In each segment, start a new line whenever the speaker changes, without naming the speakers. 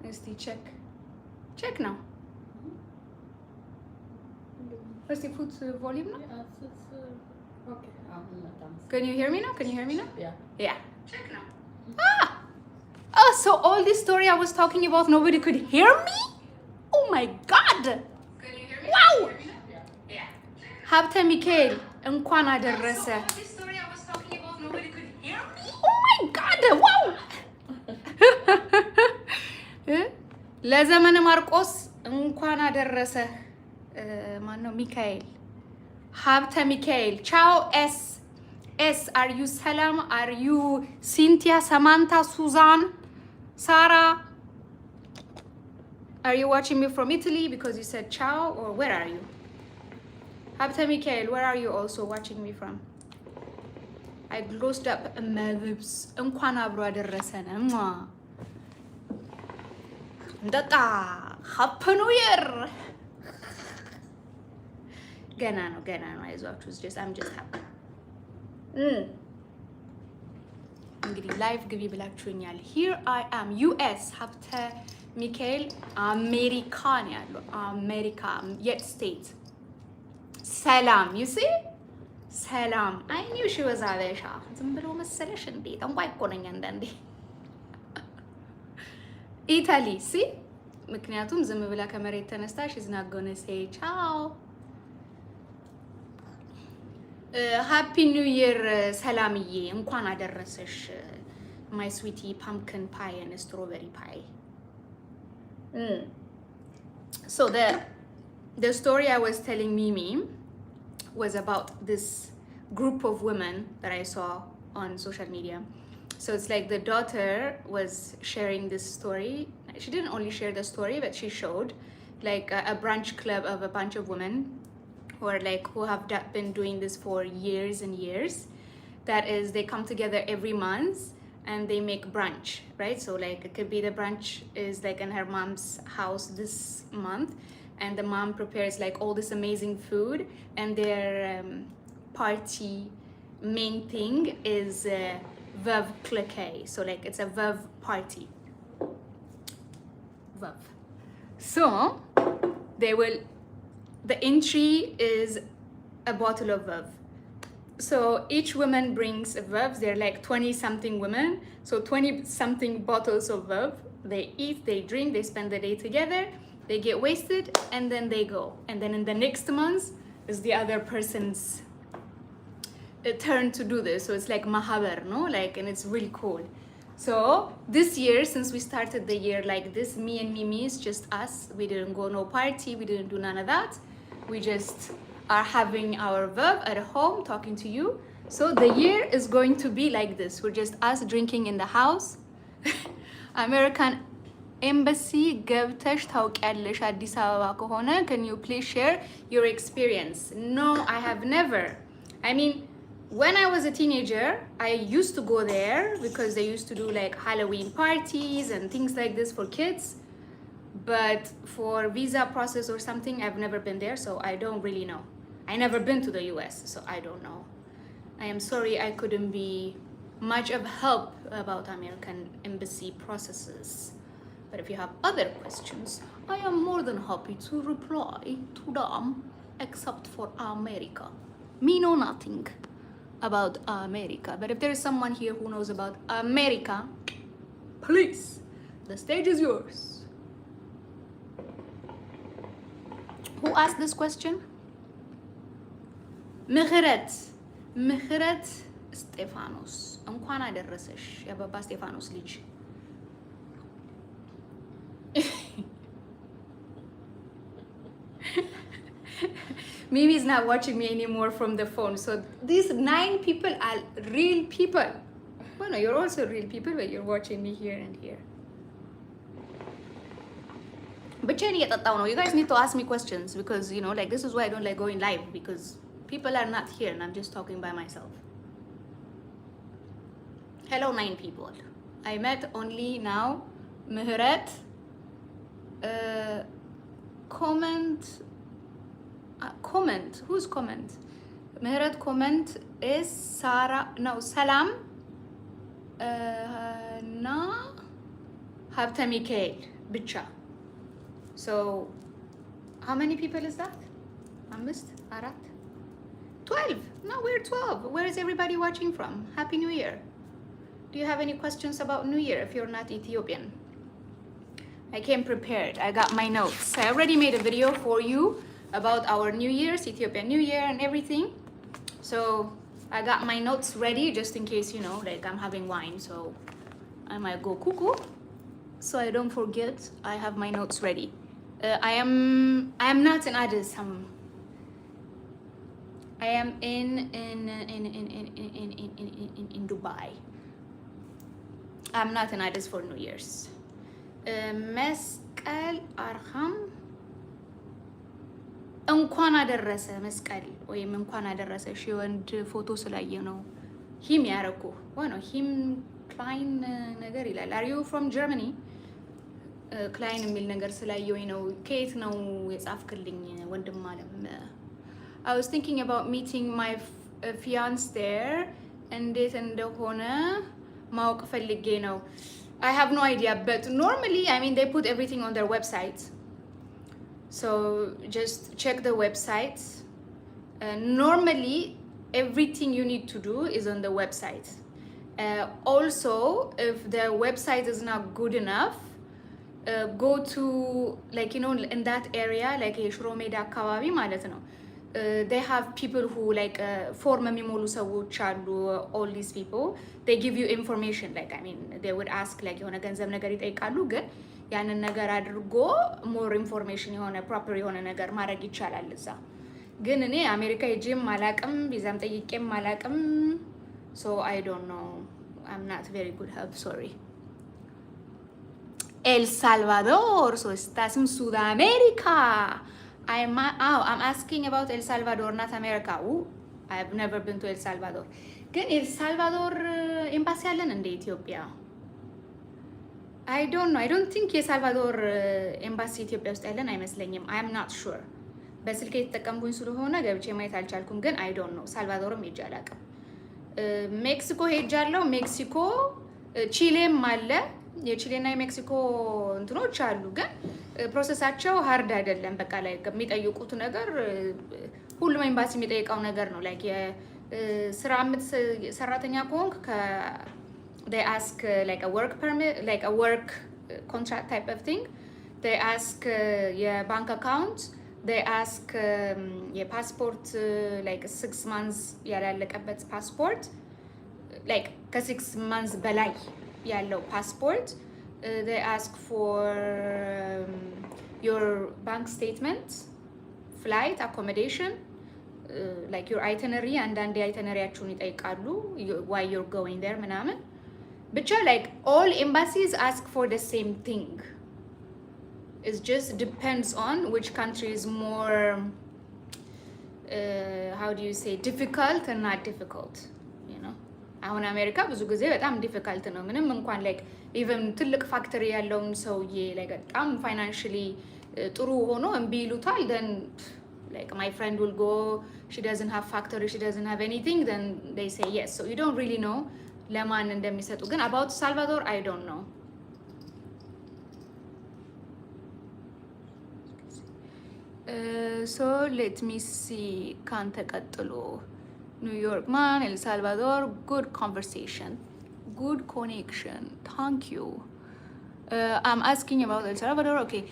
እስቲ ቼክ ነው። እስቲ ፉት ቮሊዩም ነው። Can you hear me now? Yeah. Check now. Oh, so all this story I was talking about, nobody could hear me? Oh my God! Can you hear me? Wow! Yeah. ሀብተ ሚካኤል እንኳን አደረሰ። Oh my God! Wow! ለዘመነ ማርቆስ እንኳን አደረሰ። ማን ነው? ሚካኤል ሀብተ ሚካኤል ቻው። ኤስ አር ዩ ሰላም? አር ዩ ሲንቲያ፣ ሰማንታ፣ ሱዛን፣ ሳራ? Are you watching me from Italy because you said ciao, or where are you? ሀብተ ሚካኤል, where are you also watching me from? I closed up my lips. እንኳን አብሮ አደረሰን። እንደጣ happy new year. ገና ነው አይዟችሁ። I'm just happy. እንግዲህ ላይቭ ግቢ ብላችሁኛል። Here I am US ሀብተ ሚካኤል አሜሪካን ያለው አሜሪካ የት ስቴት? ሰላም you see ሰላም I knew she was አበሻ። ዝም ብሎ መሰለሽ እንዴ? ጠንቋይ እኮ ነኝ አንዳንዴ። ኢታሊ see ምክንያቱም ዝም ብላ ከመሬት ተነስታ she's not gonna say ciao. ሃፒ ኒው ይር ሰላምዬ፣ እንኳን አደረሰሽ ማይ ስዊቲ ፓምኪን ፓይ and strawberry pie. So the story I was telling Mimi was about this group of women that I saw on social media. So it's like the daughter was sharing this story. She didn't only share the story, but she showed like a brunch club of a bunch of women who have been doing this for years and years. That is, they come together every month and they make brunch, right? So like it could be the brunch is like in her mom's house this month, and the mom prepares like all this amazing food, and their party main thing is Veuve Cloquet. So like it's a Veuve party. Veuve. So the entry is a bottle of Veuve. So each woman brings a Veuve. They're like 20 something women. So 20 something bottles of Veuve. They eat, they drink, they spend the day together, they get wasted, and then they go. And then in the next month is the other person's turn to do this. So it's like mahabar, no? Like, and it's really cool. So this year, since we started the year like this, me and Mimi, is just us. We didn't go no party, we didn't do none of that. We just are having our Veuve at home talking to you. So the year is going to be like this. We're just us drinking in the house. American Embassy ገብተሽ ታውቂያለሽ አዲስ አበባ ከሆነ? Can you please share your experience? No, I have never. I mean, when I was a teenager, I used to go there because they used to do like Halloween parties and things like this for kids. But for visa process or something, I've never been there, so I don't really know. I never been to the US, so I don't know. I am sorry I couldn't be much of help about American embassy processes. But if you have other questions, I am more than happy to reply to them, except for America. Me know nothing about America. But if there is someone here who knows about America, please, the stage is yours. Who asked this question? ምህረት ስቴፋኖስ እንኳን አደረሰሽ የአባባ ስቴፋኖስ ልጅ። Mimi is not watching me anymore from the phone. So these 9 people are real people. Well, no, you're also real people, but you're watching me here and here. But you guys need to ask me questions because, you know, like this is why I don't like going live, because people are not here and I'm just talking by myself. Hello 9 people. I met only now Mehret. Comment. Who's comment? Mehret comment is Sarah. No, Salam. Na Habta Mikael. ብቻ። So how many people is that? 5 4 12. No, we're 12. Where is everybody watching from? Happy New Year. Do you have any questions about New Year if you're not Ethiopian? I came prepared. I got my notes. I already made a video for you about our New Year's, Ethiopian New Year and everything. So I got my notes ready just in case, you know, like I'm having wine, so I might go cuckoo. So I don't forget, I have my notes ready. I am not in Addis. I am in Dubai. I'm not in Addis for New Year's. መስቀል አርሃም እንኳን አደረሰ መስቀል ወይም እንኳን አደረሰሽ የወንድ ፎቶ ስላየ ነው ሂም ያረኩ ዋኖ ሂም ክላይን ነገር ይላል። Are you from Germany? ክላይን የሚል ነገር ስላየው ነው። ከየት ነው የጻፍክልኝ ወንድም አለም? I was thinking about meeting my fiance there. እንዴት እንደሆነ ማወቅ ፈልጌ ነው። I have no idea, but normally, I mean, they put everything on their website. So just check the website. Normally, everything you need to do is on the website. Also, if the website is not good enough, go to, like, you know, in that area, like Shuromeda Akababi ማለት ነው. They have people who like form የሚሞሉ ሰዎች አሉ. All these people, they give you information. Like, I mean, they would ask like የሆነ ገንዘብ ነገር ይጠይቃሉ, ግን ያንን ነገር አድርጎ more information የሆነ proper የሆነ ነገር ማድረግ ይቻላል እዛ። ግን እኔ አሜሪካ ሄጄም አላቅም ቪዛም ጠይቄም አላቅም. So I don't know. I'm not very good help, sorry. El Salvador, so estás en Sudamérica. I'm asking about El Salvador, not America. I've never been to El Salvador. ግን El Salvador ኤምባሲ አለን እንደ ኢትዮጵያ? I don't know. I don't think የሳልቫዶር ኤምባሲ ኢትዮጵያ ውስጥ ያለን አይመስለኝም. I'm not sure. በስልክ የተጠቀምኩኝ ስለሆነ ገብቼ ማየት አልቻልኩም። ግን I don't know. ሳልቫዶርም ሄጄ አላውቅም። ሜክሲኮ ሄጃለሁ። ሜክሲኮ ቺሌም አለ። የቺሌና የሜክሲኮ እንትኖች አሉ። ግን ፕሮሰሳቸው ሃርድ አይደለም። በቃ ላይ የሚጠይቁት ነገር ሁሉም ኤምባሲ የሚጠይቀው ነገር ነው። ላይክ የስራ ሰራተኛ ከሆንክ they ask like a work permit, like a work contract type of thing. They ask your bank account. They ask your passport, like 6 months ያላለቀበት passport, like ከ6 months በላይ ያለው passport. They ask for your bank statement, flight, accommodation, like your itinerary, and then the itinerary ይጠይቃሉ why you're going there ምናምን ብቻ like all embassies ask for the same thing. It just depends on which country is more how do you say difficult and not difficult, you know. አሁን አሜሪካ ብዙ ጊዜ በጣም ዲፊካልት ነው። ምንም እንኳን like even ትልቅ ፋክተሪ ያለውን ሰውዬ like በጣም financially ጥሩ ሆኖ እምቢ ይሉታል. then like my friend will go, she doesn't have factory, she doesn't have anything, then they say yes. So you don't really know ለማን እንደሚሰጡ። ግን about Salvador I don't know. So let me see. ካንተ ቀጥሎ New York man, El Salvador, good conversation, good connection, thank you. I'm asking about El Salvador. Okay,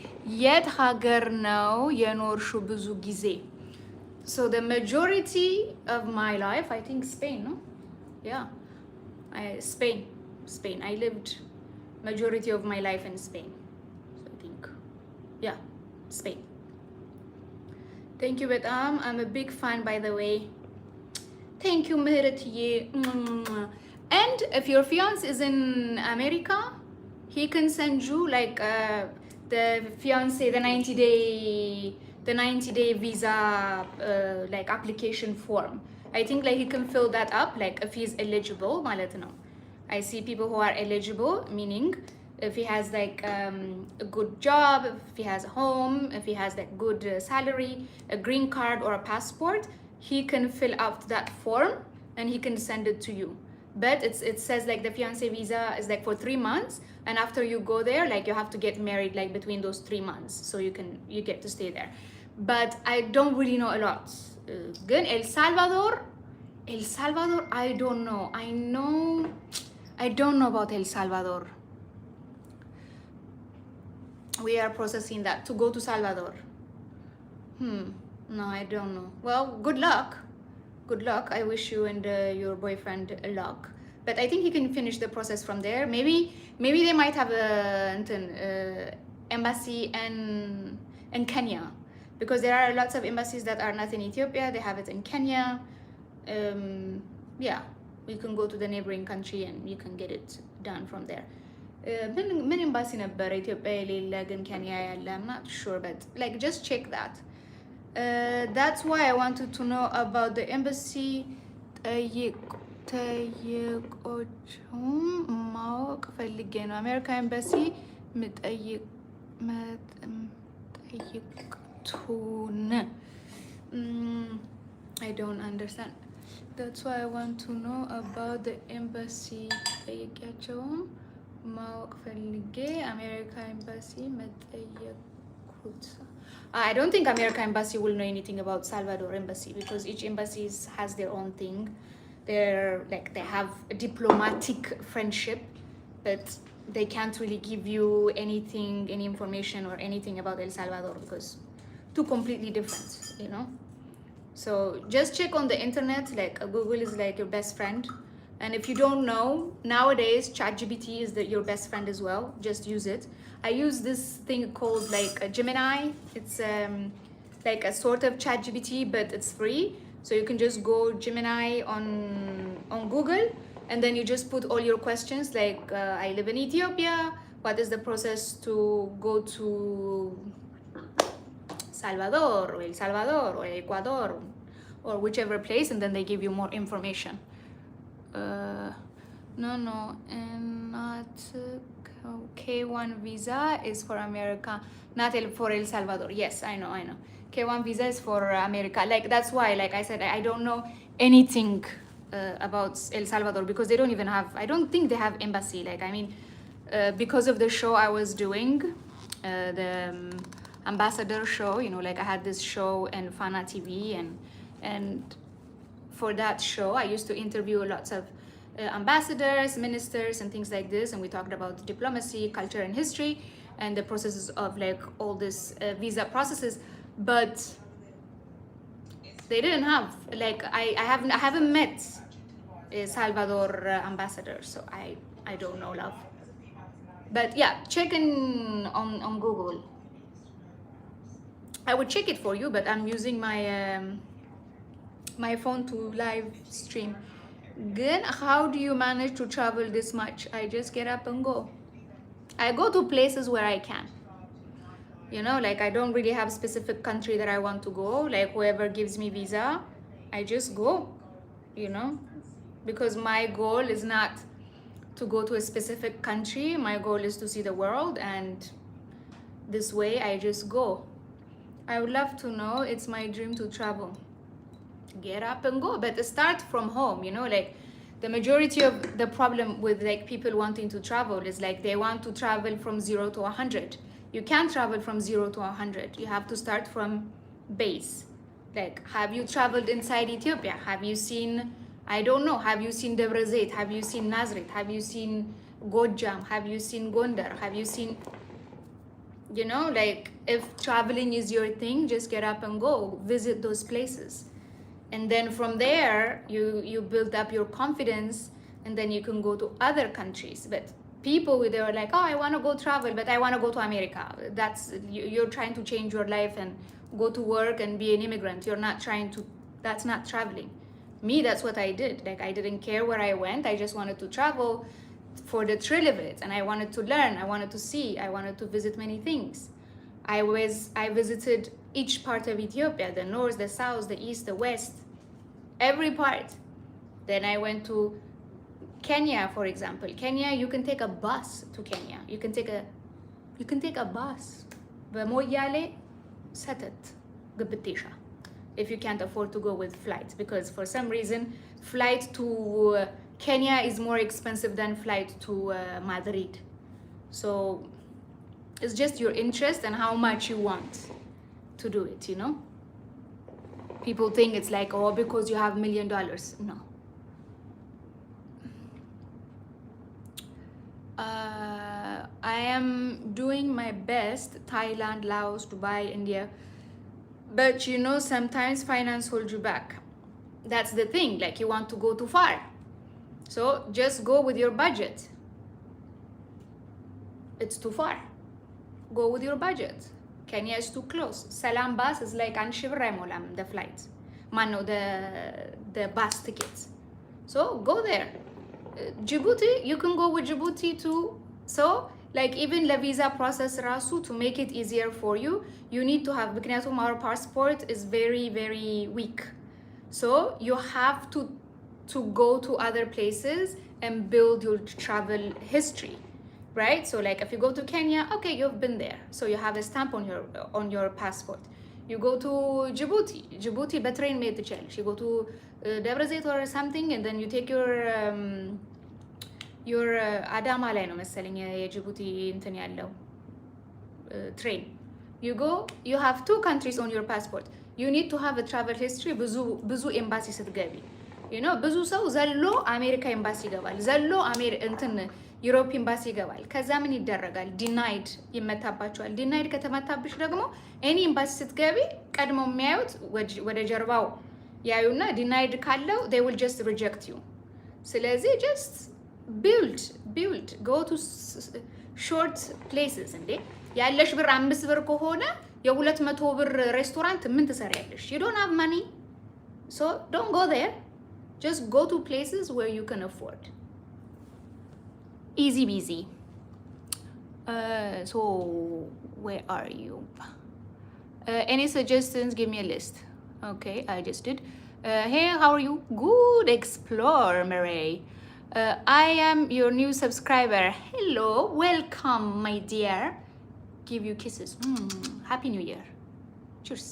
የት ሀገር ነው የኖርሽው ብዙ ጊዜ? So the majority of my life, I think Spain, no? Yeah, Spain. I lived majority of my life in Spain. So I think, yeah, Spain. Thank you, Betam. I'm a big fan, by the way. Thank you, Mehretye. And if your fiance is in America, he can send you like the fiance, the 90-day visa like application form. I think like he can fill that up, like if he's eligible. ማለት ነው. I see people who are eligible, meaning if he has like a good job, if he has a home, if he has like good salary, a green card or a passport, he can fill out that form and he can send it to you. but it says like the fiance visa is like for 3 months, and after you go there, like you have to get married like between those 3 months, so you get to stay there. But I don't really know a lot. Again, El Salvador, I don't know. I don't know about El Salvador. We are processing that to go to Salvador. No, I don't know. Well, good luck. Good luck. I wish you and your boyfriend luck. But I think he can finish the process from there. Maybe they might have a embassy in Kenya, because there are lots of embassies that are not in Ethiopia. They have it in Kenya. Yeah, you can go to the neighboring country and you can get it done from there. ምን ኤምባሲ ነበር ኢትዮጵያ የሌለ ግን ኬንያ ያለ? I'm not sure, but like just check that. That's why I wanted to know about the embassy. ጠይቆቹም ማወቅ ፈልጌ ነው። አሜሪካ ኤምባሲ ጠይቅቱን I don't understand. That's why I want to know about the embassy. ጠይቂያቸውም ማወቅ ፈልጌ አሜሪካ ኤምባሲ መጠየቁት። I don't think American embassy will know anything about Salvador embassy, because each embassy has their own thing. They're like, they have a diplomatic friendship, but they can't really give you anything, any information or anything about El Salvador, because two completely different, you know. So just check on the internet. Like Google is like your best friend. And if you don't know, nowadays ChatGPT is your best friend as well. Just use it. I use this thing called like a Gemini. It's like a sort of ChatGPT, but it's free. So you can just go Gemini on Google, and then you just put all your questions like I live in Ethiopia. What is the process to go to Salvador or El Salvador or Ecuador or whichever place, and then they give you more information. No, and not K1 visa is for America, not for El Salvador. Yes, I know. K1 visa is for America. Like that's why, like I said, I don't know anything about El Salvador, because they don't even have. I don't think they have embassy. Like I mean, because of the show I was doing, the ambassador show. You know, like I had this show in Fana TV, and for that show, I used to interview lots of ambassadors, ministers, and things like this, and we talked about diplomacy, culture, and history, and the processes of like all this visa processes. But they didn't have like I haven't met a Salvador ambassador, so I don't know, love. But yeah, check in on Google. I would check it for you, but I'm using my phone to live stream. Good. How do you manage to travel this much? I just get up and go. I go to places where I can. You know, like I don't really have a specific country that I want to go. Like whoever gives me visa, I just go, you know, because my goal is not to go to a specific country. My goal is to see the world, and this way I just go. I would love to know. It's my dream to travel. Get up and go, but start from home. You know, like the majority of the problem with like people wanting to travel is like they want to travel from 0 to 100. You can't travel from 0 to 100. You have to start from base. Like, have you traveled inside Ethiopia? Have you seen, I don't know, have you seen Debre Zeit? Have you seen Nazareth? Have you seen Gojam? Have you seen Gondar? Have you seen, you know, like if traveling is your thing, just get up and go, visit those places. And then from there, you build up your confidence, and then you can go to other countries. But people, they are like, oh, I want to go travel, but I want to go to America. You're trying to change your life and go to work and be an immigrant. You're not trying to, that's not traveling. Me, that's what I did. Like I didn't care where I went. I just wanted to travel for the thrill of it. And I wanted to learn. I wanted to see. I wanted to visit many things. I visited each part of Ethiopia, the north, the south, the east, the west, every part. Then I went to Kenya, for example. Kenya, you can take a bus to Kenya. You can take a bus. በሞያሌ ሰተት ግብቴሻ if you can't afford to go with flights, because for some reason flight to Kenya is more expensive than flight to Madrid. So it's just your interest and how much you want to do it, you know. People think it's like, oh, because you have $1 million. No. I am doing my best. Thailand, Laos, Dubai, India. But you know, sometimes finance holds you back. That's the thing, like you want to go too far. So just go with your budget. It's too far. Go with your budget. Kenya is too close. Salam bus is like Anshivremolam, the flight. Mano, the bus tickets. So go there. Djibouti, you can go with Djibouti too. So like even the visa process rasu, to make it easier for you, you need to have, because our passport is very, very weak. So you have to go to other places and build your travel history, right? So like if you go to Kenya, okay, you've been there, so you have a stamp on your passport. You go to Djibouti by train made the challenge. You go to Debrecen or something, and then you take your Adama ላይ ነው መሰለኝ የጅቡቲ እንትን ያለው train. You go, you have 2 countries on your passport. You need to have a travel history. ብዙ ኤምባሲ ስትገቢ, you know, ብዙ ሰው ዘሎ አሜሪካ ኤምባሲ ይገባል፣ ዘሎ እንትን ዩሮፕ ኤምባሲ ይገባል። ከዛ ምን ይደረጋል? ዲናይድ ይመታባቸዋል። ዲናይድ ከተመታብሽ ደግሞ ኤኒ ኤምባሲ ስትገቢ ቀድሞ የሚያዩት ወደ ጀርባው ያዩና ዲናይድ ካለው they will just reject you. ስለዚህ just build go to short places. እንዴ ያለሽ ብር 5 ብር ከሆነ የ200 ብር ሬስቶራንት ምን ትሰሪያለሽ? You don't have money, so don't go there. Just go to places where you can afford. Easy peasy. So where are you? Any suggestions? Give me a list. Okay, I just did. Hey, how are you? Good. Explore, Mary. I am your new subscriber. Hello, welcome, my dear. Give you kisses. Happy New Year. Cheers.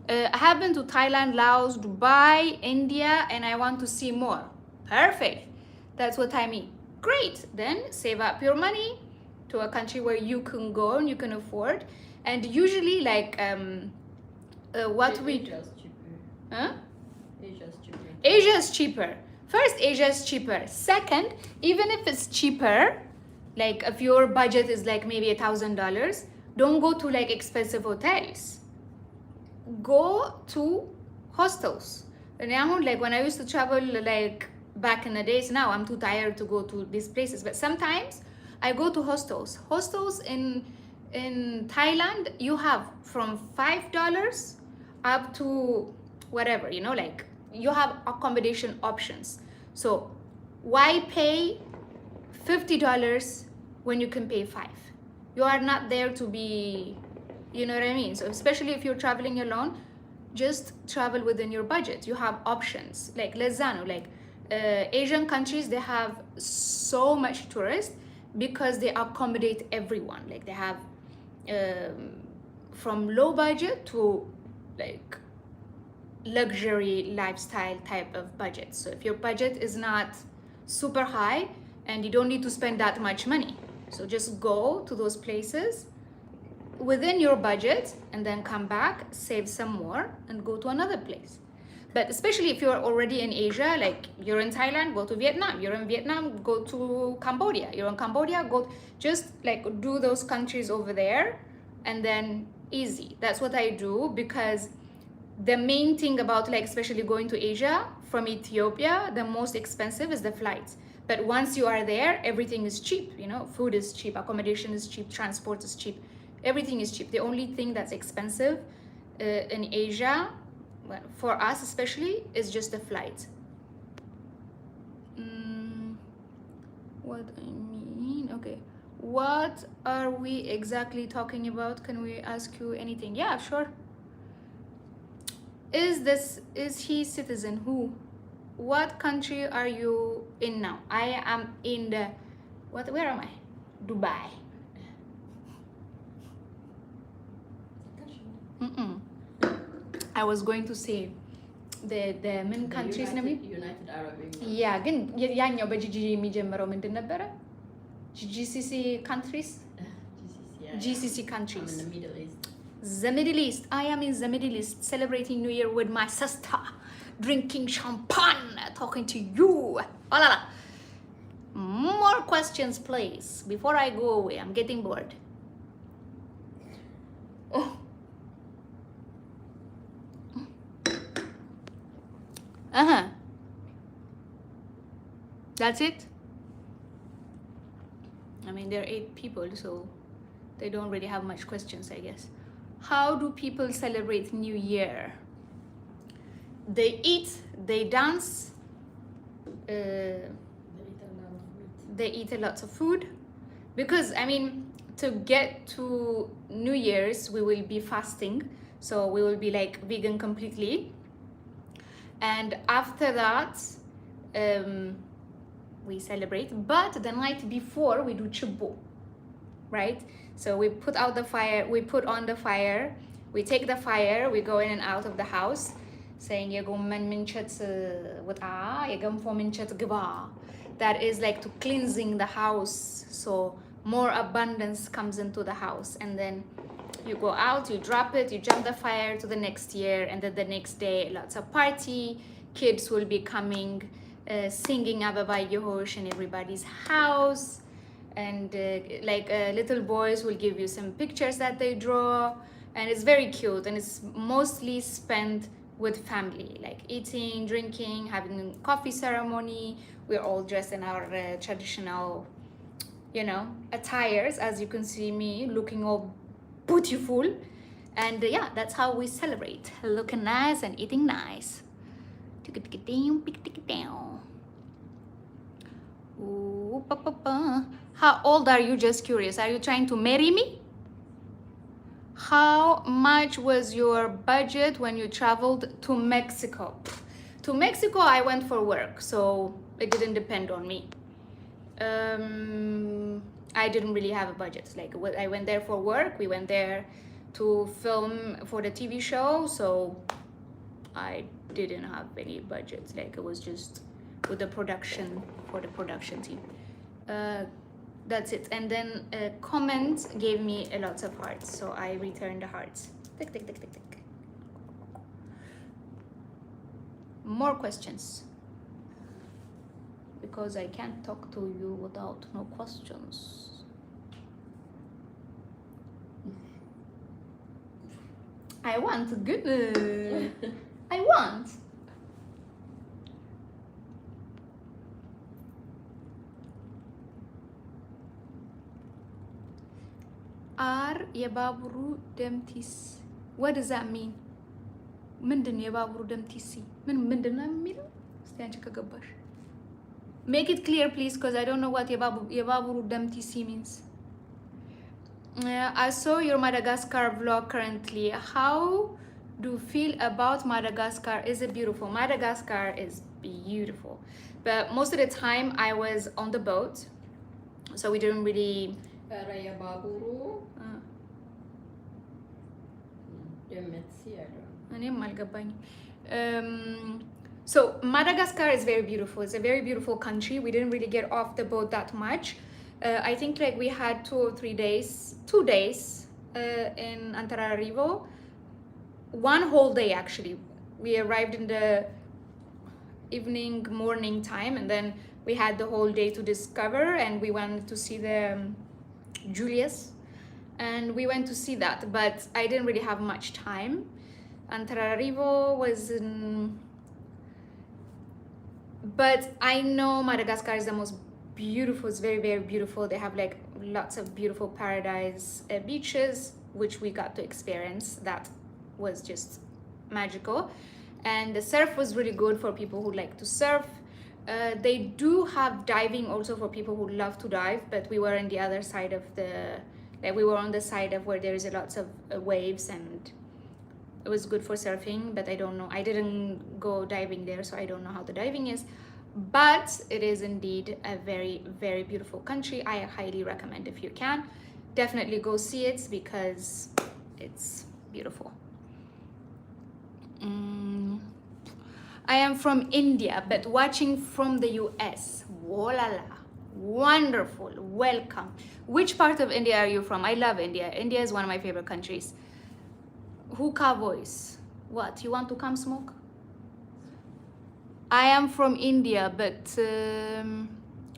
I have been to Thailand, Laos, Dubai, India, and I want to see more. Perfect. That's what I mean. Great. Then save up your money to a country where you can go and you can afford. And usually, like, what we do.
Asia's cheaper.
Huh?
Asia's cheaper.
Asia's cheaper. First, Asia's cheaper. Second, even if it's cheaper, like if your budget is like maybe $1,000, don't go to like expensive hotels. Go to hostels. And now, like when I used to travel, like back in the days, now I'm too tired to go to these places. But sometimes I go to hostels. Hostels in Thailand, you have from $5 up to whatever, you know, like you have accommodation options. So why pay $50 when you can pay $5? You are not there to be, you know what I mean? So especially if you're traveling alone, just travel within your budget. You have options like Lezano, like Asian countries, they have so much tourists because they accommodate everyone. Like they have from low budget to like luxury lifestyle type of budget. So if your budget is not super high and you don't need to spend that much money, so just go to those places within your budget and then come back, save some more and go to another place. But especially if you're already in Asia, like you're in Thailand, go to Vietnam. You're in Vietnam, go to Cambodia. You're in Cambodia, go just like do those countries over there and then easy. That's what I do, because the main thing about like especially going to Asia from Ethiopia, the most expensive is the flights. But once you are there, everything is cheap, you know, food is cheap, accommodation is cheap, transport is cheap, everything is cheap. The only thing that's expensive in Asia, for us especially, is just the flight. What I mean, okay. What are we exactly talking about? Can we ask you anything? Yeah, sure. Is he citizen? Who? What country are you in now? I am in the, where am I? Dubai. I was going to say the ምን countries ነው
United Arab Emirates.
ያ ግን ያኛው በጂጂ የሚጀምረው ምንድን ነበረ? GCC countries? GCC countries.
I'm in the Middle East.
The Middle East. I am in the Middle East celebrating New Year with my sister, drinking champagne, talking to you. Oh, la, la. More questions, please. Before I go away, I'm getting bored. Oh. That's it. I mean, there are 8 people, so they don't really have much questions, I guess. How do people celebrate New Year? They eat, they dance, they eat a lot of food. Because, I mean, to get to New Year's, we will be fasting. So we will be like vegan completely. And after that, we celebrate. But the night before, we do chibo, right? So we put out the fire, we put on the fire, we take the fire, we go in and out of the house, saying that is like to cleansing the house, so more abundance comes into the house. And then you go out, you drop it, you jump the fire to the next year, and then the next day lots of party, kids will be coming, singing Ababa Yehosh in everybody's house. And little boys will give you some pictures that they draw, and it's very cute, and it's mostly spent with family, like eating, drinking, having a coffee ceremony. We're all dressed in our traditional, attires, as you can see me looking all beautiful. And yeah, that's how we celebrate, looking nice and eating nice. Ooh, how old are you? Just curious. Are you trying to marry me? How much was your budget when you traveled to Mexico? To Mexico, I went for work, so it didn't depend on me. I didn't really have a budget. Like, I went there for work. We went there to film for the TV show, so I didn't have any budget. Like, it was just with the production, for the production team. That's it. And then a comment gave me a lot of hearts, so I returned the hearts. Tick, tick, tick, tick, tick. More questions, because I can't talk to you without no questions. I want good. I want. Are የባቡሩ ደምቲስ? What does that mean? ምንድን ነው የባቡሩ ደምቲሲ? ምንድን ነው የሚለው? እስቲ አንቺ ከገባሽ make it clear please, because I don't know what የባቡሩ ደምቲሲ means. I saw your Madagascar vlog currently. How do you feel about Madagascar? Is it beautiful? Madagascar is beautiful, but most of the time I was on the boat, so we didn't really so Madagascar is very beautiful. It's a very beautiful country. We didn't really get off the boat that much. I think like we had 2 or 3 days, 2 days in Antananarivo. One whole day actually. We arrived in the evening, morning time, and then we had the whole day to discover, and we went to see the Julius, and we went to see that, but I didn't really have much time. Antananarivo was but I know Madagascar is the most beautiful. It's very, very beautiful. They have like lots of beautiful paradise beaches, which we got to experience. That was just magical. And the surf was really good for people who like to surf. They do have diving also for people who love to dive, but we were on the other side of we were on the side of where there is a lots of waves, and it was good for surfing, but I don't know. I didn't go diving there, so I don't know how the diving is. But it is indeed a very, very beautiful country. I highly recommend, if you can, definitely go see it, because it's beautiful. I am from India, but watching from the US. Wolala. Wonderful. Welcome. Which part of India are you from? I love India. India is one of my favorite countries. Hookah voice. What? You want to come smoke? I am from India, but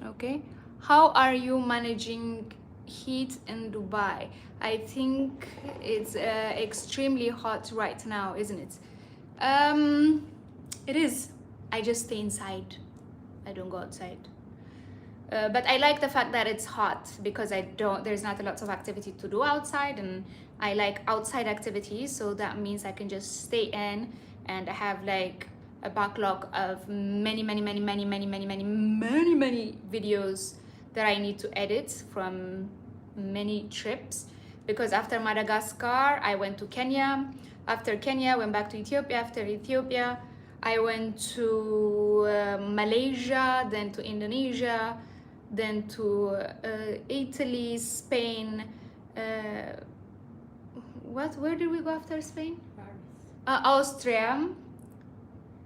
okay. How are you managing heat in Dubai? I think it's extremely hot right now, isn't it? It is. I just stay inside. I don't go outside. But I like the fact that it's hot because there's not a lot of activity to do outside, and I like outside activities, so that means I can just stay in, and I have like a backlog of many videos that I need to edit from many trips, because after Madagascar I went to Kenya, after Kenya I went back to Ethiopia, after Ethiopia I went to Malaysia, then to Indonesia, then to Italy, Spain, where did we go after Spain? Austria,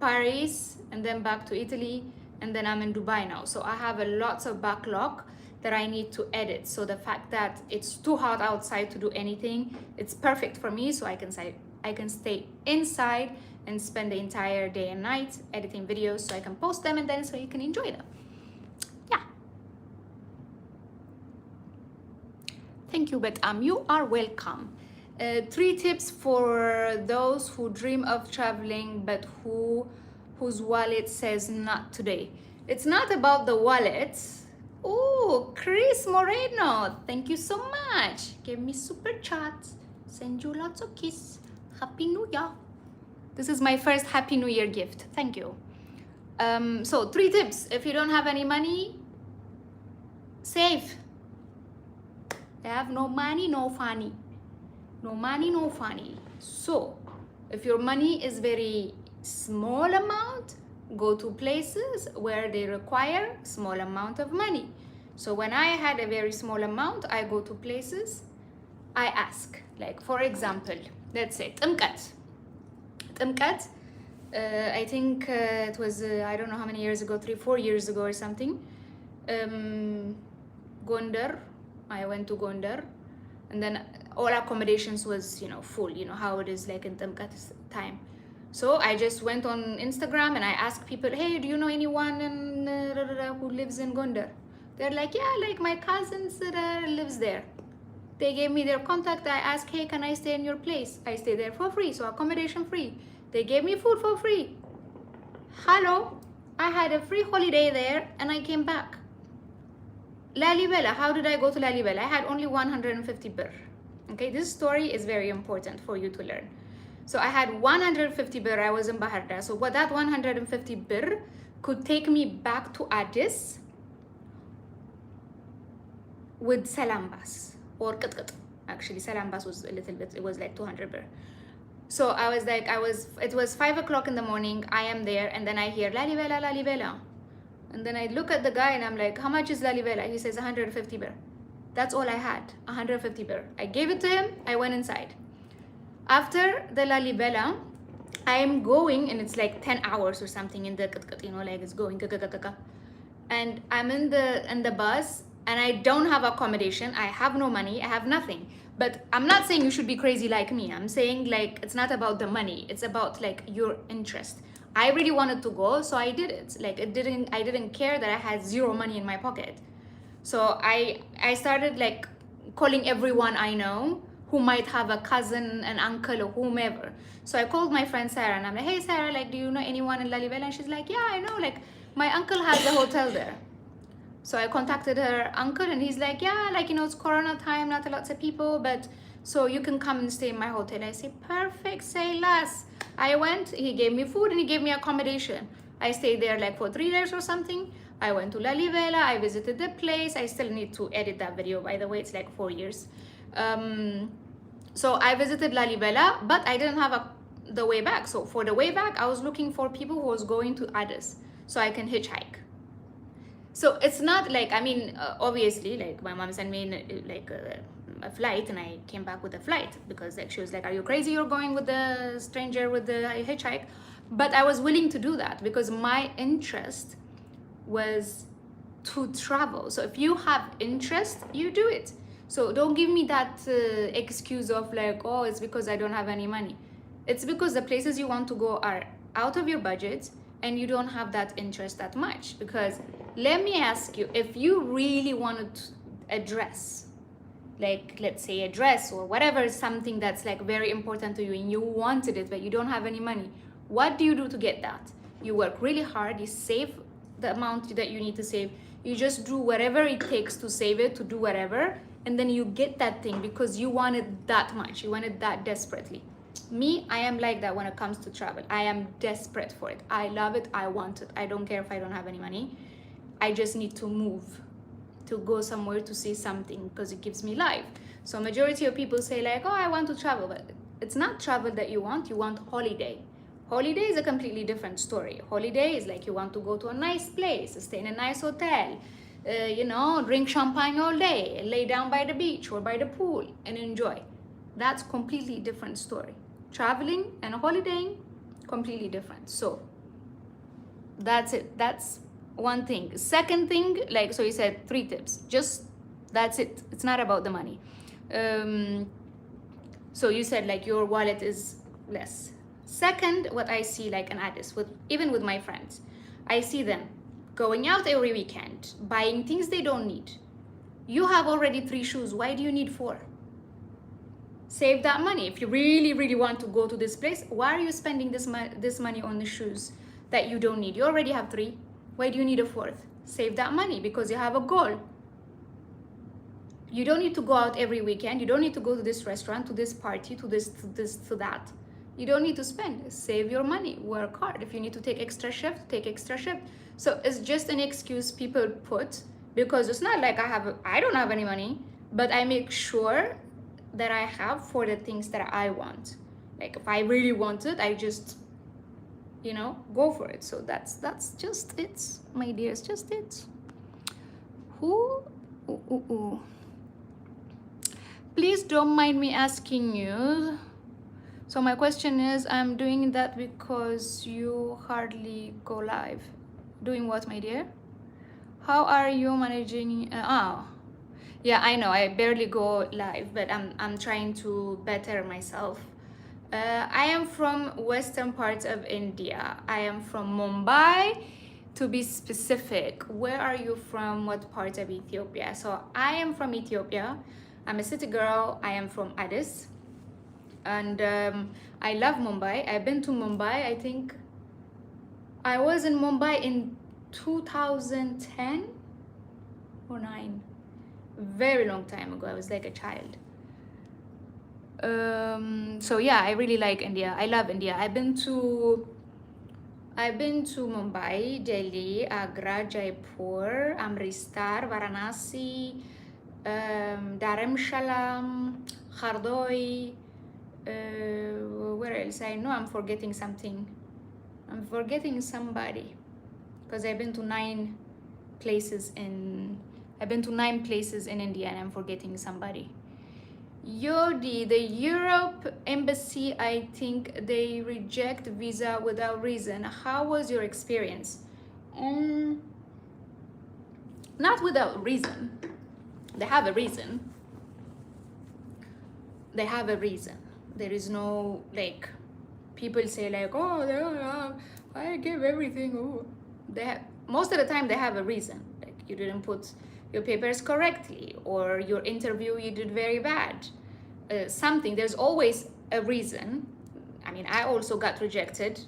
Paris, and then back to Italy, and then I'm in Dubai now. So I have a lots of backlog that I need to edit. So the fact that it's too hot outside to do anything, it's perfect for me, so I can stay inside and spend the entire day and night editing videos, so I can post them, and then so you can enjoy them. Yeah. Thank you, Betam. You are welcome. 3 tips for those who dream of traveling but whose wallet says not today. It's not about the wallet. Oh, Chris Moreno, thank you so much. Give me super chat. Send you lots of kiss. Happy New Year. This is my first Happy New Year gift. Thank you. So 3 tips. If you don't have any money, save. I have no money, no funny. No money, no funny. So if your money is very small amount, go to places where they require small amount of money. So when I had a very small amount, I go to places, I ask, like for example, let's say Timkat. I think it was I don't know how many years ago, 3-4 years ago or something. Gondar, I went to Gondar, and then all accommodations was, full, how it is like in Timkat time. So I just went on Instagram and I asked people, hey, do you know anyone who lives in Gondar? They're like, yeah, like my cousin lives there. They gave me their contact. I asked, hey, can I stay in your place? I stay there for free, so accommodation free. They gave me food for free. Hello, I had a free holiday there and I came back. Lalibela, how did I go to Lalibela? I had only 150 birr. Okay, this story is very important for you to learn. So I had 150 birr, I was in Baharda. So what that 150 birr could take me back to Addis with Salambas or Qatqat. Actually, Salambas was a little bit, it was like 200 birr. So I was like, it was 5 o'clock in the morning, I am there, and then I hear Lalibela, Lalibela. And then I look at the guy and I'm like, how much is Lalibela? He says 150 birr. That's all I had, 150 birr. I gave it to him, I went inside. After the Lalibela, I am going, and it's like 10 hours or something in the Qatqat, like it's going, and I'm in the bus, and I don't have accommodation, I have no money, I have nothing. But I'm not saying you should be crazy like me. I'm saying like, it's not about the money, it's about like your interest. I really wanted to go, so I did it. Like I didn't care that I had 0 money in my pocket. So I started like calling everyone I know who might have a cousin, an uncle, or whomever. So I called my friend Sarah and I'm like, hey Sarah, like, do you know anyone in Lalibela? And she's like, yeah, I know, like my uncle has a hotel there. So I contacted her uncle and he's like, yeah, like, it's Corona time, not a lot of people, but so you can come and stay in my hotel. I say, perfect, say less. I went, he gave me food and he gave me accommodation. I stayed there like for 3 days or something. I went to Lalibela, I visited the place. I still need to edit that video, by the way, it's like 4 years. So I visited Lalibela, but I didn't have the way back. So for the way back, I was looking for people who was going to Addis so I can hitchhike. So it's not like, obviously, like my mom sent me a flight and I came back with a flight because like she was like, are you crazy? You're going with the stranger with the hitchhike? But I was willing to do that because my interest was to travel. So if you have interest, you do it. So don't give me that excuse of like, oh, it's because I don't have any money. It's because the places you want to go are out of your budget and you don't have that interest that much. Because let me ask you, if you really wanted a dress, like let's say a dress or whatever, something that's like very important to you and you wanted it but you don't have any money, what do you do to get that? You work really hard, you save the amount that you need to save, you just do whatever it takes to save it, to do whatever, and then you get that thing because you want it that much, you want it that desperately. Me, I am like that when it comes to travel. I am desperate for it. I love it, I want it. I don't care if I don't have any money. I just need to move, to go somewhere to see something because it gives me life. So majority of people say like, oh, I want to travel, but it's not travel that you want holiday. Holiday is a completely different story. Holiday is like you want to go to a nice place, stay in a nice hotel, drink champagne all day, lay down by the beach or by the pool and enjoy. That's completely different story. Traveling and holidaying, completely different. So that's it. That's one thing. Second thing, like, so you said 3 tips. Just, that's it. It's not about the money. So you said like your wallet is less. Second, what I see like an artist, even with my friends, I see them going out every weekend, buying things they don't need. You have already 3 shoes. Why do you need 4? Save that money. If you really, really want to go to this place, why are you spending this money on the shoes that you don't need? You already have 3. Why do you need a 4th? Save that money because you have a goal. You don't need to go out every weekend. You don't need to go to this restaurant, to this party, to this, to that. You don't need to spend. Save your money. Work hard. If you need to take extra shift, take extra shift. So it's just an excuse people put because it's not like I don't have any money, but I make sure that I have for the things that I want. Like if I really want it, I just, go for it. So that's just it, my dears, just it. Please don't mind me asking you. So my question is, I'm doing that because you hardly go live. Doing what, my dear? How are you managing? Yeah, I know I barely go live, but I'm trying to better myself. I am from western parts of India. I am from Mumbai, to be specific. Where are you from? What part of Ethiopia? So I am from Ethiopia. I'm a city girl. I am from Addis. And I love Mumbai. I've been to Mumbai. I think I was in Mumbai in 2010 or 9. Very long time ago. I was like a child. So yeah, I really like India. I love India. I've been to Mumbai, Delhi, Agra, Jaipur, Amritsar, Varanasi, Dharamshala, Khardoi. Where else? I know I'm forgetting something. I'm forgetting somebody because I've been to 9 places in India and I'm forgetting somebody. Yodi, the Europe embassy, I think they reject visa without reason. How was your experience? Not without reason. They have a reason. There is no, like, people say like, oh, I give everything. Oh, most of the time they have a reason. Like you didn't put your papers correctly, or your interview you did very bad. Something. There's always a reason. I mean, I also got rejected.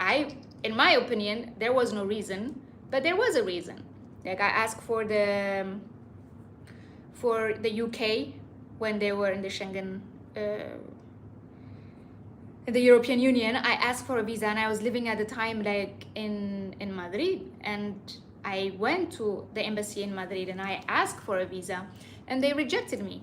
In my opinion, there was no reason, but there was a reason. Like I asked for the UK when they were in the Schengen. In the European Union, I asked for a visa and I was living at the time like in Madrid, and I went to the embassy in Madrid and I asked for a visa and they rejected me.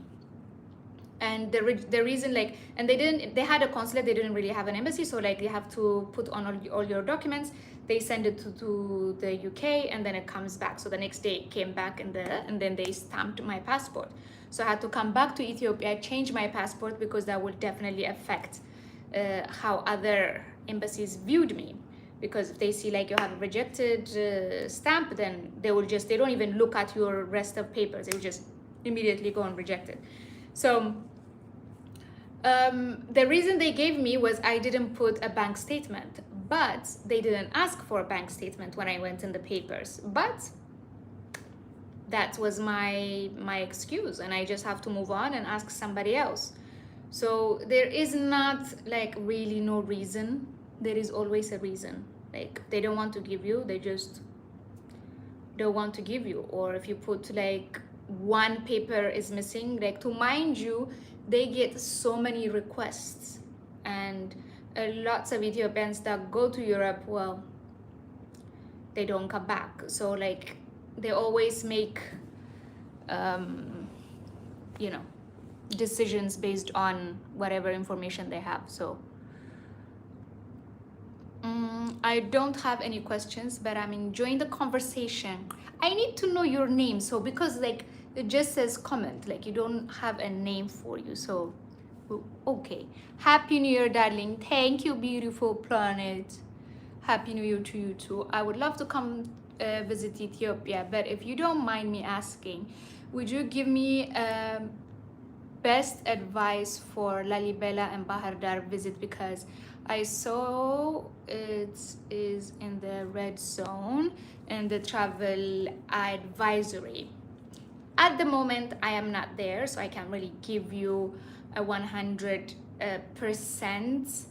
And the reason, like, and they had a consulate, they didn't really have an embassy, so like you have to put on all your documents. They send it to the UK and then it comes back. So the next day it came back and then they stamped my passport. So I had to come back to Ethiopia, change my passport because that would definitely affect how other embassies viewed me, because if they see like you have a rejected stamp, then they don't even look at your rest of papers, they will just immediately go and reject it. So the reason they gave me was I didn't put a bank statement, but they didn't ask for a bank statement when I went in the papers, but that was my excuse, and I just have to move on and ask somebody else. So there is not like really no reason. There is always a reason. Like they don't want to give you, they just don't want to give you. Or if you put like one paper is missing, like, to mind you, they get so many requests, and lots of Ethiopians that go to Europe, well, they don't come back. So like they always make you know, decisions based on whatever information they have. So I don't have any questions, but I'm enjoying the conversation. I need to know your name, so because like it just says comment, like you don't have a name for you. So okay, happy new year, darling. Thank you, beautiful planet. Happy new year to you too. I would love to come visit Ethiopia, but if you don't mind me asking, would you give me best advice for Lalibela and Bahar Dar visit, because I saw it is in the red zone and the travel advisory. At the moment, I am not there, so I can't really give you a 100%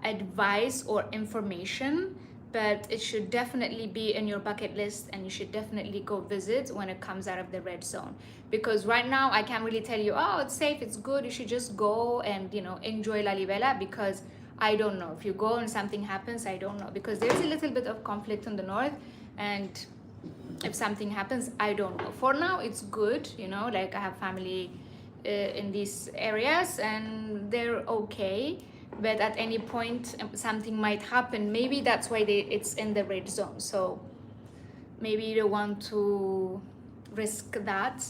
advice or information, but it should definitely be in your bucket list, and you should definitely go visit when it comes out of the red zone. Because right now I can't really tell you, oh, it's safe, it's good, you should just go and, you know, enjoy Lalibela, because I don't know. If you go and something happens, I don't know, because there's a little bit of conflict in the north, and if something happens, I don't know. For now, it's good, you know, like I have family in these areas and they're okay, but at any point something might happen. Maybe that's why it's in the red zone, so maybe you don't want to risk that.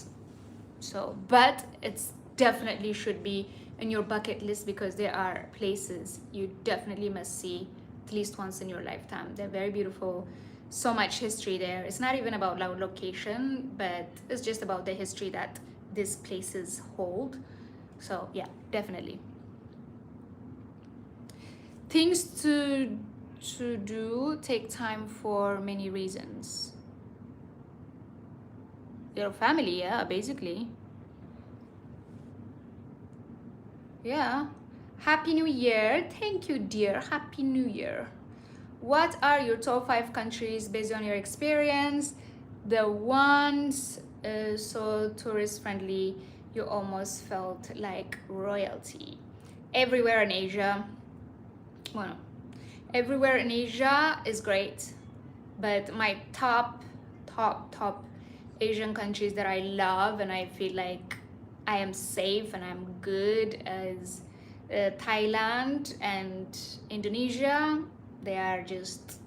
So, but it's definitely should be in your bucket list, because there are places you definitely must see at least once in your lifetime. They're very beautiful, so much history there. It's not even about location, but it's just about the history that these places hold. So yeah, definitely. Things to do take time for many reasons. Your family, yeah, basically. Yeah. Happy New Year. Thank you, dear. Happy New Year. What are your top 5 countries based on your experience? The ones so tourist friendly you almost felt like royalty. Everywhere in Asia. Well, everywhere in Asia is great, but my top Asian countries that I love and I feel like I am safe and I'm good as Thailand and Indonesia. They are just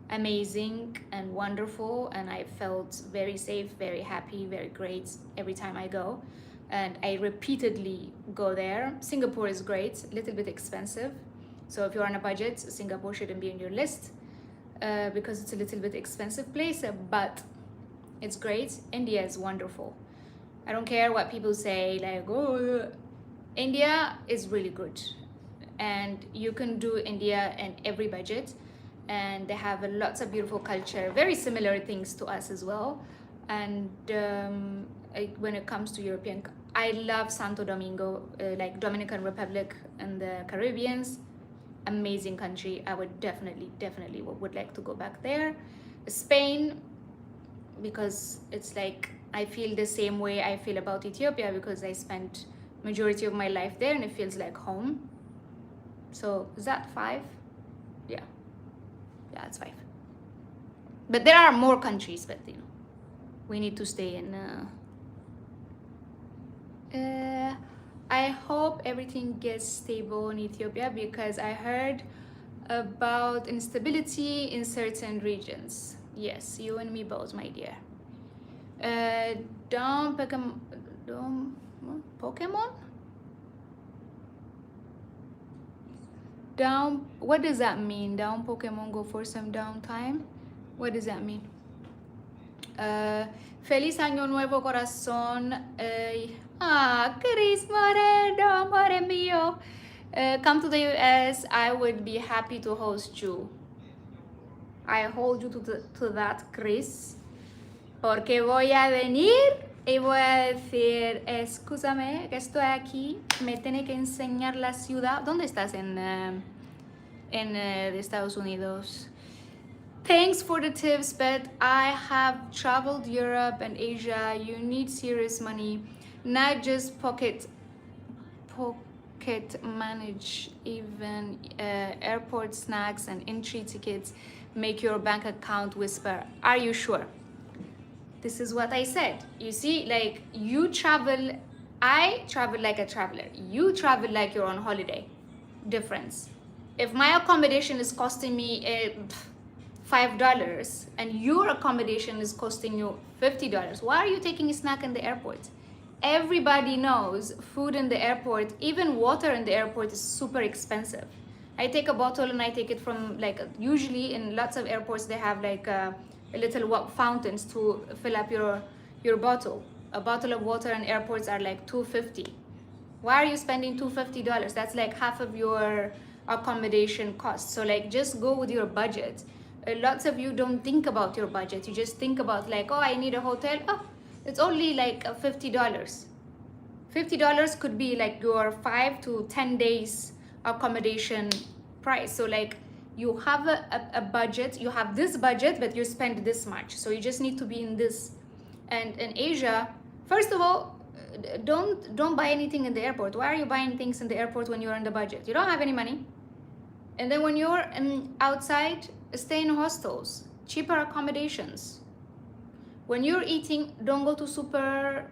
amazing and wonderful, and I felt very safe, very happy, very great every time I go, and I repeatedly go there. Singapore is great, a little bit expensive, so if you're on a budget, Singapore shouldn't be on your list because it's a little bit expensive place, but it's great. India is wonderful. I don't care what people say, like, oh, India is really good, and you can do India in every budget, and they have lots of beautiful culture, very similar things to us as well. And when it comes to European, I love Santo Domingo, like Dominican Republic and the Caribbeans. Amazing country. I would definitely would like to go back there. Spain, because it's like I feel the same way I feel about Ethiopia, because I spent majority of my life there and it feels like home. So is that 5? Yeah, it's 5. But there are more countries, but you know, we need to stay in I hope everything gets stable in Ethiopia, because I heard about instability in certain regions. Yes, you and me both, my dear. Pokemon? Down, what does that mean? Down Pokemon Go for some downtime? What does that mean? Feliz Año Nuevo Corazón. Chris Moreno, amore mio. Come to the US. I would be happy to host you. I hold you to that, Chris. Porque voy a venir y voy a decir, escúchame, que estoy aquí, me tiene que enseñar la ciudad. ¿Dónde estás en Estados Unidos? Thanks for the tips, but I have traveled Europe and Asia. You need serious money, not just pocket manage. Even airport snacks and entry tickets make your bank account whisper. Are you sure? This is what I said. You see, like, you travel, I travel like a traveler. You travel like you're on holiday. Difference. If my accommodation is costing me $5 and your accommodation is costing you $50, why are you taking a snack in the airport? Everybody knows food in the airport, even water in the airport, is super expensive. I take a bottle and I take it from, like, usually in lots of airports they have like little fountains to fill up your bottle. A bottle of water in airports are like $2.50. Why are you spending $250? That's like half of your accommodation cost. So like, just go with your budget. Lots of you don't think about your budget. You just think about like, oh, I need a hotel. Oh, it's only like $50. $50 could be like your 5 to 10 days accommodation price. So like, you have a budget, you have this budget, but you spend this much. So you just need to be in this. And in Asia, first of all, don't buy anything in the airport. Why are you buying things in the airport when you're on the budget? You don't have any money. And then when you're outside, stay in hostels, cheaper accommodations. When you're eating, don't go to super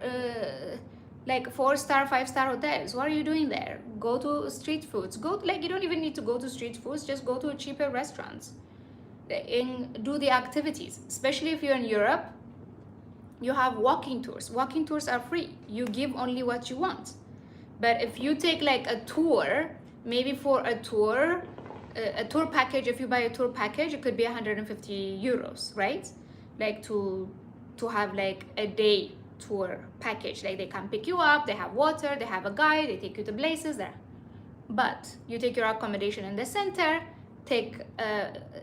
like 4-star, 5-star hotels. What are you doing there? Go to street foods. Go, like, you don't even need to go to street foods, just go to cheaper restaurants and do the activities. Especially if you're in Europe, you have walking tours. Walking tours are free. You give only what you want. But if you take like a tour, maybe for a tour package, if you buy a tour package, it could be 150 euros, right? Like to have like a day tour package. Like, they can pick you up, they have water, they have a guide, they take you to places there. But you take your accommodation in the center,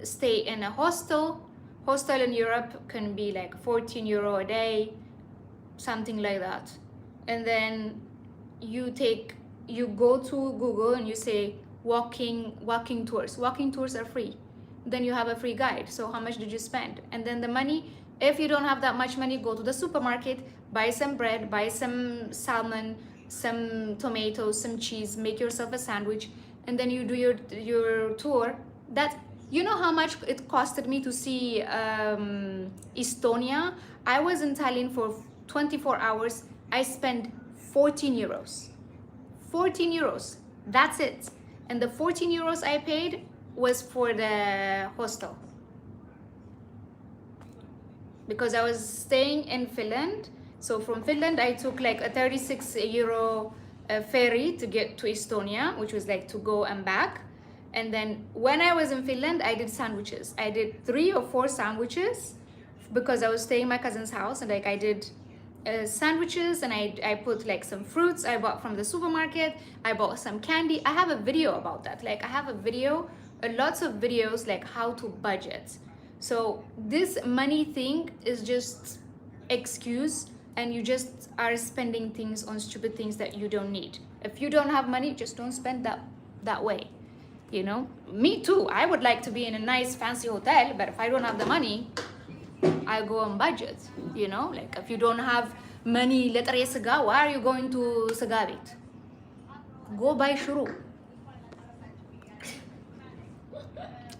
stay in a hostel. Hostel in Europe can be like 14 euro a day, something like that. And then you go to Google and you say walking tours. Walking tours are free. Then you have a free guide. So how much did you spend? And then the money, if you don't have that much money, go to the supermarket, buy some bread, buy some salmon, some tomatoes, some cheese, make yourself a sandwich, and then you do your tour. That, you know how much it costed me to see Estonia? I was in Tallinn for 24 hours. I spent 14 euros. 14 euros. That's it. And the 14 euros I paid was for the hostel. Because I was staying in Finland. So from Finland, I took like a 36 euro ferry to get to Estonia, which was like to go and back. And then when I was in Finland, I did sandwiches. I did 3 or 4 sandwiches because I was staying in my cousin's house, and like I did sandwiches, and I put like some fruits I bought from the supermarket. I bought some candy. I have a video about that. Like, I have a video, lots of videos, like how to budget. So this money thing is just excuse, and you just are spending things on stupid things that you don't need. If you don't have money, just don't spend that way. You know, me too. I would like to be in a nice fancy hotel, but if I don't have the money, I go on budget. You know, like if you don't have money, ለጥሬ ስጋ, why are you going to ስጋ ቤት? Go buy shuru.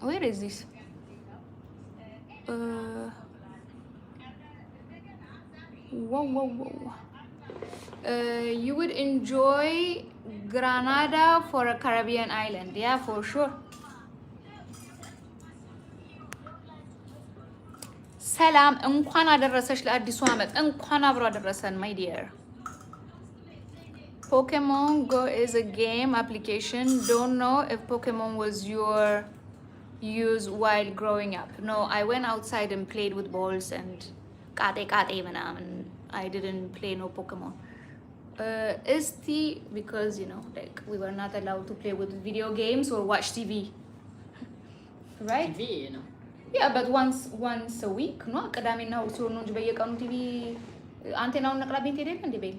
Where is this? Whoa. You would enjoy Granada for a Caribbean island. Yeah, for sure. ሰላም እንኳን አደረሰሽ ለአዲሱ ዓመት። እንኳን አብሮ አደረሰን my dear. Pokemon Go is a game application. Don't know if Pokemon was your use while growing up. No, I went outside and played with balls and and I didn't play no Pokemon. Is the because like we were not allowed to play with video games or watch TV, right?
TV,
Yeah, but once a week, no? ቅዳሜና እሑድ ሲሆን ነው እንጂ በየቀኑ ቲቪ አንቴናውን ነቅላብኝ ትሄድ የለ እንዴ በይ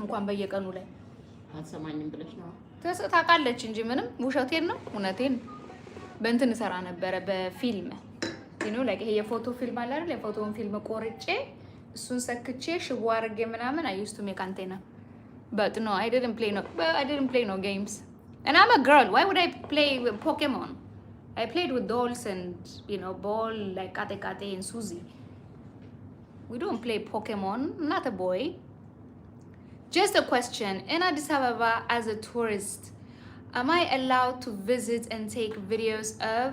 እንኳን በየቀኑ ላይ
አትሰማኝም ብለሽ ነው
ታውቃለች እንጂ ምንም ውሸቴን ነው እውነቴን በእንትን እሰራ ነበረ በፊልም like ይሄ የፎቶ ፊልም አለ አይደል የፎቶውን ፊልም ቆርጬ እሱን ሰክቼ ሽቦ አድርጌ ምናምን I used to make antenna but no I didn't play no games and I'm a girl why would I play with Pokemon I played with dolls and ball like Kate and Susie we don't play Pokemon not a boy just a question in Addis Ababa as a tourist am I allowed to visit and take videos of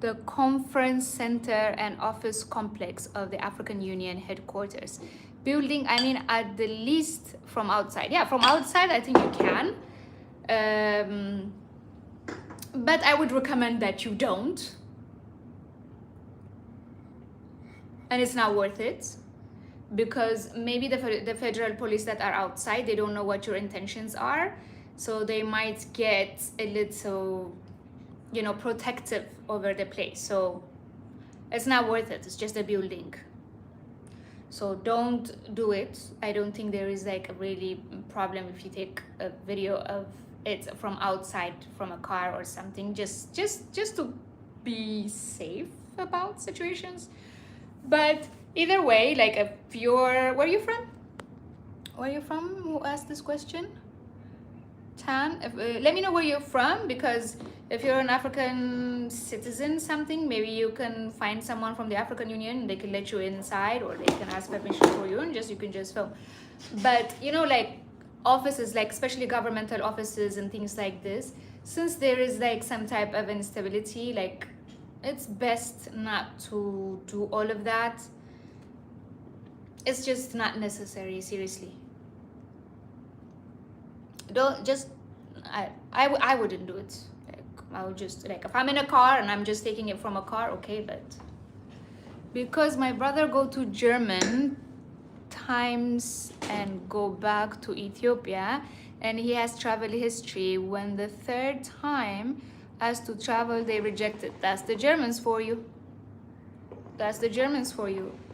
the conference center and office complex of the African Union headquarters building I mean at the least from outside yeah from outside I think you can but I would recommend that you don't and it's not worth it because maybe the federal police that are outside they don't know what your intentions are so they might get a little protective over the place so it's not worth it it's just a building so don't do it I don't think there is like a really problem if you take a video of it from outside from a car or something just to be safe about situations but either way like if you're where are you from who asked this question Tan let me know where you're from because if you're an African citizen something maybe you can find someone from the African Union they can let you inside or they can ask permission for you and you can just film but like offices like especially governmental offices and things like this since there is like some type of instability like it's best not to do all of that it's just not necessary seriously don't just I wouldn't do it I would just like if I'm in a car and I'm just taking it from a car okay but because my brother go to German times and go back to Ethiopia and he has travel history when the third time has to travel they rejected that's the Germans for you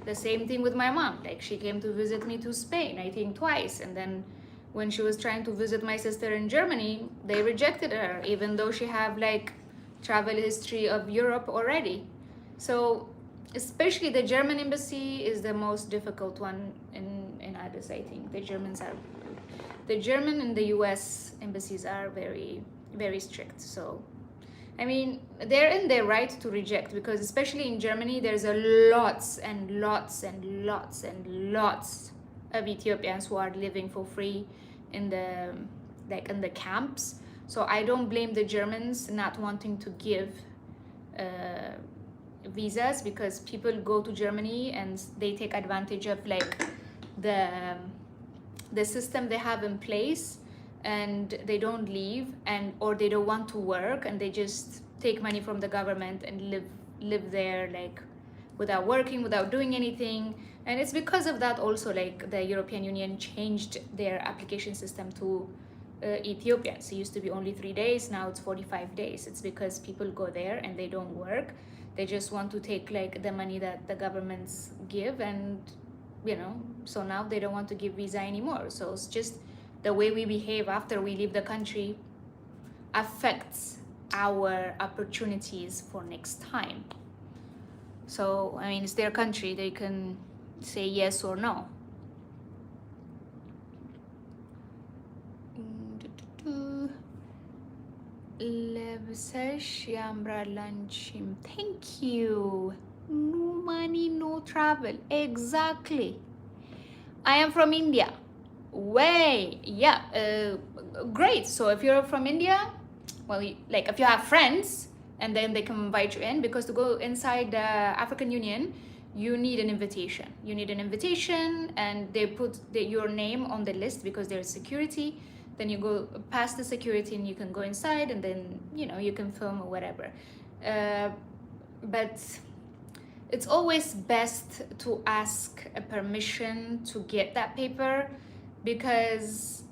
the same thing with my mom like she came to visit me to Spain I think twice and then when she was trying to visit my sister in Germany they rejected her even though she have like travel history of Europe already so especially the German embassy is the most difficult one in Addis I think the German and the US embassies are very very strict so I mean they're in their right to reject because especially in Germany there's a lots of Ethiopians who are living for free in the camps so I don't blame the Germans not wanting to give visas because people go to Germany and they take advantage of like the system they have in place and they don't leave and or they don't want to work and they just take money from the government and live there like without working without doing anything and it's because of that also like the European Union changed their application system to Ethiopians it used to be only 3 days now it's 45 days it's because people go there and they don't work they just want to take like the money that the governments give and so now they don't want to give visa anymore so it's just the way we behave after we leave the country affects our opportunities for next time so I mean it's their country they can say yes or no ለብሰሽ ያምራል አንቺም thank you no money no travel exactly I am from India way yeah great so if you're from India well like if you have friends and then they can invite you in because to go inside the African Union you need an invitation. You need an invitation, and they put your name on the list because there's security. Then you go past the security and you can go inside, and then you can film or whatever. But it's always best to ask a permission to get that paper, because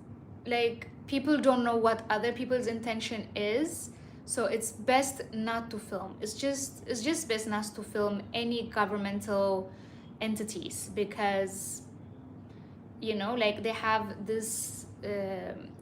like people don't know what other people's intention is. So it's best not to film. It's just best not to film any governmental entities, because like they have this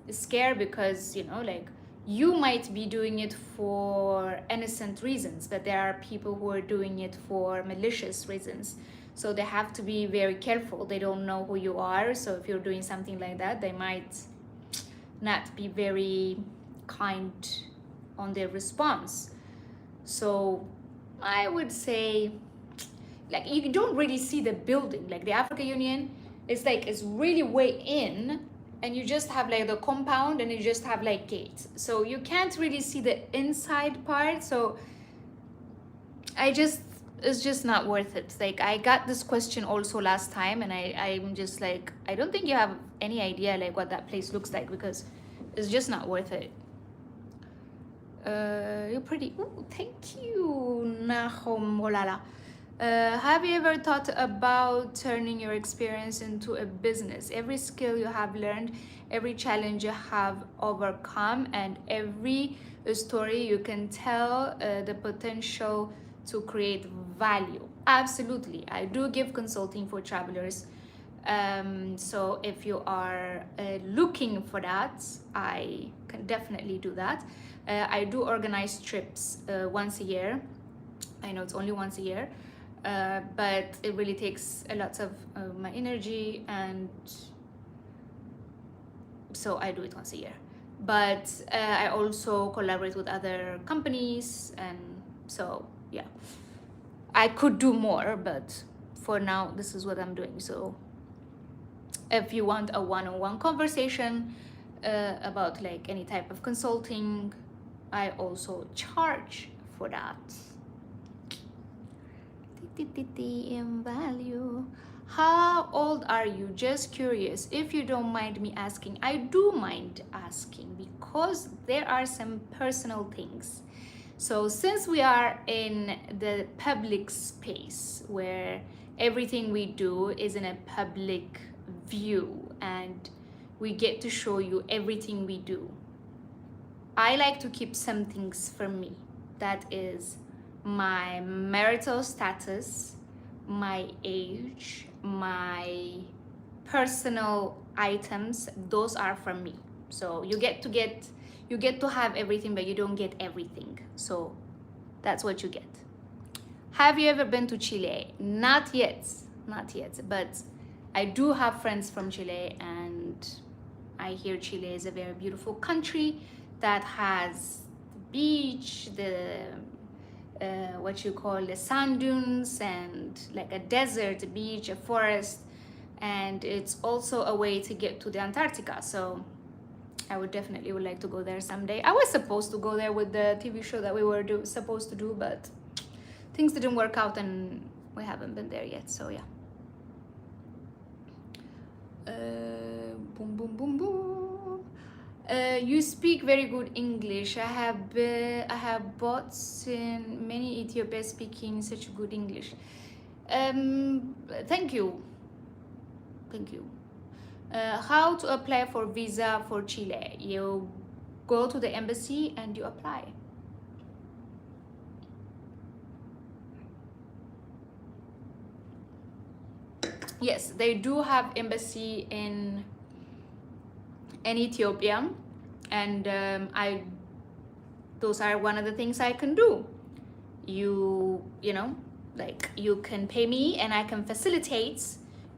scare, because like you might be doing it for innocent reasons, but there are people who are doing it for malicious reasons. So they have to be very careful. They don't know who you are. So if you're doing something like that, they might not be very kind on their response. So I would say, like, you don't really see the building. Like the African Union, it's really way in, and you just have like the compound, and you just have like gates, so you can't really see the inside part. So it's just not worth it. Like I got this question also last time, and I'm just like, I don't think you have any idea like what that place looks like, because it's just not worth it. You're pretty. Ooh, thank you, Nahom Wolala. Have you ever thought about turning your experience into a business? Every skill you have learned, every challenge you have overcome, and every story you can tell, the potential to create value. Absolutely. I do give consulting for travelers. So if you are looking for that, I can definitely do that. I do organize trips once a year. I know it's only once a year. But it really takes a lot of my energy, and so I do it once a year. But I also collaborate with other companies, and so yeah, I could do more, but for now this is what I'm doing. So if you want a one-on-one conversation about like any type of consulting, I also charge for that. In value. How old are you? Just curious. If you don't mind me asking. I do mind asking, because there are some personal things. So since we are in the public space where everything we do is in a public view, and we get to show you everything we do, I like to keep some things for me. That is my marital status, my age, my personal items. Those are from me. So you get to have everything, but you don't get everything. So that's what you get. Have you ever been to Chile? Not yet, but I do have friends from Chile, and I hear Chile is a very beautiful country that has the beach, the what you call the sand dunes, and like a desert, a beach, a forest, and it's also a way to get to the Antarctica. So I would like to go there someday. I was supposed to go there with the TV show that we were supposed to do, but things didn't work out, and we haven't been there yet. So yeah. Boom, boom, boom, boom. You speak very good English. I have bought in many Ethiopians speaking such good English. Thank you. How to apply for visa for Chile? You go to the embassy and you apply. Yes, they do have embassy in Ethiopia, and those are one of the things I can do. You know, like you can pay me and I can facilitate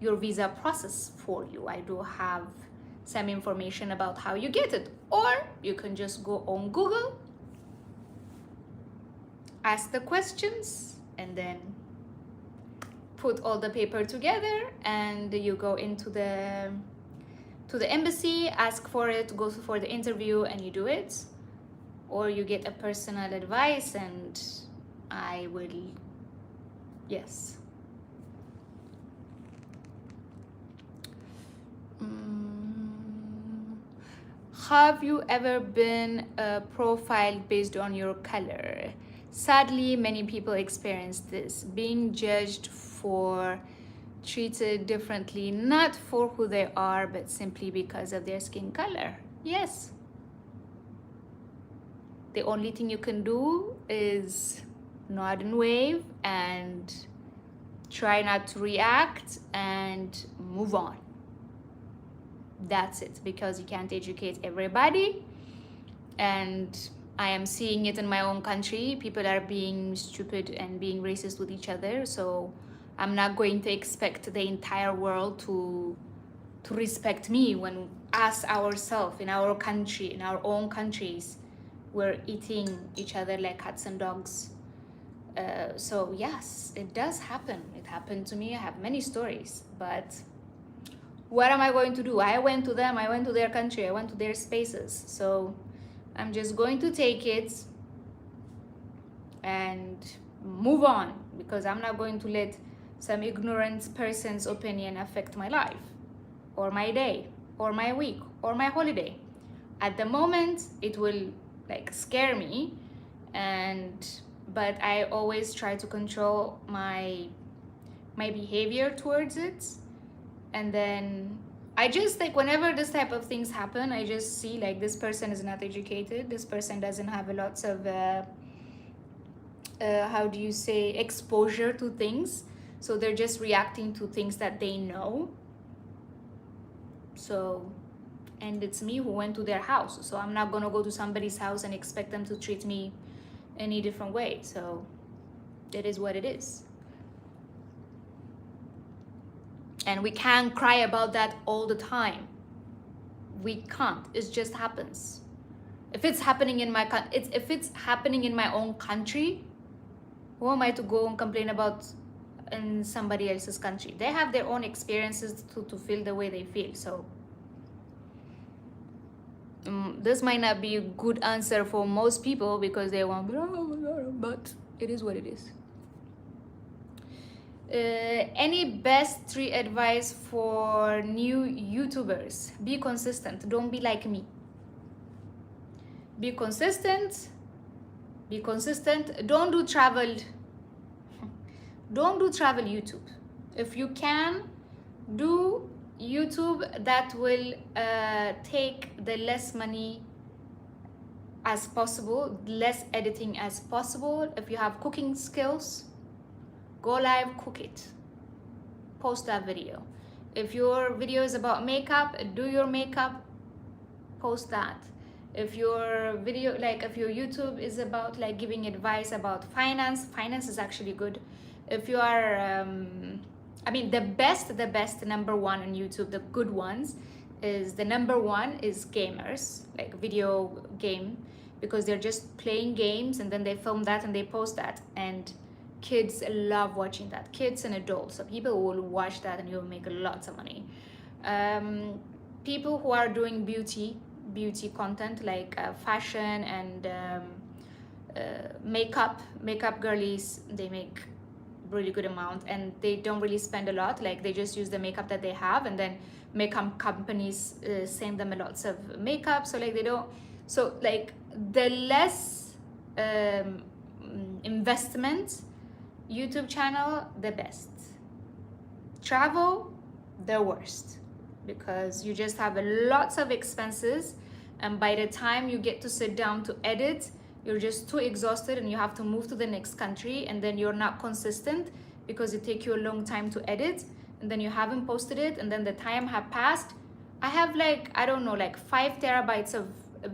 your visa process for you. I do have some information about how you get it, or you can just go on Google, ask the questions, and then put all the paper together, and you go into the embassy, ask for it, go for the interview, and you do it. Or you get a personal advice, and I will, yes. Have you ever been profiled based on your color? Sadly, many people experience this, being judged for treated differently, not for who they are, but simply because of their skin color. Yes. The only thing you can do is nod and wave and try not to react and move on. That's it, because you can't educate everybody. And I am seeing it in my own country. People are being stupid and being racist with each other. So I'm not going to expect the entire world to respect me when us ourselves in our country, in our own countries, we're eating each other like cats and dogs. So yes, it does happen. It happened to me. I have many stories, but what am I going to do? I went to them, I went to their country, I went to their spaces. So I'm just going to take it and move on, because I'm not going to let some ignorant person's opinion affect my life or my day or my week or my holiday. At the moment, it will like scare me, but I always try to control my behavior towards it. And then I just like, whenever this type of things happen, I just see like this person is not educated, this person doesn't have a lots of how do you say, exposure to things, so they're just reacting to things that they know. So, and it's me who went to their house, so I'm not gonna go to somebody's house and expect them to treat me any different way. So it is what it is. And we can't cry about that all the time. We can't. It just happens. If it's happening in my if it's happening in my own country, who am I to go and complain about in somebody else's country? They have their own experiences to feel the way they feel. So this might not be a good answer for most people, because they want, but it is what it is. Any best 3 advice for new YouTubers? Be consistent. Don't be like me. Be consistent. Be consistent. Don't do travel. Don't do travel YouTube. If you can, do YouTube that will take the less money as possible, less editing as possible. If you have cooking skills, go live, cook it, post that video. If your video is about makeup, do your makeup, post that. If your video, like if your YouTube is about like giving advice about finance is actually good. If you are, I mean, the best number 1 on YouTube, the good ones, is the number 1 is gamers, like video game, because they're just playing games and then they film that and they post that, and kids love watching that, kids and adults. So people will watch that and you'll make lots of money. People who are doing beauty content, like fashion and makeup girlies, they make really good amount, and they don't really spend a lot. Like they just use the makeup that they have, and then makeup companies send them a lots of makeup. So like they don't, so like the less investment YouTube channel, the best. Travel, the worst, because you just have lots of expenses, and by the time you get to sit down to edit, you're just too exhausted and you have to move to the next country, and then you're not consistent because it takes you a long time to edit, and then you haven't posted it, and then the time have passed. I have like, I don't know, like 5 terabytes of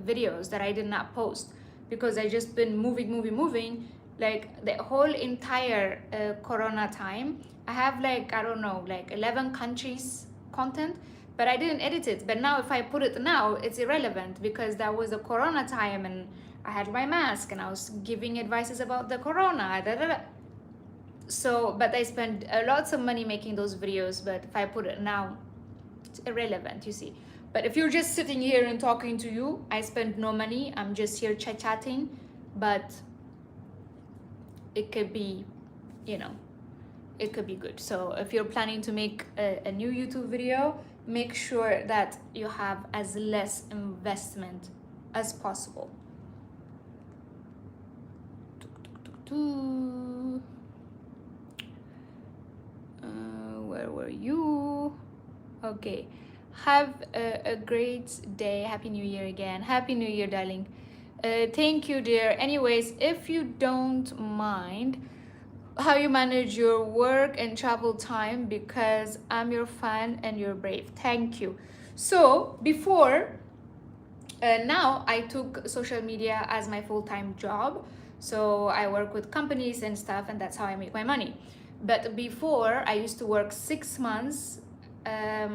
videos that I did not post because I just been moving. Like the whole entire corona time, I have like, I don't know, like 11 countries content, but I didn't edit it. But now if I put it now, it's irrelevant, because that was the corona time and I had my mask and I was giving advices about the corona. So, but I spent lots of money making those videos, but if I put it now, it's irrelevant, you see. But if you're just sitting here and talking to you, I spend no money, I'm just here chatting, but it could be, you know, it could be good. So if you're planning to make a new YouTube video, make sure that you have as less investment as possible. Where were you? Okay. Have a great day. Happy New Year again. Happy New Year, darling. Thank you, dear. Anyways, if you don't mind how you manage your work and travel time, because I'm your fan and you're brave. Thank you. So before, now I took social media as my full-time job. So I work with companies and stuff, and that's how I make my money. But before, I used to work 6 months. I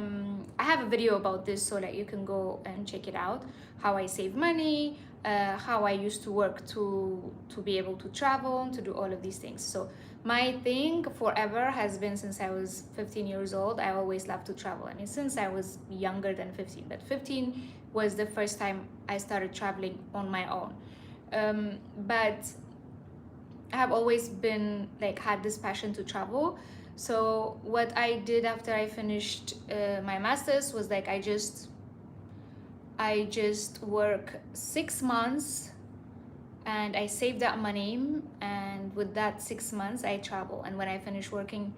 have a video about this, so like you can go and check it out. How I save money, how I used to work to be able to travel, to do all of these things. So my thing forever has been, since I was 15 years old, I always loved to travel. I mean, since I was younger than 15, but 15 was the first time I started traveling on my own. But I have always been like had this passion to travel. So what I did after I finished my master's was like I just work 6 months and I save that money, and with that 6 months I travel. And when I finish working,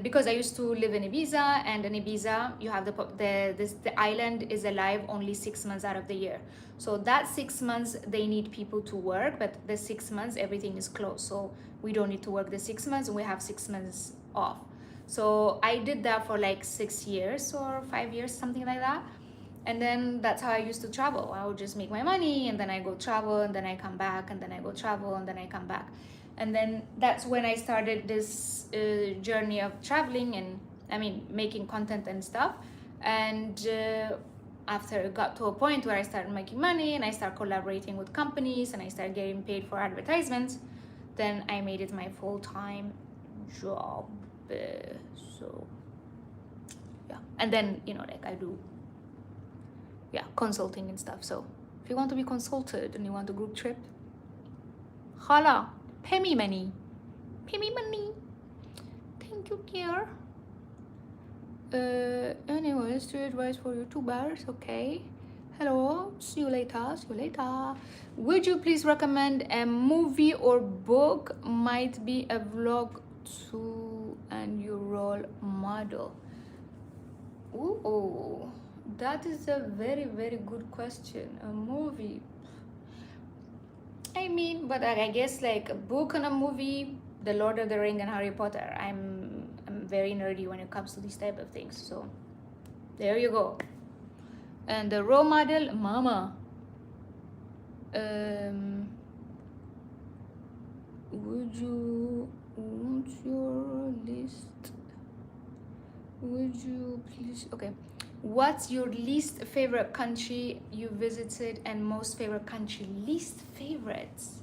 because I used to live in Ibiza, and in Ibiza you have the island is alive only 6 months out of the year. So that 6 months they need people to work, but the 6 months everything is closed. So we don't need to work the 6 months, and we have 6 months off. So I did that for like 6 years or 5 years, something like that. And then that's how I used to travel. I would just make my money, and then I go travel, and then I come back, and then I go travel, and then I come back. And then that's when I started this journey of traveling, and I mean making content and stuff. And after it got to a point where I started making money and I started collaborating with companies and I started getting paid for advertisements, then I made it my full-time job. So yeah, and then like I do consulting and stuff. So if you want to be consulted and you want a group trip, holla, pay me money. Thank you, dear. Anyways, to advice for YouTubers. Okay, hello, see you later. Would you please recommend a movie or book, might be a vlog too, and your role model? Ooh, that is a very, very good question. A movie, I mean, but I guess like a book and a movie, The Lord of the Ring and Harry Potter. I'm very nerdy when it comes to these type of things. So there you go. And the role model, Mama. Would you want your list? Would you please? Okay. What's your least favorite country you visited and most favorite country? Least favorites?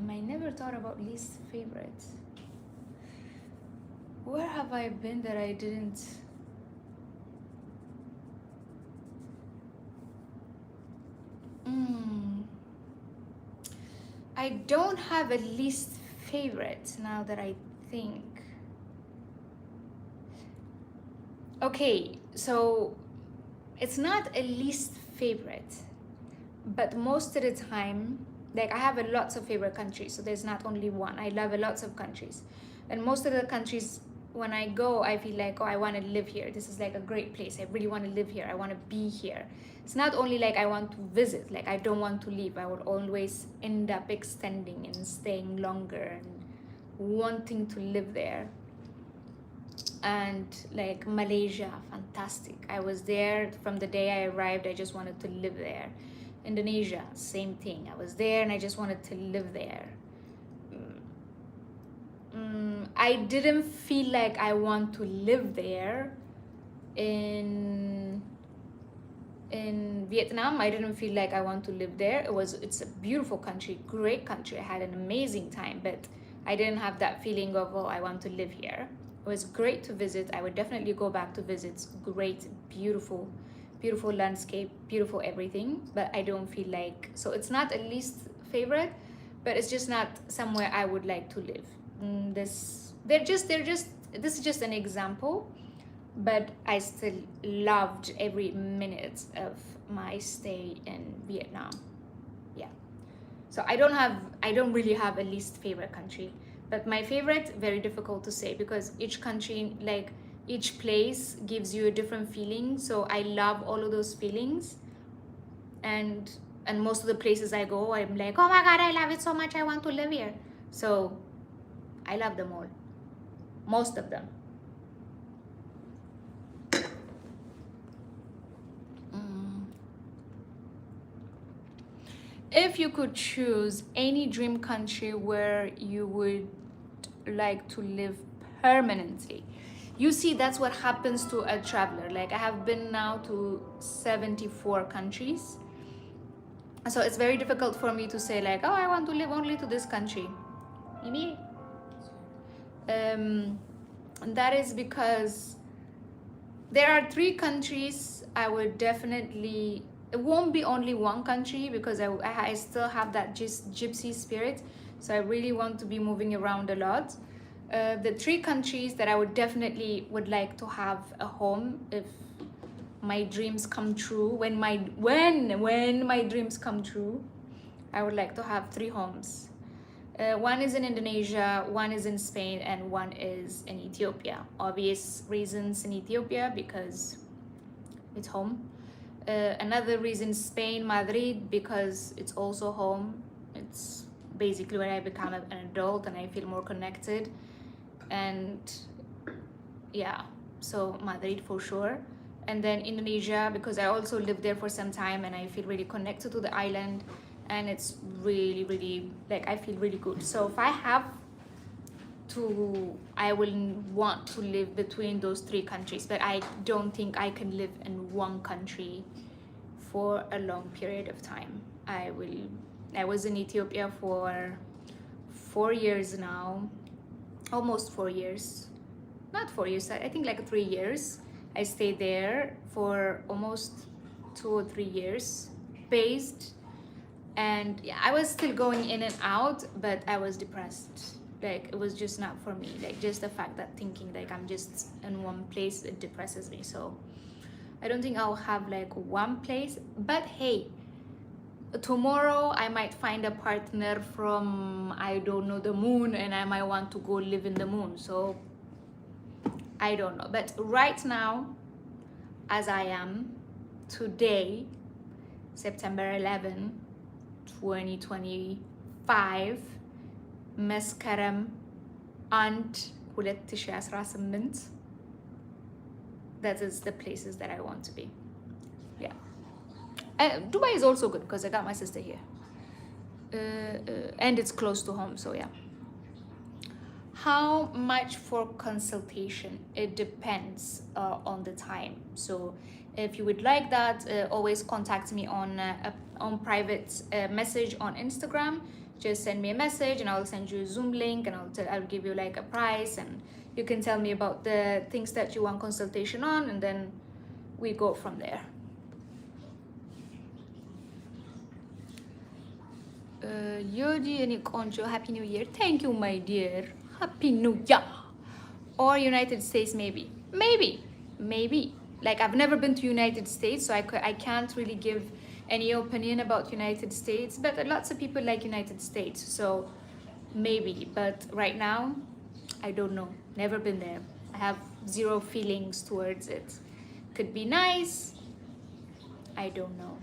I never thought about least favorites. Where have I been that I didn't? I don't have a least favorite now that I think. Okay, so it's not a least favorite, but most of the time, like I have a lots of favorite countries, so there's not only one. I love a lots of countries, and most of the countries, when I go, I feel like, oh, I want to live here. This is like a great place. I really want to live here. I want to be here. It's not only like I want to visit, like I don't want to leave. I will always end up extending and staying longer and wanting to live there. And like Malaysia, fantastic. I was there from the day I arrived. I just wanted to live there. Indonesia, same thing. I was there and I just wanted to live there. I didn't feel like I want to live there in Vietnam. I didn't feel like I want to live there. It's a beautiful country, great country. I had an amazing time, but I didn't have that feeling of, oh, I want to live here. It was great to visit. I would definitely go back to visit. Great, beautiful landscape, beautiful everything, but I don't feel like, so it's not a least favorite, but it's just not somewhere I would like to live. They're just this is just an example, but I still loved every minute of my stay in Vietnam. Yeah. So I don't really have a least favorite country, but my favorite, very difficult to say because each country, like each place gives you a different feeling. So I love all of those feelings, and most of the places I go, I'm like, oh my God, I love it so much, I want to live here. So I love them all, most of them. If you could choose any dream country where you would like to live permanently, you see, that's what happens to a traveler. Like I have been now to 74 countries. So it's very difficult for me to say like, oh, I want to live only to this country. Maybe. And that is because there are 3 countries I would definitely, it won't be only one country because I still have that gypsy spirit. So I really want to be moving around a lot. The 3 countries that I would definitely would like to have a home if my dreams come true, when my dreams come true, I would like to have 3 homes. One is in Indonesia, one is in Spain, and one is in Ethiopia. Obvious reasons in Ethiopia because it's home. Another reason, Spain, Madrid, because it's also home. It's basically when I become an adult and I feel more connected. And yeah, so Madrid for sure. And then Indonesia, because I also lived there for some time and I feel really connected to the island, and it's really, really, like I feel really good. So if I have to, I will want to live between those 3 countries, but I don't think I can live in one country for a long period of time. I was in Ethiopia for 4 years now, almost 4 years, not 4 years, I think like 3 years. I stayed there for almost 2 or 3 years based, and yeah, I was still going in and out, but I was depressed. Like it was just not for me. Like just the fact that thinking like I'm just in one place, it depresses me. So I don't think I'll have like one place, but hey, tomorrow I might find a partner from, I don't know, the moon, and I might want to go live in the moon. So I don't know, but right now, as I am today, September 11, 2025, መስከረም 1 2018, that is the places that I want to be. Yeah. Dubai is also good because I got my sister here. And it's close to home, so yeah. How much for consultation? It depends on the time. So if you would like that, always contact me on private message on Instagram. Just send me a message and I'll send you a Zoom link, and I'll give you like a price, and you can tell me about the things that you want consultation on, and then we go from there. Yodi and Konjo, Happy New Year. Thank you, my dear. Happy New Year. Or United States, maybe. Like I've never been to United States, so I can't really give any opinion about United States, but lots of people like United States, so maybe. But right now, I don't know. Never been there. I have 0 feelings towards it. Could be nice. I don't know.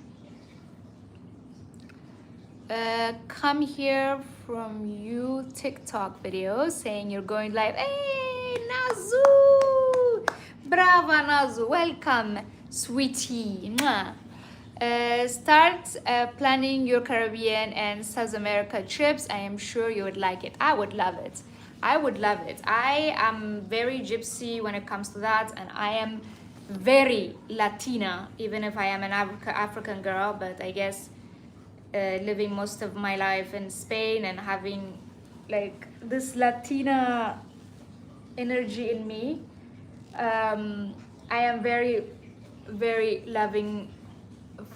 Come here from you TikTok videos saying you're going live. Hey, Nazu! Brava, Nazu. Welcome, sweetie. Start planning your Caribbean and South America trips. I am sure you would like it. I would love it. I am very gypsy when it comes to that, and I am very Latina, even if I am an African girl. But I guess living most of my life in Spain and having like this Latina energy in me, I am very, very loving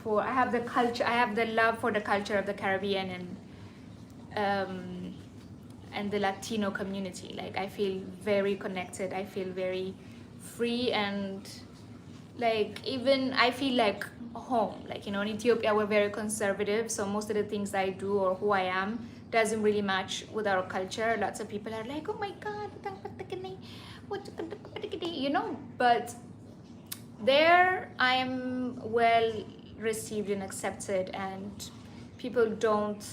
for, I have the culture, I have the love for the culture of the Caribbean, and and the Latino community. Like I feel very connected. I feel very free, and like even I feel like home. Like, you know, in Ethiopia we're very conservative, so most of the things I do or who I am doesn't really match with our culture. Lots of people are like, oh my god, you know, but there I'm well received and accepted, and people don't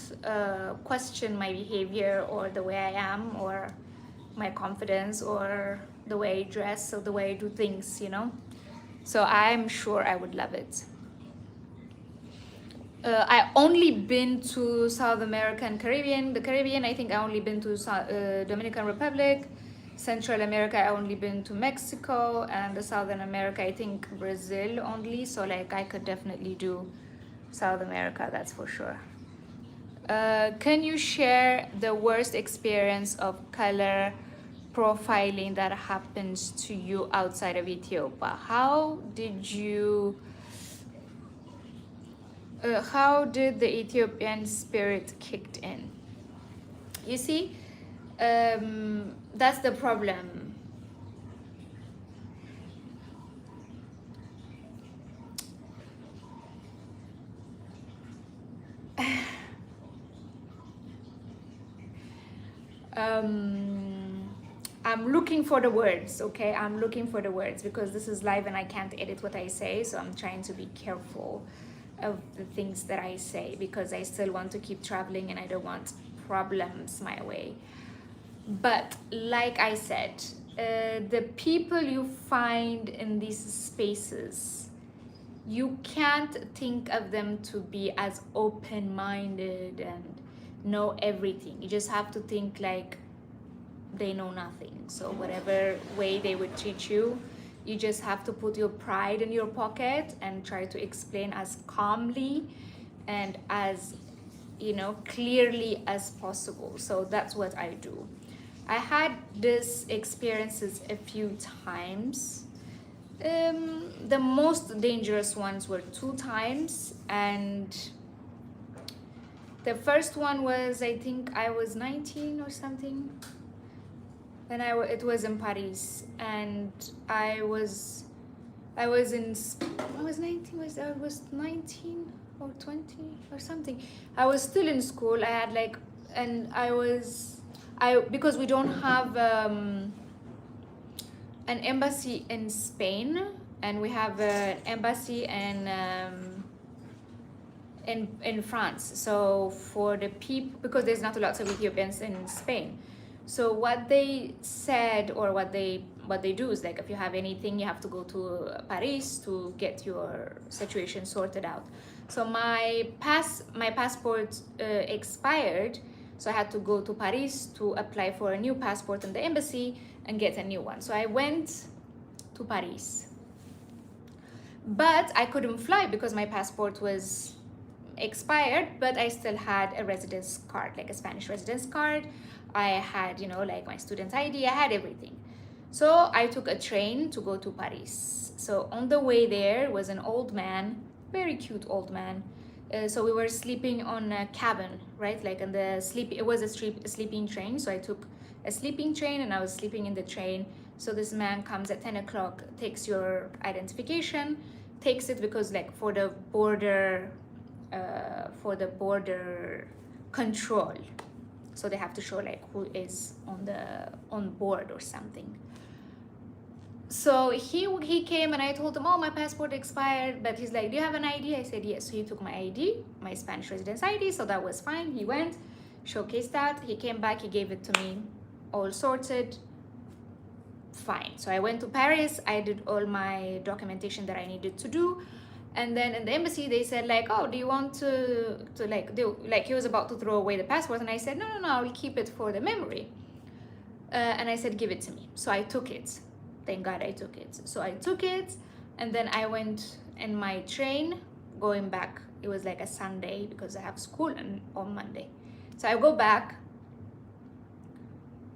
question my behavior or the way I am or my confidence or the way I dress or the way I do things, you know. So I'm sure I would love it. I only been to South America and Caribbean. The Caribbean, I think I only been to Dominican Republic. Central America, I only been to Mexico, and the Southern America, I think Brazil only. So like I could definitely do South America, that's for sure. Can you share the worst experience of color profiling that happens to you outside of Ethiopia? How did the Ethiopian spirit kicked in? You see, that's the problem. I'm looking for the words, okay? I'm looking for the words because this is live and I can't edit what I say, so I'm trying to be careful of the things that I say because I still want to keep traveling and I don't want problems my way. But like I said, the people you find in these spaces, you can't think of them to be as open-minded and know everything. You just have to think like they know nothing. So whatever way they would treat you, you just have to put your pride in your pocket and try to explain as calmly and as, you know, clearly as possible. So that's what I do. I had this experiences a few times. The most dangerous ones were 2 times, and the first one was, I think I was 19 or something, and it was in Paris, and I was 19, I was 19 or 20 or something. I was still in school. I had like, and because we don't have an embassy in Spain, and we have an embassy in France. So for the people, because there's not a lot of Ethiopians in Spain, so what they said or what they do is like if you have anything, you have to go to Paris to get your situation sorted out. So my passport expired, so I had to go to Paris to apply for a new passport in the embassy and get a new one. So I went to Paris, but I couldn't fly because my passport was expired, but I still had a residence card, like a Spanish residence card. I had, you know, like my student ID, I had everything. So I took a train to go to Paris. So on the way there was an old man, very cute old man. So we were sleeping on a cabin, right? Like in the it was a sleeping train. So I took a sleeping train and I was sleeping in the train. So this man comes at 10 o'clock, takes your identification, takes it because like for the border control. So they have to show like who is on board or something. So he came and I told him, oh, my passport expired, but he's like, do you have an ID? I said yes. So he took my ID, my Spanish residence ID, so that was fine. He went, showcased that, he came back, he gave it to me, all sorted, fine. So I went to Paris, I did all my documentation that I needed to do. And then in the embassy, they said like, oh, do you want to like he was about to throw away the passport. And I said, no, I'll keep it for the memory. And I said, give it to me. So I took it. Thank God I took it. So I took it, and then I went in my train going back. It was like a Sunday because I have school on Monday. So I go back,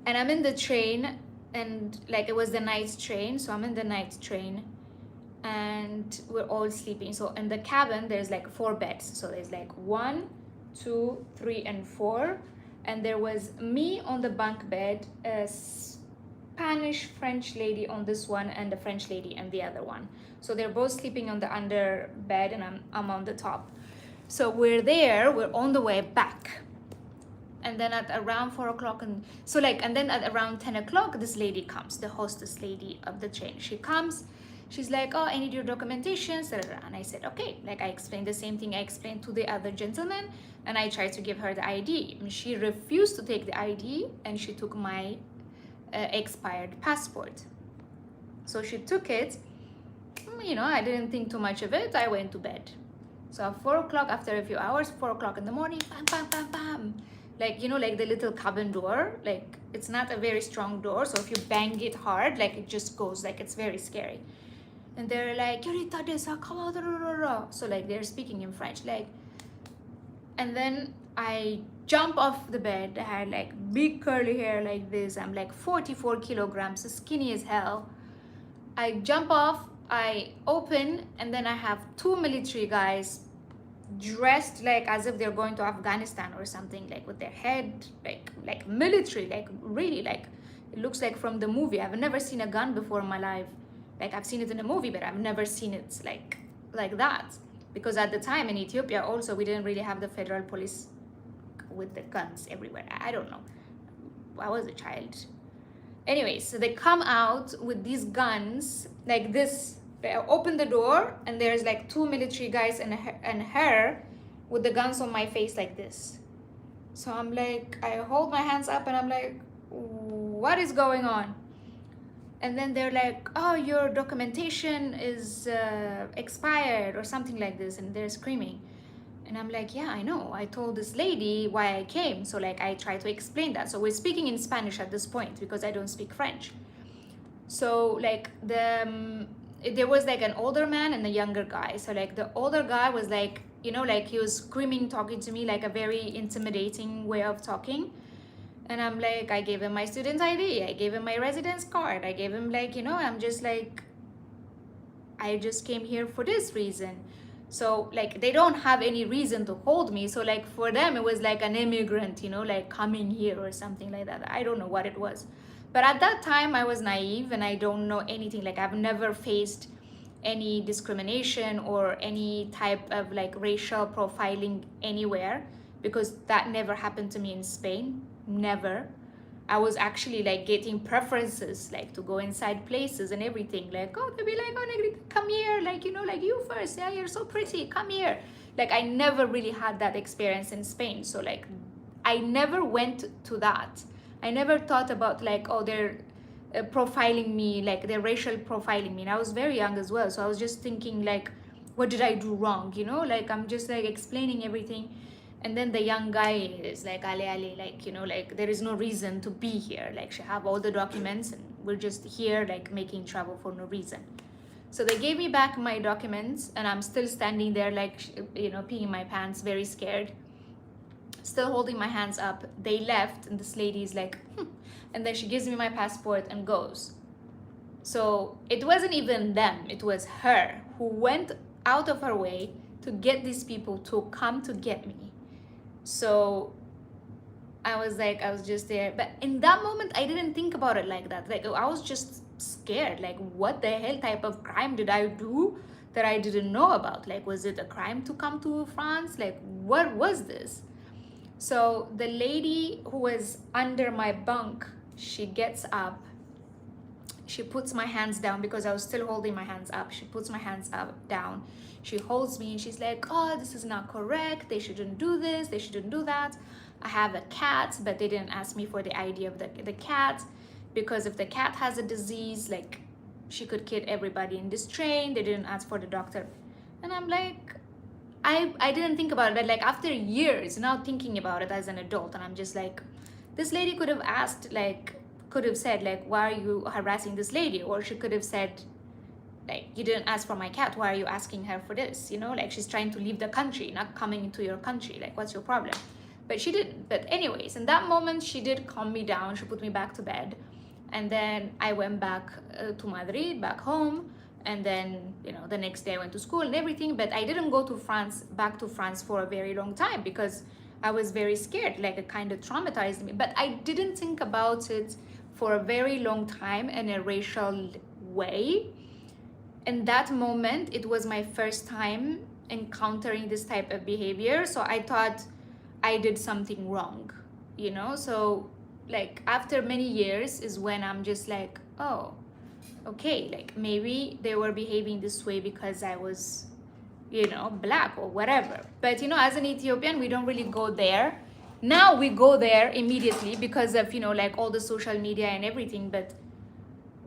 and I'm in the train, and like it was the night train. So I'm in the night train, and we're all sleeping. So in the cabin, there's like 4 beds. So there's like 1, 2, 3, and 4. and there was me on the bunk bed, a Spanish French lady on this one, and a French lady on the other one. So they're both sleeping on the under bed, and I'm on the top. So we're on the way back. And then at around 4 o'clock, and then at around 10 o'clock, this lady comes, the hostess lady of the train. She comes, she's like, oh, I need your documentation, and I said, okay. Like, I explained the same thing I explained to the other gentleman, and I tried to give her the ID. She refused to take the ID, and she took my expired passport. So she took it. I didn't think too much of it. I went to bed. So at 4 o'clock, after a few hours, 4 o'clock in the morning, bam, bam, bam, bam. Like, like the little cabin door, like it's not a very strong door. So if you bang it hard, like it just goes, like it's very scary. And they're like, so like they're speaking in French, like, and then I jump off the bed. I had like big curly hair like this. I'm like 44 kilograms, skinny as hell. I jump off, I open, and then I have two military guys dressed like as if they're going to Afghanistan or something, like with their head like military, like really, like it looks like from the movie. I've never seen a gun before in my life. Like, I've seen it in a movie, but I've never seen it like that, because at the time in Ethiopia also we didn't really have the federal police with the guns everywhere. I don't know, I was a child. Anyway, so they come out with these guns like this. They open the door, and there's like two military guys and her with the guns on my face like this. So I'm like, I hold my hands up, and I'm like, what is going on? And then they're like, oh, your documentation is expired or something like this, and they're screaming. And I'm like, yeah, I know. I told this lady why I came. So like I try to explain that. So we're speaking in Spanish at this point because I don't speak French. So like there was like an older man and a younger guy. So like the older guy was like, like he was screaming, talking to me like a very intimidating way of talking. And I'm like, I gave him my student ID. I gave him my residence card. I gave him like, I'm just like, I just came here for this reason. So like they don't have any reason to hold me. So like for them, it was like an immigrant, like coming here or something like that. I don't know what it was. But at that time I was naive and I don't know anything. Like I've never faced any discrimination or any type of like racial profiling anywhere, because that never happened to me in Spain. Never. I was actually like getting preferences, like to go inside places and everything. Like, oh, they'll be like, oh, Negrita, come here. Like, like you first. Yeah, you're so pretty. Come here. Like, I never really had that experience in Spain. So like, I never went to that. I never thought about like, oh, they're profiling me, like they're racial profiling me. And I was very young as well. So I was just thinking like, what did I do wrong? Like I'm just like explaining everything. And then the young guy is like, Ale, like, like there is no reason to be here. Like she have all the documents and we're just here like making trouble for no reason. So they gave me back my documents and I'm still standing there like, peeing my pants, very scared, still holding my hands up. They left and this lady is like, and then she gives me my passport and goes. So it wasn't even them, it was her who went out of her way to get these people to come to get me. So I was just there. But in that moment, I didn't think about it like that. Like I was just scared. Like what the hell type of crime did I do that I didn't know about? Like, was it a crime to come to France? Like, what was this? So the lady who was under my bunk, she gets up. She puts my hands down because I was still holding my hands up. She puts my hands up, down. She holds me and she's like, oh, this is not correct. They shouldn't do this. They shouldn't do that. I have a cat, but they didn't ask me for the ID of the cat, because if the cat has a disease, like she could kill everybody in this train. They didn't ask for the doctor. And I'm like, I didn't think about it. But like after years, now thinking about it as an adult, and I'm just like, this lady could have asked, like, could have said like, why are you harassing this lady? Or she could have said like, you didn't ask for my cat, why are you asking her for this? Like she's trying to leave the country, not coming into your country. Like, what's your problem? But she didn't. But anyways, in that moment she did calm me down. She put me back to bed, and then I went back to Madrid, back home. And then the next day I went to school and everything. But I didn't go to France, back to France for a very long time, because I was very scared, like it kind of traumatized me. But I didn't think about it for a very long time in a racial way. In that moment, it was my first time encountering this type of behavior. So I thought I did something wrong, you know? So like after many years is when I'm just like, oh, okay, like maybe they were behaving this way because I was, you know, black or whatever. But you know, as an Ethiopian, we don't really go there. Now we go there immediately because of, you know, like all the social media and everything, but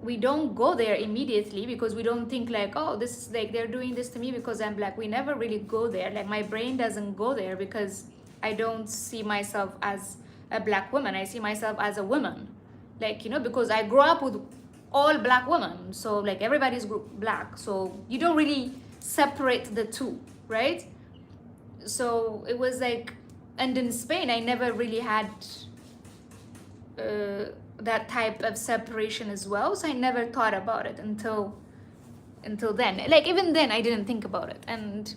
we don't go there immediately because we don't think like, oh, this is like they're doing this to me because I'm black. We never really go there. Like my brain doesn't go there because I don't see myself as a black woman. I see myself as a woman. Like, you know, because I grew up with all black women. So like everybody's black. So you don't really separate the two, right? So it was like, and in Spain, I never really had that type of separation as well. So I never thought about it until then. Like even then, I didn't think about it. And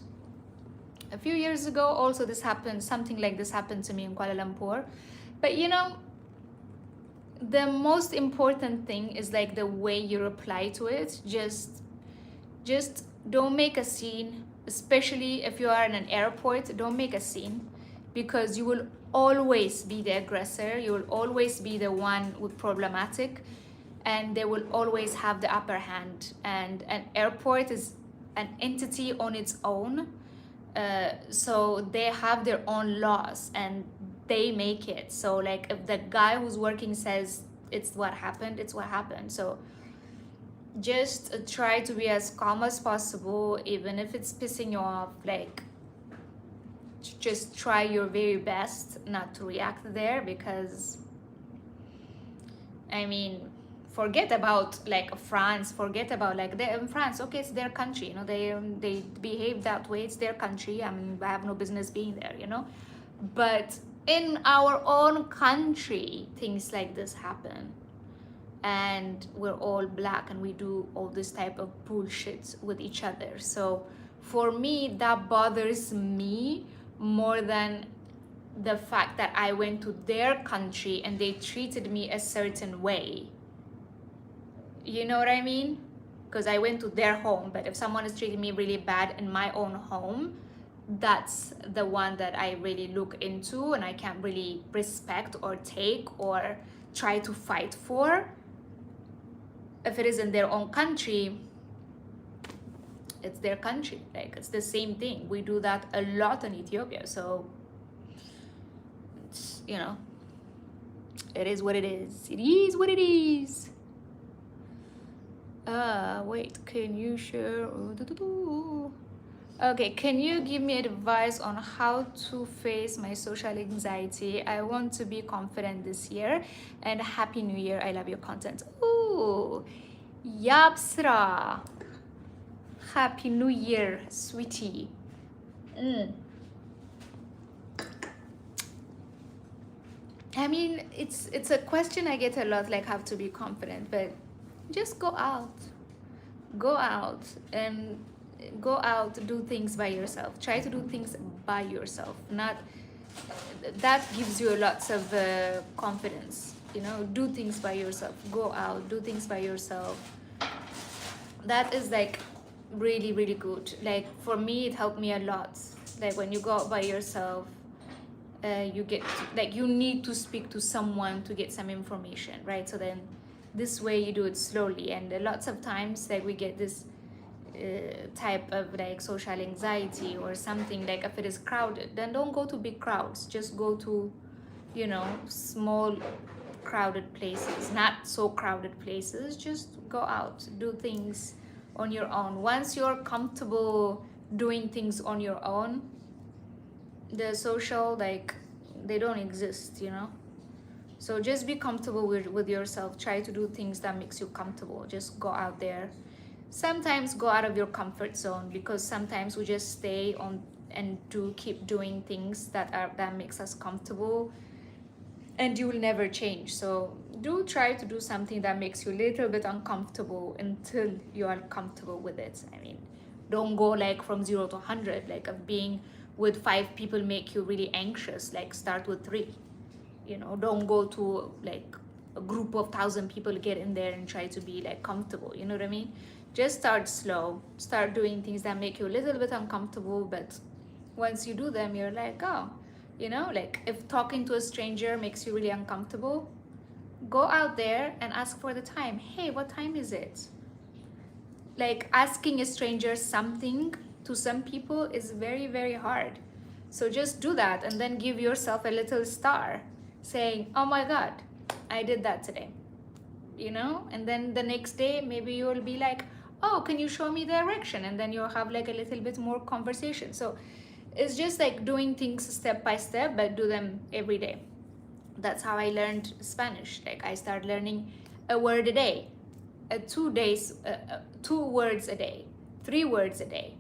a few years ago, also this happened. Something like this happened to me in Kuala Lumpur. But you know, the most important thing is like the way you reply to it. Just don't make a scene, especially if you are in an airport. Don't make a scene, because you will always be the aggressor. You will always be the one with problematic, and they will always have the upper hand. And an airport is an entity on its own, so they have their own laws and they make it. So like if the guy who's working says it's what happened, it's what happened. So just try to be as calm as possible, even if it's pissing you off. Like just try your very best not to react there, because I mean, forget about like France, forget about like in France, okay, it's their country, you know, they behave that way, it's their country. I mean, I have no business being there, you know. But in our own country, things like this happen, and we're all black and we do all this type of bullshit with each other. So for me, that bothers me more than the fact that I went to their country and they treated me a certain way. You know what I mean? Because I went to their home, but if someone is treating me really bad in my own home, that's the one that I really look into and I can't really respect or take or try to fight for. If it is in their own country, it's their country. Like it's the same thing. We do that a lot in Ethiopia. So it's, you know, it is what it is. It is what it is. Wait, can you share? Okay, can you give me advice on how to face my social anxiety? I want to be confident this year, and Happy New Year. I love your content. Ooh, Yapsra. Happy New Year, sweetie. I mean, it's a question I get a lot, like how to be confident, but just go out and go out, do things by yourself. Try to do things by yourself. Not that gives you lots of confidence, you know. Do things by yourself. Go out, do things by yourself. That is like really, really good. Like for me, it helped me a lot. Like when you go out by yourself, you get like you need to speak to someone to get some information, right? So then this way you do it slowly, and lots of times like we get this type of like social anxiety or something. Like if it is crowded, then don't go to big crowds. Just go to, you know, small crowded places, not so crowded places. Just go out, do things on your own. Once you're comfortable doing things on your own, the social, like, they don't exist, you know. So just be comfortable with yourself. Try to do things that makes you comfortable. Just go out there. Sometimes go out of your comfort zone, because sometimes we just stay on and keep doing things that makes us comfortable, and you will never change. So do try to do something that makes you a little bit uncomfortable until you are comfortable with it. I mean, don't go like from 0 to 100, like of being with 5 people make you really anxious. Like start with 3. You know, don't go to like a group of 1,000 people, get in there and try to be like comfortable. You know what I mean? Just start slow. Start doing things that make you a little bit uncomfortable, but once you do them, you're like, oh, you know, like if talking to a stranger makes you really uncomfortable, go out there and ask for the time. Hey, what time is it? Like asking a stranger something to some people is very, very hard. So just do that and then give yourself a little star saying, oh my God, I did that today. You know, and then the next day maybe you'll be like, oh, can you show me direction? And then you'll have like a little bit more conversation. So it's just like doing things step by step, but do them every day. That's how I learned Spanish. Like I started learning a word a day, 2 days, 2 words a day, 3 words a day,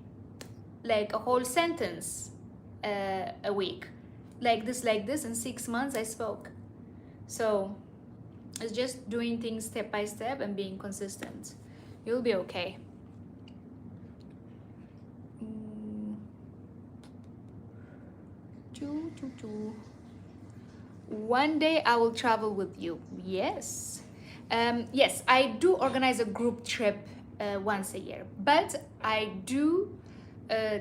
like a whole sentence a week, like this. In 6 months I spoke. So it's just doing things step by step and being consistent. You'll be okay. One day I will travel with you. Yes. Yes, I do organize a group trip once a year, but I do I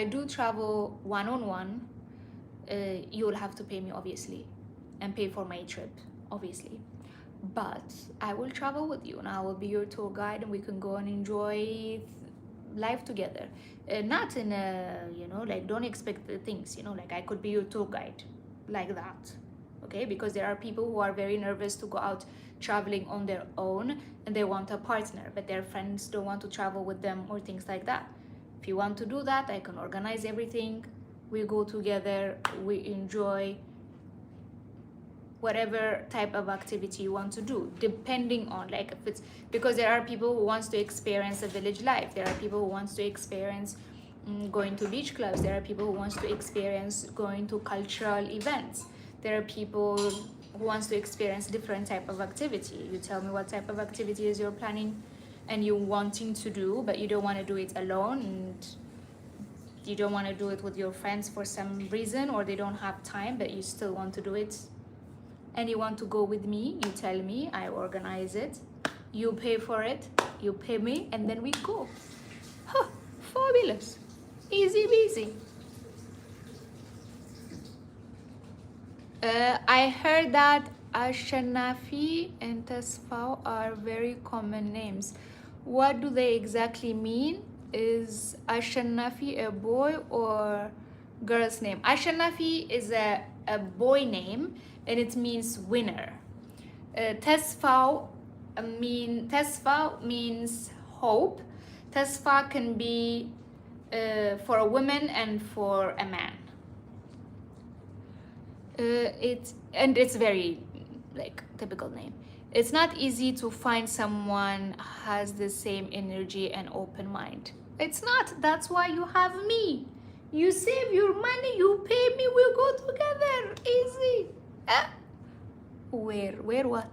do travel one-on-one. You'll have to pay me, obviously, and pay for my trip, obviously. But I will travel with you and I will be your tour guide and we can go and enjoy life together. Not in a, you know, like don't expect the things, you know, like I could be your tour guide like that. Okay, because there are people who are very nervous to go out traveling on their own and they want a partner, but their friends don't want to travel with them or things like that. If you want to do that, I can organize everything. We go together, we enjoy whatever type of activity you want to do, depending on like if it's, because there are people who wants to experience a village life, there are people who wants to experience going to beach clubs, there are people who wants to experience going to cultural events, there are people who wants to experience different type of activity. You tell me what type of activities you're planning and you're wanting to do, but you don't want to do it alone and you don't want to do it with your friends for some reason, or they don't have time but you still want to do it and you want to go with me, you tell me, I organize it, you pay for it, you pay me, and then we go. Huh, fabulous, easy peasy. I heard that Ashanafi and Tasfao are very common names. What do they exactly mean? Is Ashanafi a boy or girl's name? Ashanafi is a boy name and it means winner. Tasfao means hope. Tasfa can be for a woman and for a man. It's very like typical name. It's not easy to find someone has the same energy and open mind. It's not. That's why you have me. You save your money, you pay me, we'll go together. Easy. Where what?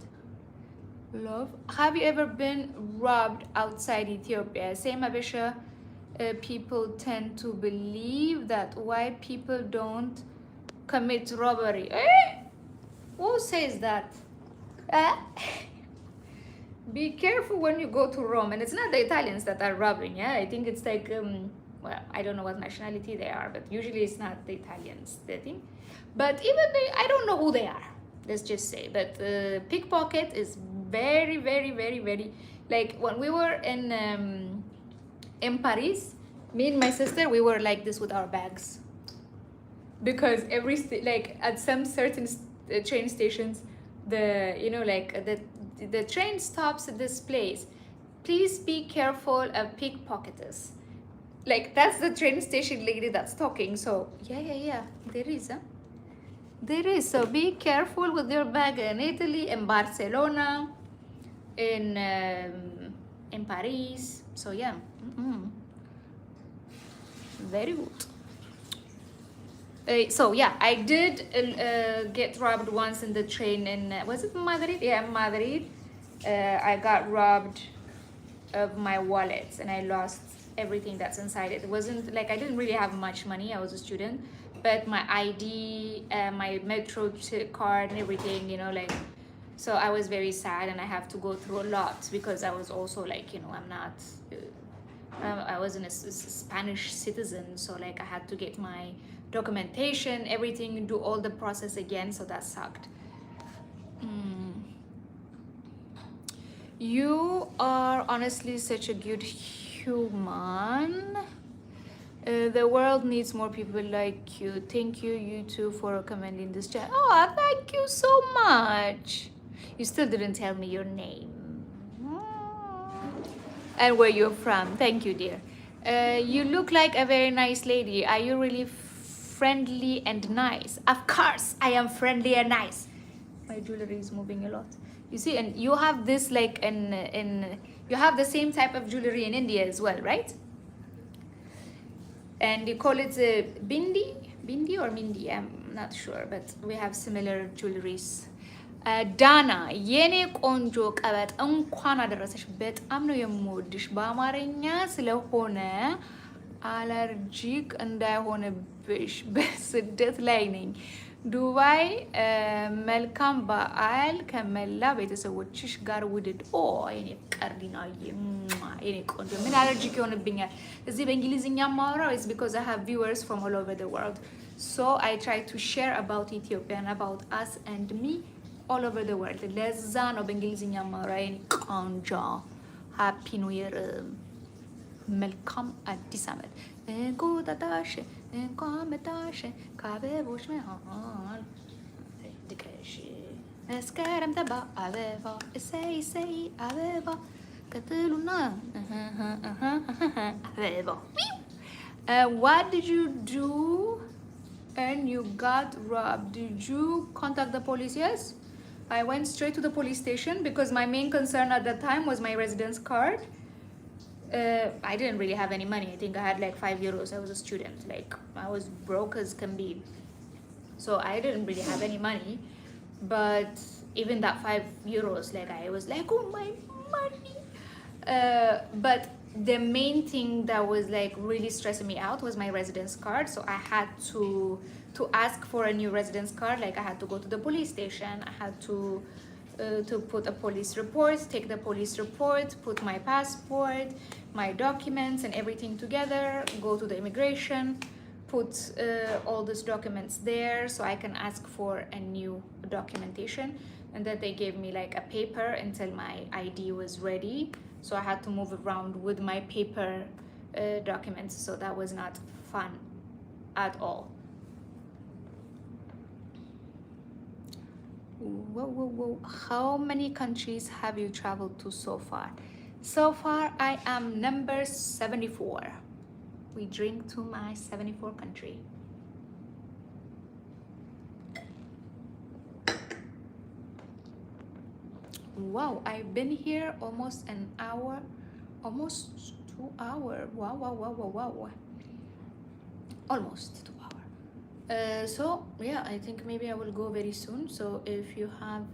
Love. Have you ever been robbed outside Ethiopia? Same Habesha. People tend to believe that white people don't commit robbery. Who says that? Be careful when you go to Rome, and it's not the Italians that are robbing. Yeah, I think it's like well, I don't know what nationality they are, but usually it's not the Italians, the thing. But even I don't know who they are. Let's just say. But pickpocket is very, very, very, very, like when we were in Paris, me and my sister, we were like this with our bags, because every like at some certain train stations, the you know like the train stops at this place. Please be careful of pickpocketers. Like that's the train station lady that's talking. So yeah, there is. There is. So be careful with your bag in Italy, in Barcelona, in Paris. So yeah, very good. So yeah, I did get robbed once in the train in was it Madrid? Yeah, Madrid. I got robbed of my wallet and I lost everything that's inside it. It wasn't like I didn't really have much money. I was a student, but my ID, my metro card, and everything, you know, like. So I was very sad, and I have to go through a lot because I was also like, you know, I'm not. I wasn't a Spanish citizen, so like I had to get my documentation, everything, do all the process again. So that sucked. You are honestly such a good human. The world needs more people like you. Thank you, you too, for recommending this channel. Oh, thank you so much. You still didn't tell me your name and where you're from. Thank you, dear. You look like a very nice lady. Are you really friendly and nice? Of course, I am friendly and nice. My jewelry is moving a lot. You see, and you have this like in you have the same type of jewelry in India as well, right? And you call it bindi or mindi, I'm not sure, but we have similar jewelries. ዳና የኔ ቆንጆ ቀበጥ እንኳን አደረሰሽ። በጣም ነው የምወድሽ። በአማርኛ ስለሆነ አለርጂክ እንዳይሆንብሽ በስደት ላይ ነኝ ዱባይ። መልካም በዓል ከመላ ቤተሰቦችሽ ጋር ውድድ። ኦ የኔ ቀርዲናዬ የኔ ቆንጆ ምን አለርጂክ ይሆንብኛል? እዚህ በእንግሊዝኛ ማወራው is because I have viewers from all over the world, so I try to share about Ethiopia and about us and me all over the world. ለዛ ነው በእንግሊዝኛ ማወራው የኔ ቆንጆ። ሃፒ ኒው ይር፣ መልካም አዲስ ዓመት። እንቁጣጣሽ እንኳን መጣሽ ከአበቦች መሃል ድቀሽ መስከረም ተባ አበባ እሰይ እሰይ አበባ ቀጥሉና አበባ። What did you do and you got robbed? Did you contact the police? Yes, I went straight to the police station because my main concern at that time was my residence card. I didn't really have any money. I think I had like 5 euros. I was a student. Like I was broke as can be. So I didn't really have any money. But even that 5 euros, like I was like, oh my money. But the main thing that was like really stressing me out was my residence card. So I had to ask for a new residence card. Like I had to go to the police station. I had to put a police report, take the police report, put my passport, my documents and everything together, go to the immigration, put all these documents there so I can ask for a new documentation. And then they gave me like a paper until my ID was ready. So I had to move around with my paper documents. So that was not fun at all. Whoa. How many countries have you traveled to so far? So far, I am number 74. We drink to my 74 country. Wow, I've been here almost an hour, almost 2 hours. Wow. Almost 2 hours. So yeah, I think maybe I will go very soon. So if you have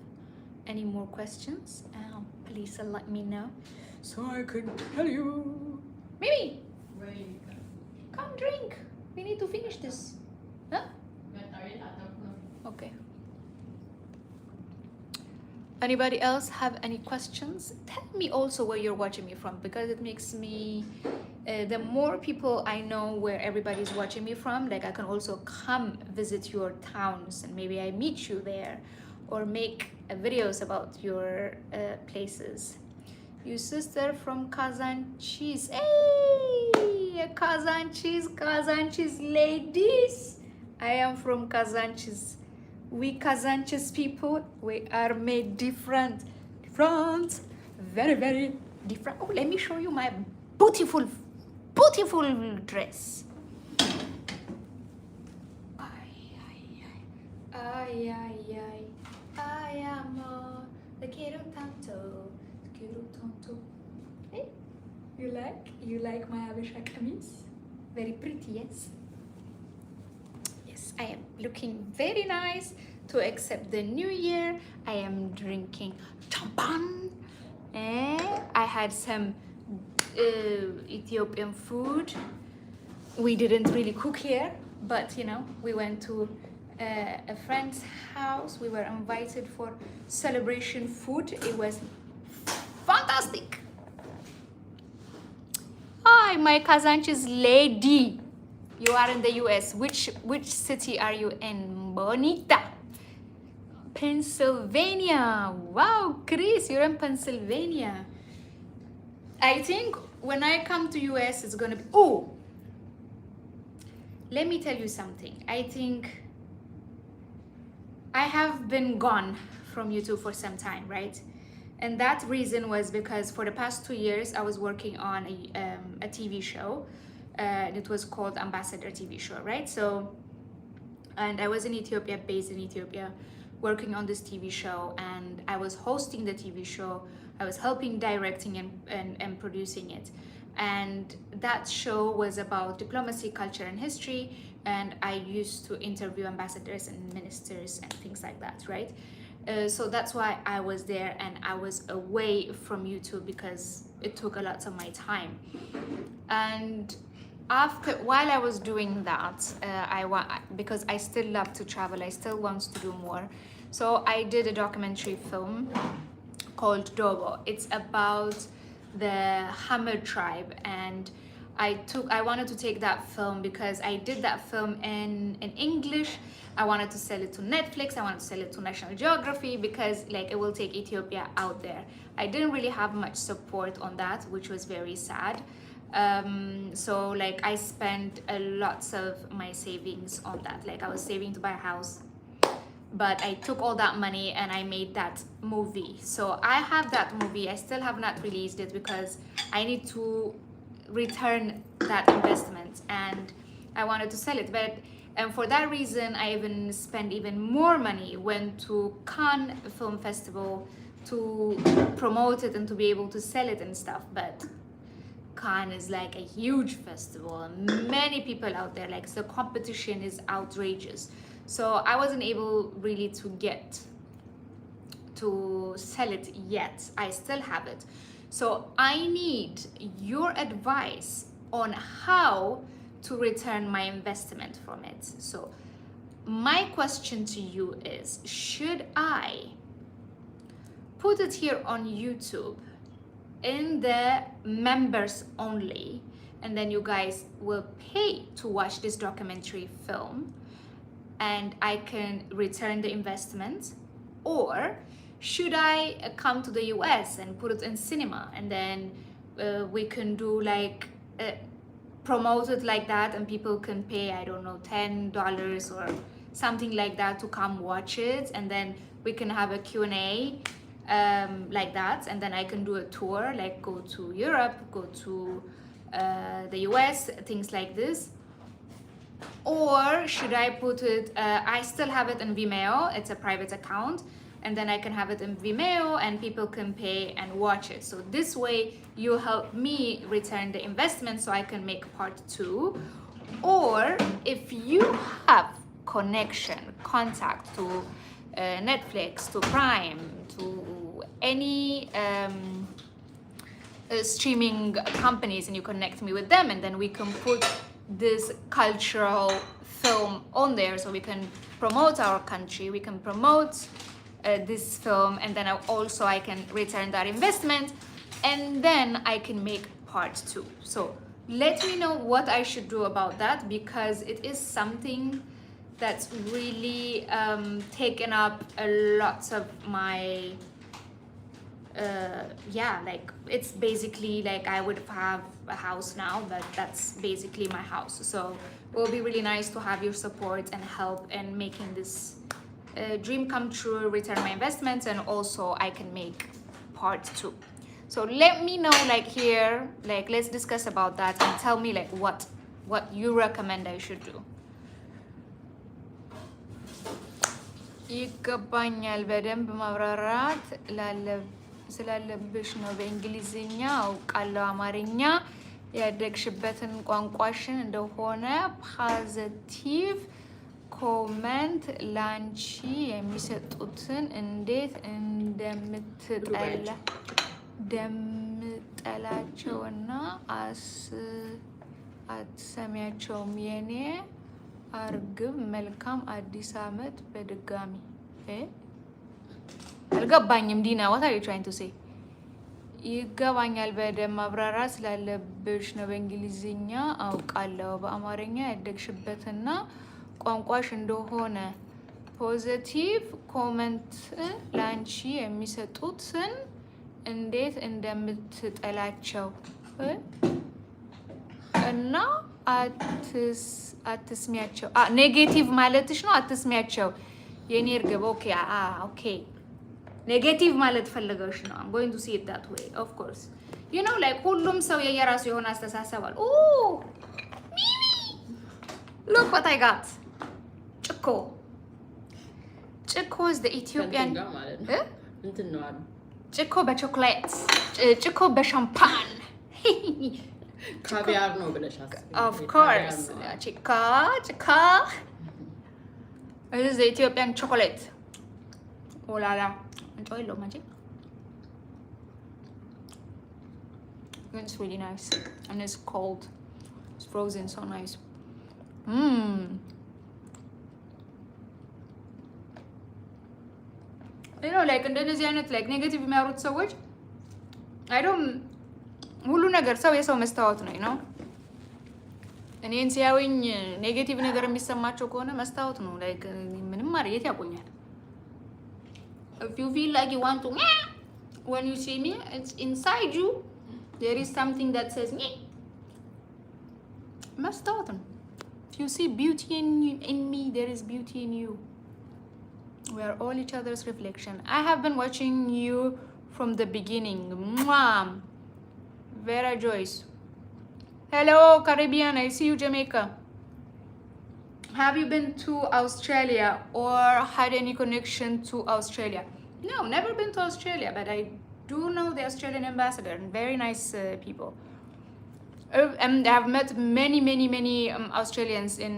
any more questions, please let me know so I can tell you. Maybe come drink. We need to finish this. Huh? Okay. Anybody else have any questions? Tell me also where you're watching me from, because it makes me the more people I know where everybody's watching me from, like I can also come visit your towns and maybe I meet you there or make videos about your places. Your sister from Kazanches. Hey, Kazanches ladies. I am from Kazanches. We Kazanches people, we are made different, very, very different. Oh, let me show you my beautiful dress. I am the kiddo tanto. Hey, you like my Habesha kameez? Very pretty, yes. Yes, I am looking very nice to accept the new year. I am drinking champagne. I had some Ethiopian food. We didn't really cook here, but you know, we went to a friend's house. We were invited for celebration food. It was fantastic. Hi, my Kazanches lady. You are in the US. Which city are you in? Bonita. Pennsylvania. Wow, Chris, you're in Pennsylvania. I think when I come to US, it's gonna be, oh, let me tell you something. I think I have been gone from YouTube for some time, right? And that reason was because for the past 2 years, I was working on a TV show. It was called Ambassador TV show, right? So, and I was in Ethiopia, based in Ethiopia, working on this TV show, and I was hosting the TV show. I was helping directing and producing it. And that show was about diplomacy, culture, and history. And I used to interview ambassadors and ministers and things like that, right? So that's why I was there, and I was away from YouTube because it took a lot of my time. And while I was doing that, because I still love to travel, I still want to do more. So I did a documentary film called Dobo. It's about the Hammer tribe, and I wanted to take that film because I did that film in English. I wanted to sell it to Netflix. I wanted to sell it to National Geography because like it will take Ethiopia out there. I didn't really have much support on that, which was very sad. So like I spent a lots of my savings on that. Like I was saving to buy a house, but I took all that money and I made that movie. So I have that movie. I still have not released it because I need to return that investment, and I wanted to sell it. And for that reason, I even spent even more money, went to Cannes Film Festival to promote it and to be able to sell it and stuff. But Cannes is like a huge festival, many people out there, like the competition is outrageous. So I wasn't able really to get to sell it yet. I still have it. So I need your advice on how to return my investment from it. So my question to you is, should I put it here on YouTube in the members only, and then you guys will pay to watch this documentary film and I can return the investment? Or should I come to the US and put it in cinema, and then we can do like promote it like that, and people can pay, I don't know, $10 or something like that to come watch it, and then we can have a Q&A like that, and then I can do a tour, like go to Europe, go to the US, things like this? Or should I put it, I still have it in Vimeo, it's a private account, and then I can have it in Vimeo and people can pay and watch it. So this way you help me return the investment so I can make part 2. Or if you have contact to Netflix, to Prime, to any streaming companies, and you connect me with them, and then we can put this cultural film on there so we can promote our country, we can promote this film, and then I can return that investment, and then I can make part 2. So let me know what I should do about that, because it is something that's really taken up a lot of my like it's basically like I would have a house now, but that's basically my house. So it will be really nice to have your support and help in making this dream come true, return my investments, and also I can make part 2. So let me know, like here, like let's discuss about that and tell me like what you recommend I should do. ይገባኛል በደንብ ማብራራት ስላለብሽ ነው። በእንግሊዝኛ አውቃለሁ፣ አማርኛ ያደግሽበትን ቋንቋሽን እንደሆነ ፖዚቲቭ ኮመንት ላንቺ የሚሰጡትን እንዴት እንደምትጠላ ጠላቸውና አትሰሚያቸውም የኔ አርግብ መልካም አዲስ አመት በድጋሚ አልገባኝም ዲና what are you trying to say ይገባኛል በደም ማብራራት ስላለብሽ ነው በእንግሊዝኛ አውቃለሁ በአማርኛ ያደግሽበትና ቋንቋሽ እንደሆነ ፖዚቲቭ ኮመንት ላንቺ የሚሰጡትን እንዴት እንደምትጠላቸው እና አትስሚያቸው ኔጌቲቭ ማለትሽ ነው አትስሚያቸው የኔ እርግብ ኦኬ ኔጌቲቭ ማለት ፈልገሽ ነው I'm going to see it that way of course you know like ሁሉም ሰው የየራሱ የሆነ አስተሳሰብ አለ ሚሚ look what I got ጭኮ is the Ethiopian
እንትን ነው አሉ
ጭኮ በቾኮሌት ጭኮ በሻምፓን
ካቪያር ነው ብለሻል
of course ጭካ this is the Ethiopian chocolate oh la la enjoy lo magic it's really nice and it's cold it's frozen so nice you know like እንደዚህ አይነት like ኔጌቲቭ የሚያወሩት ሰዎች ሁሉ ነገር ሰው የሰው መስታወት ነው ነው እኔን ሲያዩኝ ኔጌቲቭ ነገር የሚሰማቸው ከሆነ መስታወት ነው like ምንም ማርየት ያቆኛል if you feel like you want to when you see me it's inside you there is something that says መስታወት ነው if you see beauty in me there is beauty in you we are all each other's reflection I have been watching you from the beginning Mwah. Vera Joyce hello Caribbean I see you Jamaica have you been to Australia or had any connection to Australia no never been to Australia but I do know the Australian ambassador very nice people and I have met many Australians in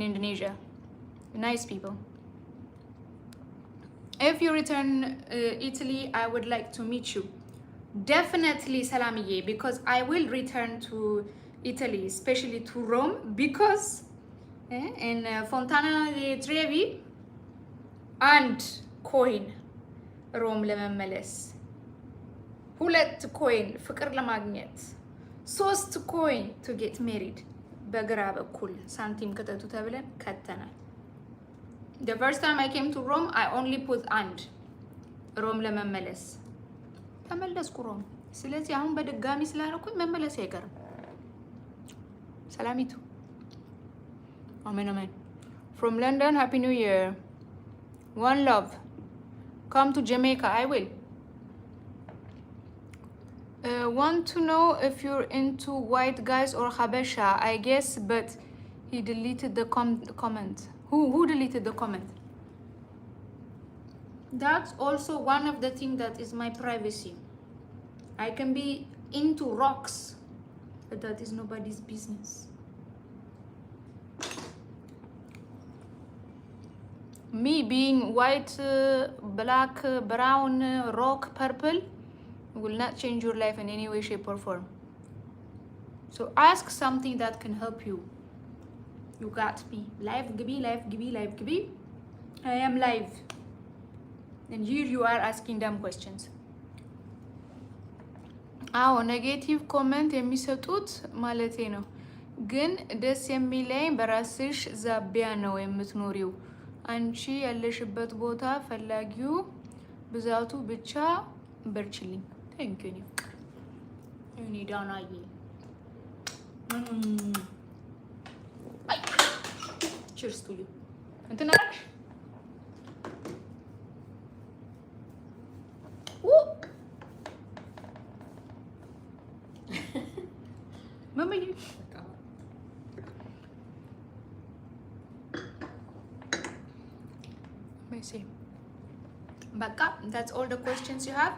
Indonesia nice people if you return Italy I would like to meet you definitely Salamiye because I will return to Italy especially to Rome because in Fontana di Trevi and coin Rome ለመመለስ 2 ኮይን ፍቅር ለማግኘት 3 ኮይን to get married በግራ በኩል ሳንቲም ከተቱ ተብለን ከተናል the first time I came to Rome I only put and Rome ለመመለስ ተመለስኩ ሮም ስለዚህ አሁን በድጋሚ ስላልኩኝ መመለስ አይቀርም ሰላሚቱ አሜን from London happy new year one love come to Jamaica I will want to know if you're into white guys or Habesha I guess but he deleted the comment who deleted the comment that's also one of the things that is my privacy I can be into rocks but that is nobody's business me being white black brown rock purple will not change your life in any way shape or form so ask something that can help you you got me live gibi I am live and here you are asking them questions አዎ ኔጌቲቭ ኮሜንት የሚሰጡት ማለቴ ነው ግን ደስ የሚለኝ በራስሽ ዛቢያ ነው የምትኖሪው አንቺ ያለሽበት ቦታ ፈላጊው ብዛቱ ብቻ በርችልኝ thank you እኔ ዳናዬ cheers to you እንትና Mama, you. Let me see. Baka, that's all the questions you have.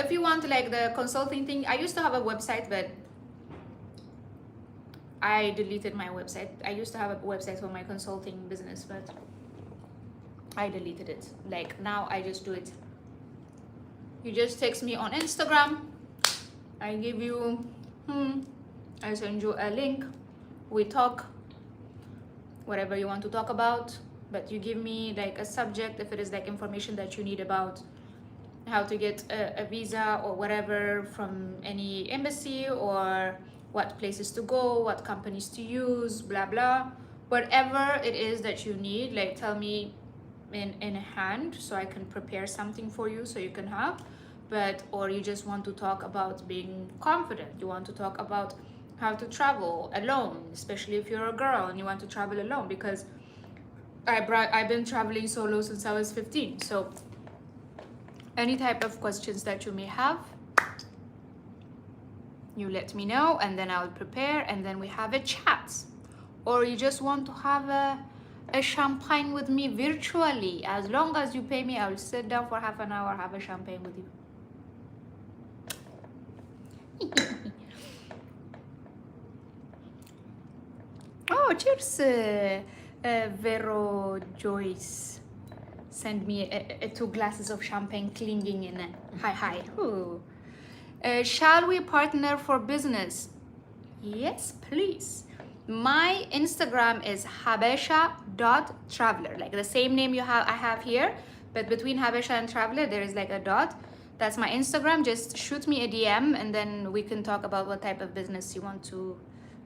If you want like the consulting thing, I used to have a website, but I deleted my website. I used to have a website for my consulting business, but I deleted it. Like now, I just do it. You just text me on Instagram. I give you I send you a link, we talk whatever you want to talk about, but you give me like a subject if it is like information that you need about how to get a visa or whatever from any embassy, or what places to go, what companies to use, blah blah, whatever it is that you need, like tell me in hand so I can prepare something for you so you can have. But or you just want to talk about being confident, you want to talk about how to travel alone, especially if you're a girl and you want to travel alone, because I've been traveling solo since I was 15. So any type of questions that you may have, you let me know and then I'll prepare and then we have a chat. Or you just want to have a champagne with me virtually, as long as you pay me, I'll sit down for half an hour, have a champagne with you. Oh, cheers, Vero Joyce. Send me 2 glasses of champagne clinging in it. Hi. Ooh. Shall we partner for business? Yes, please. My Instagram is habesha.traveler, like the same name I have here, but between Habesha and Traveler there is like a dot. That's my Instagram. Just shoot me a DM and then we can talk about what type of business you want to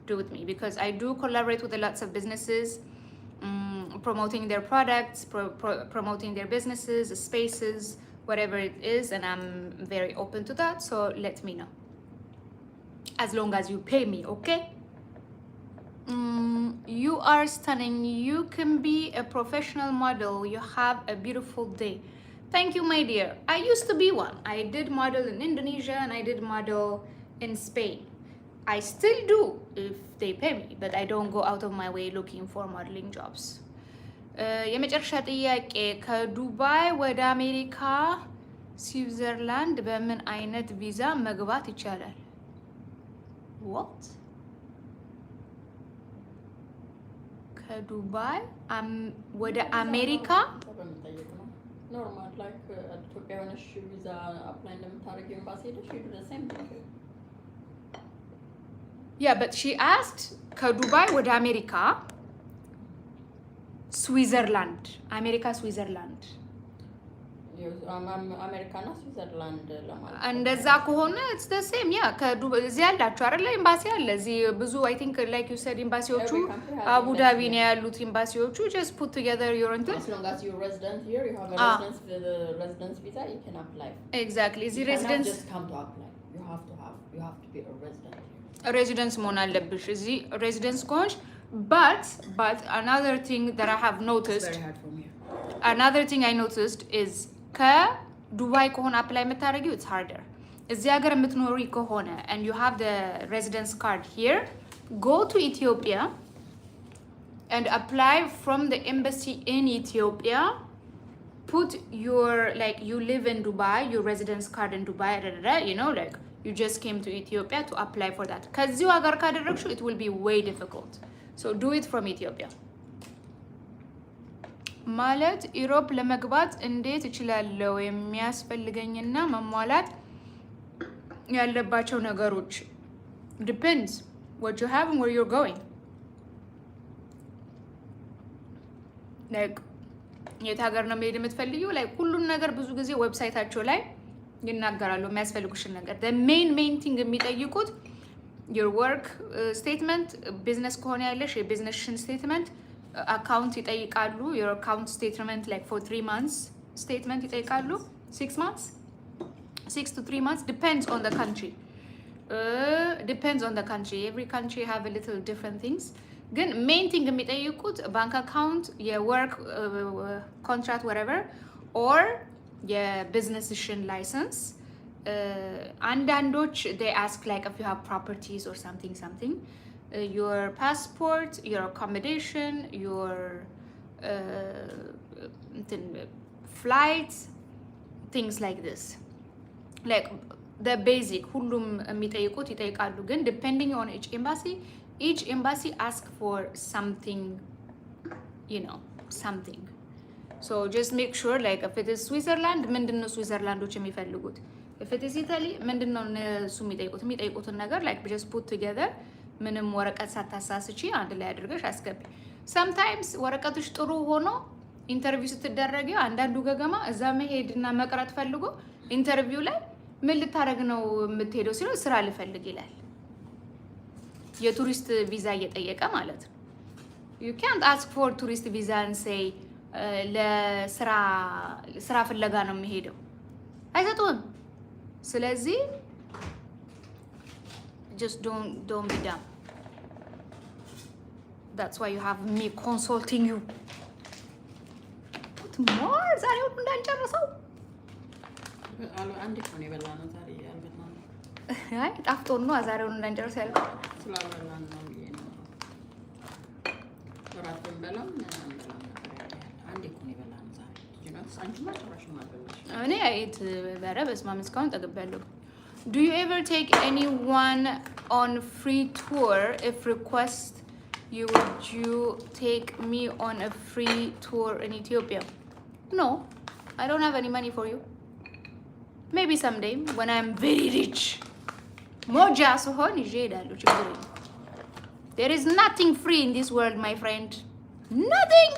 do with me, because I do collaborate with lots of businesses, promoting their products, promoting their businesses, spaces, whatever it is, and I'm very open to that, so let me know. As long as you pay me, okay? You are stunning. You can be a professional model. You have a beautiful day. Thank you, my dear. I used to be one. I did model in Indonesia and I did model in Spain. I still do if they pay me, but I don't go out of my way looking for modeling jobs. የመጨረሻ ጥያቄ ከዱባይ ወደ አሜሪካ ስዊዘርላንድ በምን አይነት ቪዛ መግባት ይቻላል? What? ከዱባይ ወደ አሜሪካ
ኖርማል ላይክ ኢትዮጵያ ሆነሽ ቪዛ አፕላይ እንደምታደርጊው ኤምባሲ ሄደሽ you do the same thing.
Yeah, but she asked ከዱባይ ወደ አሜሪካ ስዊዘርላንድ ስዊዘርላንድ
አሜሪካና ስዊዘርላንድ ለማለት
እንደዛ ከሆነ it's the same. ያ ከዱባይ እዚህ ያላችሁ አይደለ ኤምባሲ አለ እዚህ ብዙ I think like you said ኤምባሲዎቹ አቡዳቢ ነው ያሉት ኤምባሲዎቹ just put together your እንትን
as long as you're resident here you have a residence visa you can apply.
Exactly. እዚህ residence
just come to apply. You have to be a resident here.
residence መሆን አለብሽ እዚህ residence ከሆንሽ. But another thing that I have noticed,
it's very hard for me.
Another thing I noticed is ከዱባይ ከሆነ apply የምታደርጊው it's harder. እዚህ ሀገር የምትኖሪ ከሆነ and you have the residence card here, go to Ethiopia and apply from the embassy in Ethiopia. Put your, like, you live in Dubai, your residence card in Dubai, you know, like you just came to Ethiopia to apply for that. ከዚሁ ሀገር ካደረግሽው it will be way difficult. So do it from Ethiopia. ማለት ኢሮፕ ለመግባት እንዴት እችላለሁ? የሚያስፈልገኝና መሟላት ያለባቸው ነገሮች depends what you have and where you're going. Like የት ሀገር ነው መሄድ የምትፈልጊው? like ሁሉን ነገር ብዙ ጊዜ ዌብሳይታቸው ላይ ይናገራሉ የሚያስፈልጉሽን ነገር። the main thing የሚጠይቁት your work statement, business ከሆነ ያለሽ የቢዝነስሽን statement, account ይጠይቃሉ, your account statement like for 3 months statement ይጠይቃሉ, 6 months, 6 to 3 months, depends on the country. Every country have a little different things. ግን main thing የሚጠይቁት bank account, your work contract, whatever, or your businessሽን license. አንዳንዶች they ask like if you have properties or something, your passport, your accommodation, your flights, things like this, like the basic ሁሉም የሚጠይቁት ይጠይቃሉ። ግን depending on each embassy ask for something, you know, something. So just make sure like if it is Switzerland ምንድነው ስዊዘርላንዶች የሚፈልጉት? if it is Italy ምንድነው እነሱ የሚጠይቁትን ነገር like just put together ምንም ወረቀት ሳታሳስቺ አንድ ላይ አድርገሽ አስገቢ። sometimes ወረቀቶች ጥሩ ሆኖ ኢንተርቪው ስትደረጊው አንዳንዱ ገገማ እዛ መሄድና መቅረት ፈልጎ ኢንተርቪው ላይ ምን ልታረግ ነው የምትሄደው ሲለው ስራ ልፈልግ ይላል። የቱሪስት ቪዛ እየጠየቀ ማለት ነው። you can't ask for tourist visa and say ለስራ ፍለጋ ነው የሚሄደው አይሰጡም። ስለዚህ just don't be dumb. That's why you have me consulting you. What more? ዛሬ ሁሉ እንዳንጨርሰው
አንዴ እኮ ነው የበላነው ዛሬ ያልበላነው።
አይ ጣፍጦን ነው ዛሬ ሁሉ እንዳንጨርሰው ያልኩት።
ስላልበላን ነው ነው እራትን በላም አንዴ እኮ ነው የበላነው ዛሬ። ጅናት አንቺማ ጭራሽም አልበላሽ።
እኔ አይት በረ በስመ አብ እስካሁን ጠግቤያለሁ። Do you ever take anyone on free tour? If request you, would you take me on a free tour in Ethiopia? No, I don't have any money for you. Maybe someday when I'm very rich. Moja sohon ይሄዳሉ ችግር የለም. There is nothing free in this world, my friend. Nothing.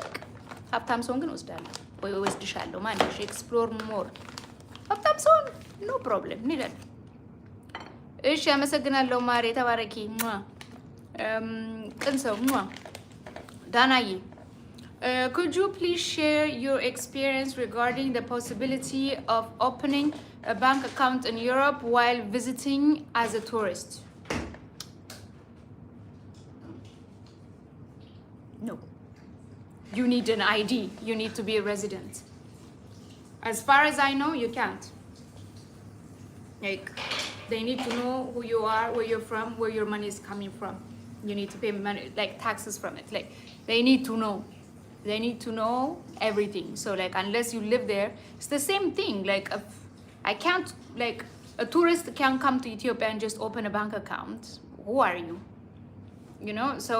ሀብታም ሰውን ግን ወስዳለሁ ወይ ወስድሻለሁ ማንሽ explore more. ሀብታም ሰውን no problem እንሄዳለን። እሺ አመሰግናለሁ ማሬ ተባረኪ ቅን ሰው ዳናዬ could you please share your experience regarding the possibility of opening a bank account in Europe while visiting as a tourist? No, you need an ID, you need to be a resident. As far as I know, you can't. Like they need to know who you are, where you're from, where your money is coming from. You need to pay money, like taxes from it. Like they need to know. They need to know everything. So like unless you live there, it's the same thing. Like I can't, like a tourist can't come to Ethiopia and just open a bank account. Who are you? You know, so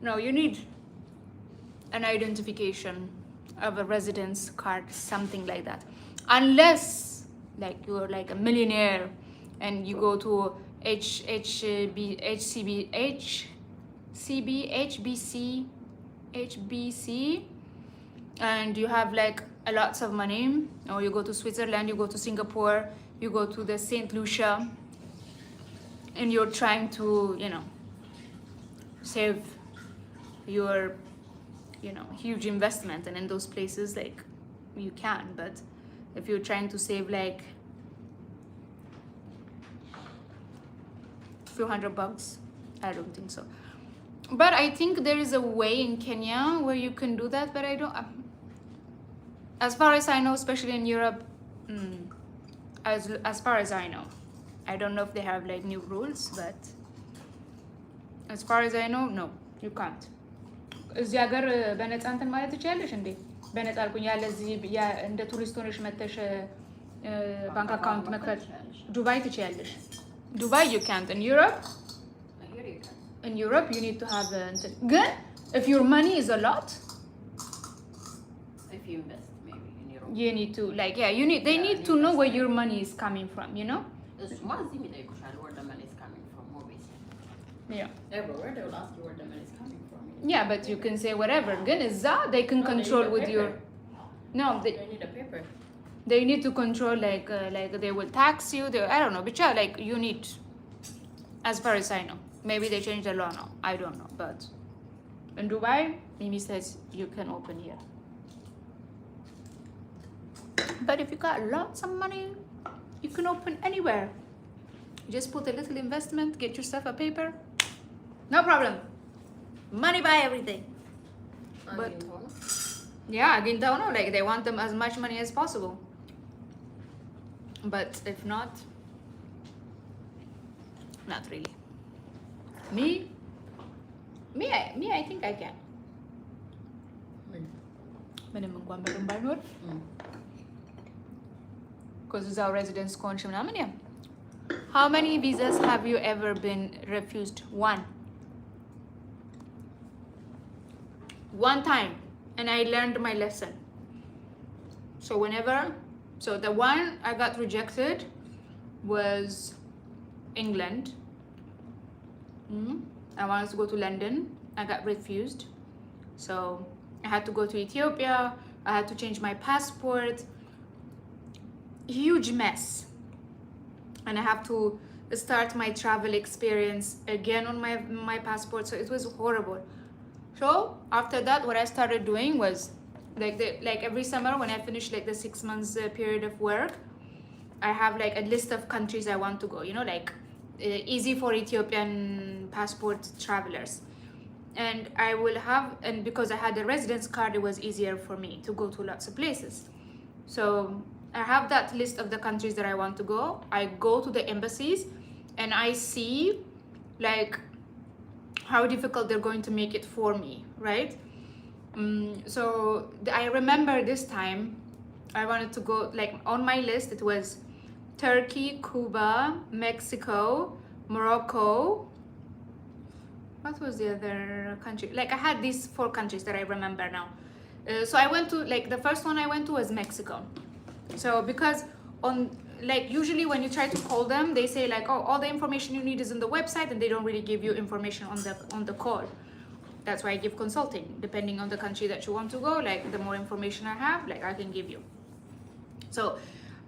no, you need an identification of a residence card, something like that. Unless like you're like a millionaire and you go to HBC and you have like a lots of money, or you go to Switzerland, you go to Singapore, you go to the St. Lucia and you're trying to, you know, save your, you know, huge investment, and in those places like you can, but if you're trying to save like few $100, I don't think so. But I think there is a way in Kenya where you can do that, but I don't, as far as I know, especially in Europe, as far as I know, I don't know if they have like new rules, but as far as I know, no, you can't. እዚህ ሀገር በነፃ እንትን ማለት ትችያለሽ እንዴ? በነፃ አልኩኝ ያለ እዚህ እንደ ቱሪስት ሆነሽ መተሽ ባንክ አካውንት መክፈት ዱባይ ትችያለሽ። Dubai you can't. In Europe, in Europe you need to have good. If your money is a lot,
if you invest maybe in Europe,
you need to like you need they need to know where your money is coming from, you know.
Where the money is coming from, obviously.
Yeah,
everywhere they will ask you where the money is coming from.
Yeah, but you can say whatever. Good is that they can control with your. No,
they need a paper.
They need to control like they will tax you. I don't know, but yeah, like you need, as far as I know, maybe they changed the law now. I don't know, but in Dubai, Mimi says you can open here. But if you got lots of money, you can open anywhere. Just put a little investment, get yourself a paper, no problem. Money buy everything. But yeah, again, don't know. Like they want them as much money as possible. But if not really. Me, I think I can. ምንም እንኳን በደንብ ባይኖር because it's our residence ከሆንሽ ምናምን ያ How many visas have you ever been refused? One time, and I learned my lesson. So the one I got rejected, was England. I wanted to go to London. I got refused. So I had to go to Ethiopia. I had to change my passport. Huge mess. And I have to start my travel experience again on my passport. So it was horrible. So after that, what I started doing was like every summer when I finish like the 6 months period of work, I have like a list of countries I want to go, you know, like easy for Ethiopian passport travelers. And I will have, and because I had a residence card, it was easier for me to go to lots of places. So I have that list of the countries that I want to go. I go to the embassies and I see like how difficult they're going to make it for me, right? So I remember this time I wanted to go, like on my list it was Turkey, Cuba, Mexico, Morocco. What was the other country? Like I had these 4 countries that I remember now. So I went to, like the first one I went to was Mexico. So because on, like usually when you try to call them, they say like, oh, all the information you need is on the website, and they don't really give you information on the call. That's why I give consulting. Depending on the country that you want to go, like the more information I have, like I can give you. So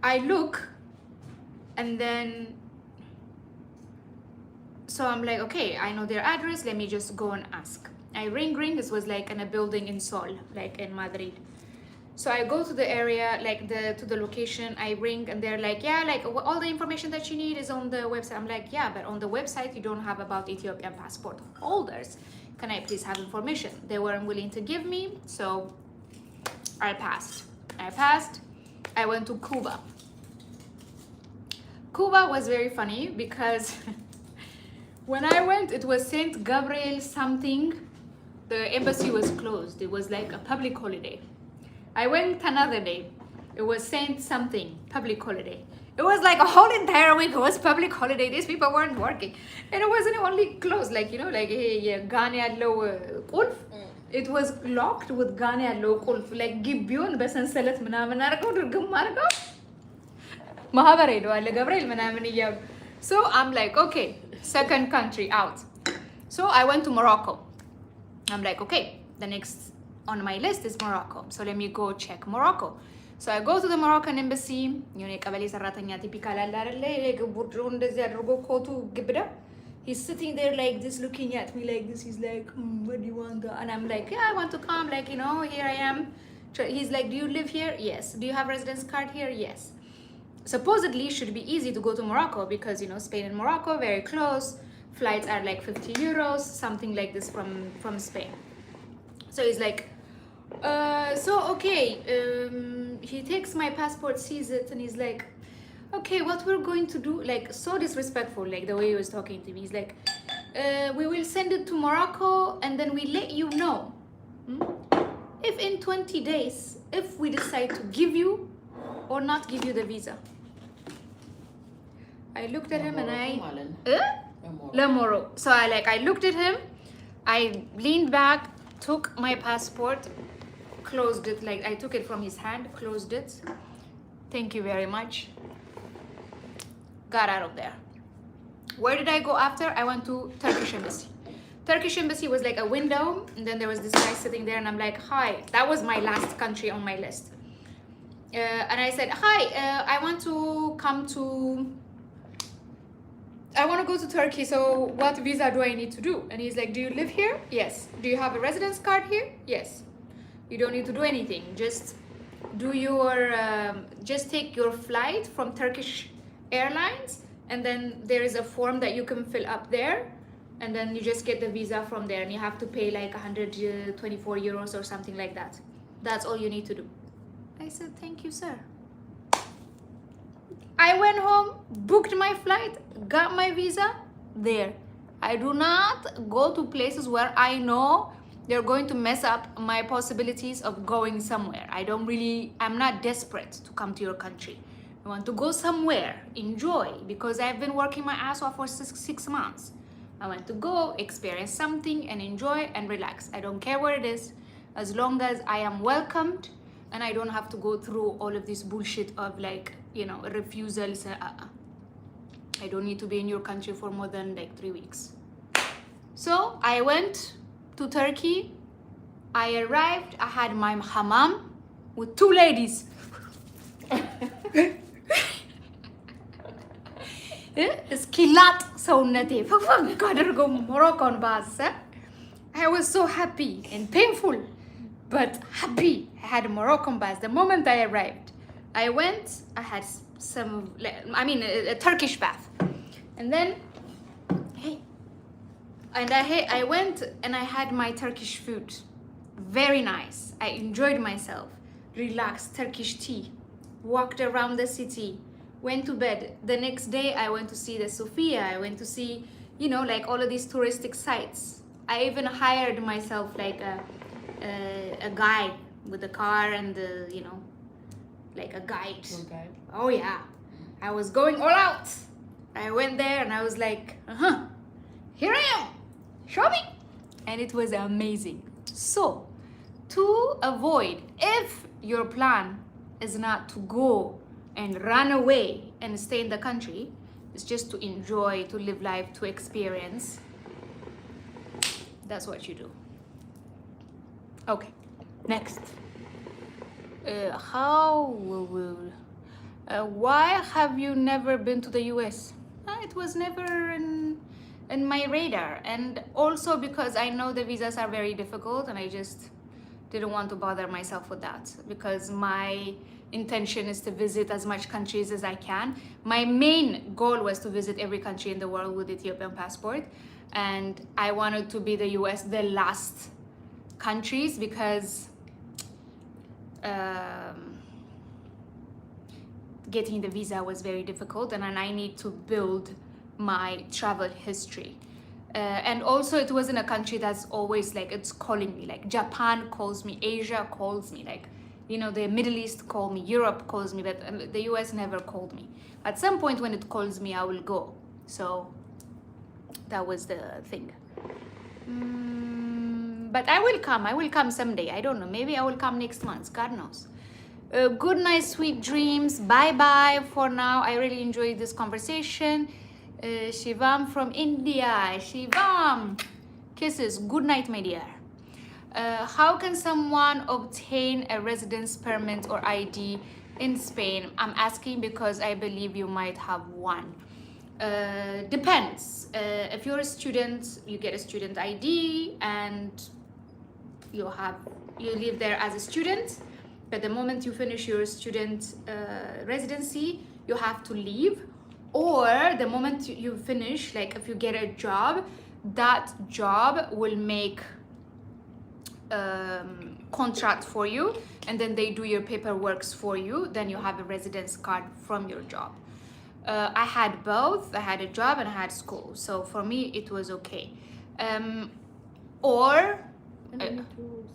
I look, and then so I'm like, okay, I know their address, let me just go and ask. I ring. This was like in a building in Sol, like in Madrid. So I go to the area, like to the location, I ring, and they're like, yeah, like all the information that you need is on the website. I'm like, yeah, but on the website you don't have about Ethiopian passport holders. Can I please have information? They weren't willing to give me, so I passed. I went to Cuba. Cuba was very funny because when I went, it was Saint Gabriel something. The embassy was closed. It was like a public holiday. I went another day. It was Saint something, public holiday. It was like a whole entire week. It was public holiday. These people weren't working. And it wasn't only closed, like, you know, like, hey, Ghana low qulf. It was locked with Ghana low qulf. Like, ግቢውን በሰንሰለት ምናምን አድርገው ድርግም አድርገው ማህበር ሄደዋል ለገብርኤል ምናምን እያሉ. So I'm like, okay, second country out. So I went to Morocco. I'm like, okay, the next on my list is Morocco. So let me go check Morocco. So I go to the Moroccan embassy. የሆነ ቀበሌ ሰራተኛ ቲፒካል አለ አይደለ? ቡርዱ እንደዚህ አድርጎ ኮቱ ግብዳ. He's sitting there like this, looking at me like this. He's like, what do you want? And I'm like, yeah, I want to come. Like, you know, here I am. He's like, do you live here? Yes. Do you have residence card here? Yes. Supposedly, it should be easy to go to Morocco because, you know, Spain and Morocco, very close. Flights are like 50 euros, something like this from Spain. So he's like, so okay, he takes my passport, sees it, and he's like, okay, what we're going to do, like so disrespectful, like the way he was talking to me. He's like, we will send it to Morocco and then we let you know if in 20 days, if we decide to give you or not give you the visa. I looked at him and So I looked at him, I leaned back, took my passport, closed it, like I took it from his hand, closed it. Thank you very much. Got out of there. Where did I go after? I went to Turkish embassy. Turkish embassy was like a window, and then there was this guy sitting there, and I'm like, hi. That was my last country on my list. And I said, hi, I want to go to Turkey, so what visa do I need to do? And he's like, do you live here? Yes. Do you have a residence card here? Yes. You don't need to do anything. Just do your, just take your flight from Turkish Airlines, and then there is a form that you can fill up there, and then you just get the visa from there, and you have to pay like 124 euros or something like that. That's all you need to do. I said, thank you, sir. I went home, booked my flight, got my visa there. I do not go to places where I know they're going to mess up my possibilities of going somewhere. I'm not desperate to come to your country. I want to go somewhere, enjoy, because I've been working my ass off for 6 months. I want to go, experience something, and enjoy and relax. I don't care where it is, as long as I am welcomed and I don't have to go through all of this bullshit of like, you know, refusals. I don't need to be in your country for more than like 3 weeks. So I went to Turkey. I arrived. I had my hammam with 2 ladies. እስኪላጥ ሰውነቴ ፈግፈግ አድርጎ ሞሮኮን ባሰ. I was so happy and painful, but happy. I had Moroccan bath the moment I arrived. I went, I had a Turkish bath. And then, I went and I had my Turkish food. Very nice. I enjoyed myself. Relaxed Turkish tea. Walked around the city. Went to bed. The next day, I went to see the Sofia. I went to see, like all of these touristic sites. I even hired myself like a guy with a car and like a guide. Oh yeah, I was going all out. I went there and I was like, here I am, shopping, and it was amazing. So, to avoid, if your plan is not to go and run away and stay in the country, it's just to enjoy, to live life, to experience. That's what you do. Okay, next. Why have you never been to the US? It was never in my radar, and also because I know the visas are very difficult, and I just didn't want to bother myself with that, because my intention is to visit as much countries as I can. My main goal was to visit every country in the world with Ethiopian passport, and I wanted to be the US the last countries, because getting the visa was very difficult, and I need to build my travel history. And also it wasn't a country that's always like it's calling me, like Japan calls me, Asia calls me, like the Middle East call me, Europe calls me, but the US never called me. At some point when it calls me, I will go. So that was the thing. But I will come someday. I don't know, maybe I will come next month, God knows. Good night, sweet dreams. Bye bye for now. I really enjoyed this conversation. Shivam from India. Shivam, kisses. Good night, my dear. How can someone obtain a residence permit or ID in Spain? I'm asking because I believe you might have one. Depends. If you're a student, you get a student ID and you live there as a student. But the moment you finish your student residency, you have to leave. Or the moment you finish, like if you get a job, that job will make contract for you, and then they do your paperwork for you. Then you have a residence card from your job. I had both. I had a job and I had school. So for me, it was okay.
And you need to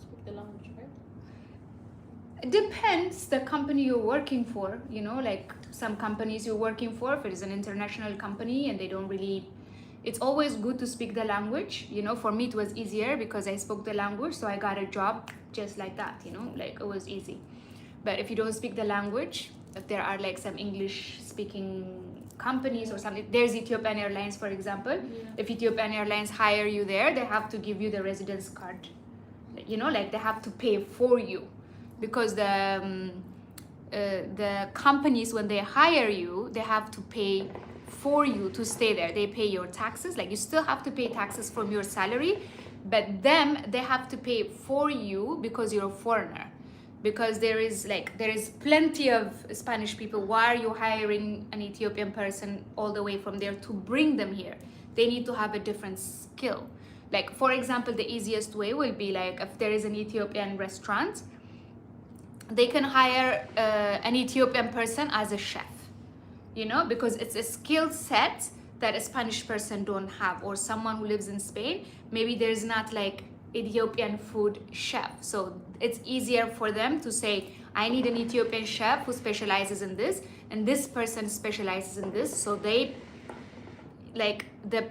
speak the language, right?
It depends the company you're working for, like some companies you're working for, if it is an international company and they don't really, it's always good to speak the language. For me it was easier because I spoke the language, so I got a job just like that, like it was easy. But if you don't speak the language, if there are like some English speaking companies or something, there's Ethiopian Airlines, for example. If Ethiopian Airlines hire you there, they have to give you the residence card, like they have to pay for you, because the companies, when they hire you, they have to pay for you to stay there. They pay your taxes, like you still have to pay taxes from your salary, but they have to pay for you because you're a foreigner. Because there is plenty of Spanish people. Why are you hiring an Ethiopian person all the way from there to bring them here? They need to have a different skill. Like, for example, the easiest way will be like if there is an Ethiopian restaurant, they can hire an Ethiopian person as a chef, because it's a skill set that a Spanish person don't have, or someone who lives in Spain, maybe there's not like Ethiopian food chef. So it's easier for them to say, I need an Ethiopian chef who specializes in this, and this person specializes in this. So the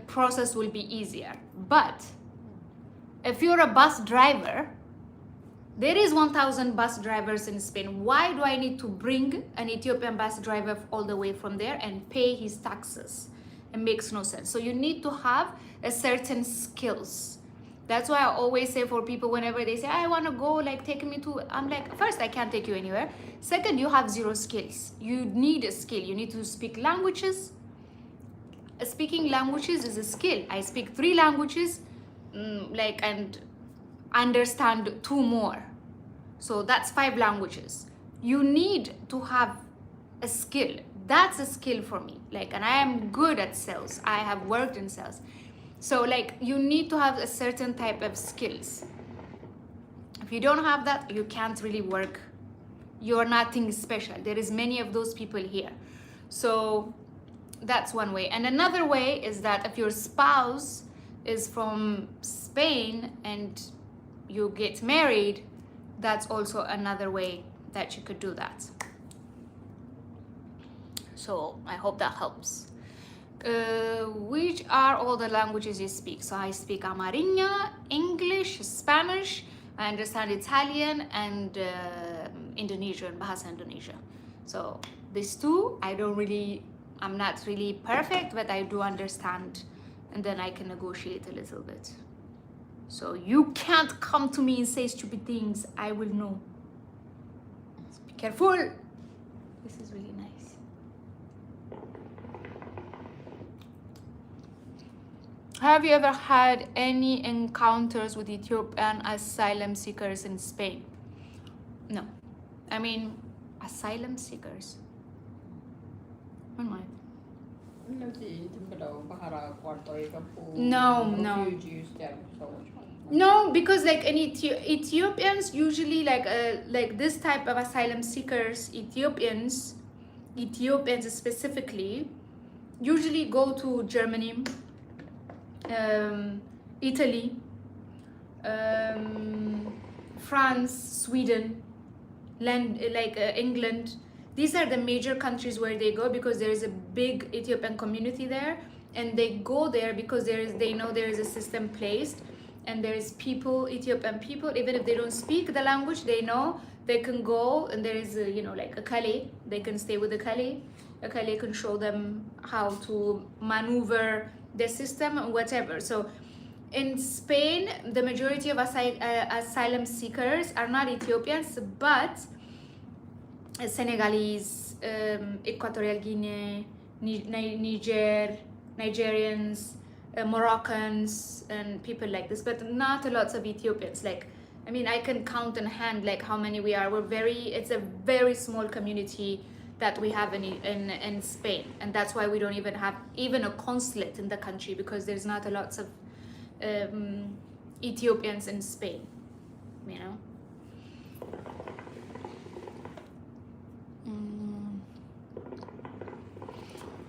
process will be easier. But if you're a bus driver, there is 1,000 bus drivers in Spain. Why do I need to bring an Ethiopian bus driver all the way from there and pay his taxes? It makes no sense. So you need to have a certain skills. That's why I always say for people whenever they say, I want to go, like, take me to, I'm like, first, I can't take you anywhere. Second, you have zero skills. You need a skill. You need to speak languages. Speaking languages is a skill. I speak 3 languages, and understand 2 more. So that's 5 languages. You need to have a skill. That's a skill for me. Like, and I am good at sales. I have worked in sales. So like, you need to have a certain type of skills. If you don't have that, you can't really work. You're nothing special. There is many of those people here. So that's one way. And another way is that if your spouse is from Spain and you get married, that's also another way that you could do that. So I hope that helps. Which are all the languages you speak? So I speak Amharinya, English, Spanish, I understand Italian, and Indonesian, Bahasa Indonesia. So these 2, I'm not really perfect, but I do understand, and then I can negotiate a little bit. So you can't come to me and say stupid things. I will know. So be careful. This is really nice. Have you ever had any encounters with Ethiopian asylum seekers in Spain? No. I mean, asylum seekers. What am I? No. No, because like in Ethiopians usually like this type of asylum seekers, Ethiopians specifically, usually go to Germany, Italy, France, Sweden, England. These are the major countries where they go because there is a big Ethiopian community there, and they go there because they know there is a system placed, and there is Ethiopian people, even if they don't speak the language, they know they can go, and there is like a Kale, they can stay with the Kale. A Kale can show them how to maneuver the system and whatever. So in Spain, the majority of asylum seekers are not Ethiopians, but Senegalese, Equatorial Guinea, Nigerians, Moroccans, and people like this, but not a lot of Ethiopians. Like, I mean, I can count in hand like how many we are. It's a very small community that we have in Spain, and that's why we don't even have a consulate in the country, because there's not a lot of Ethiopians in Spain,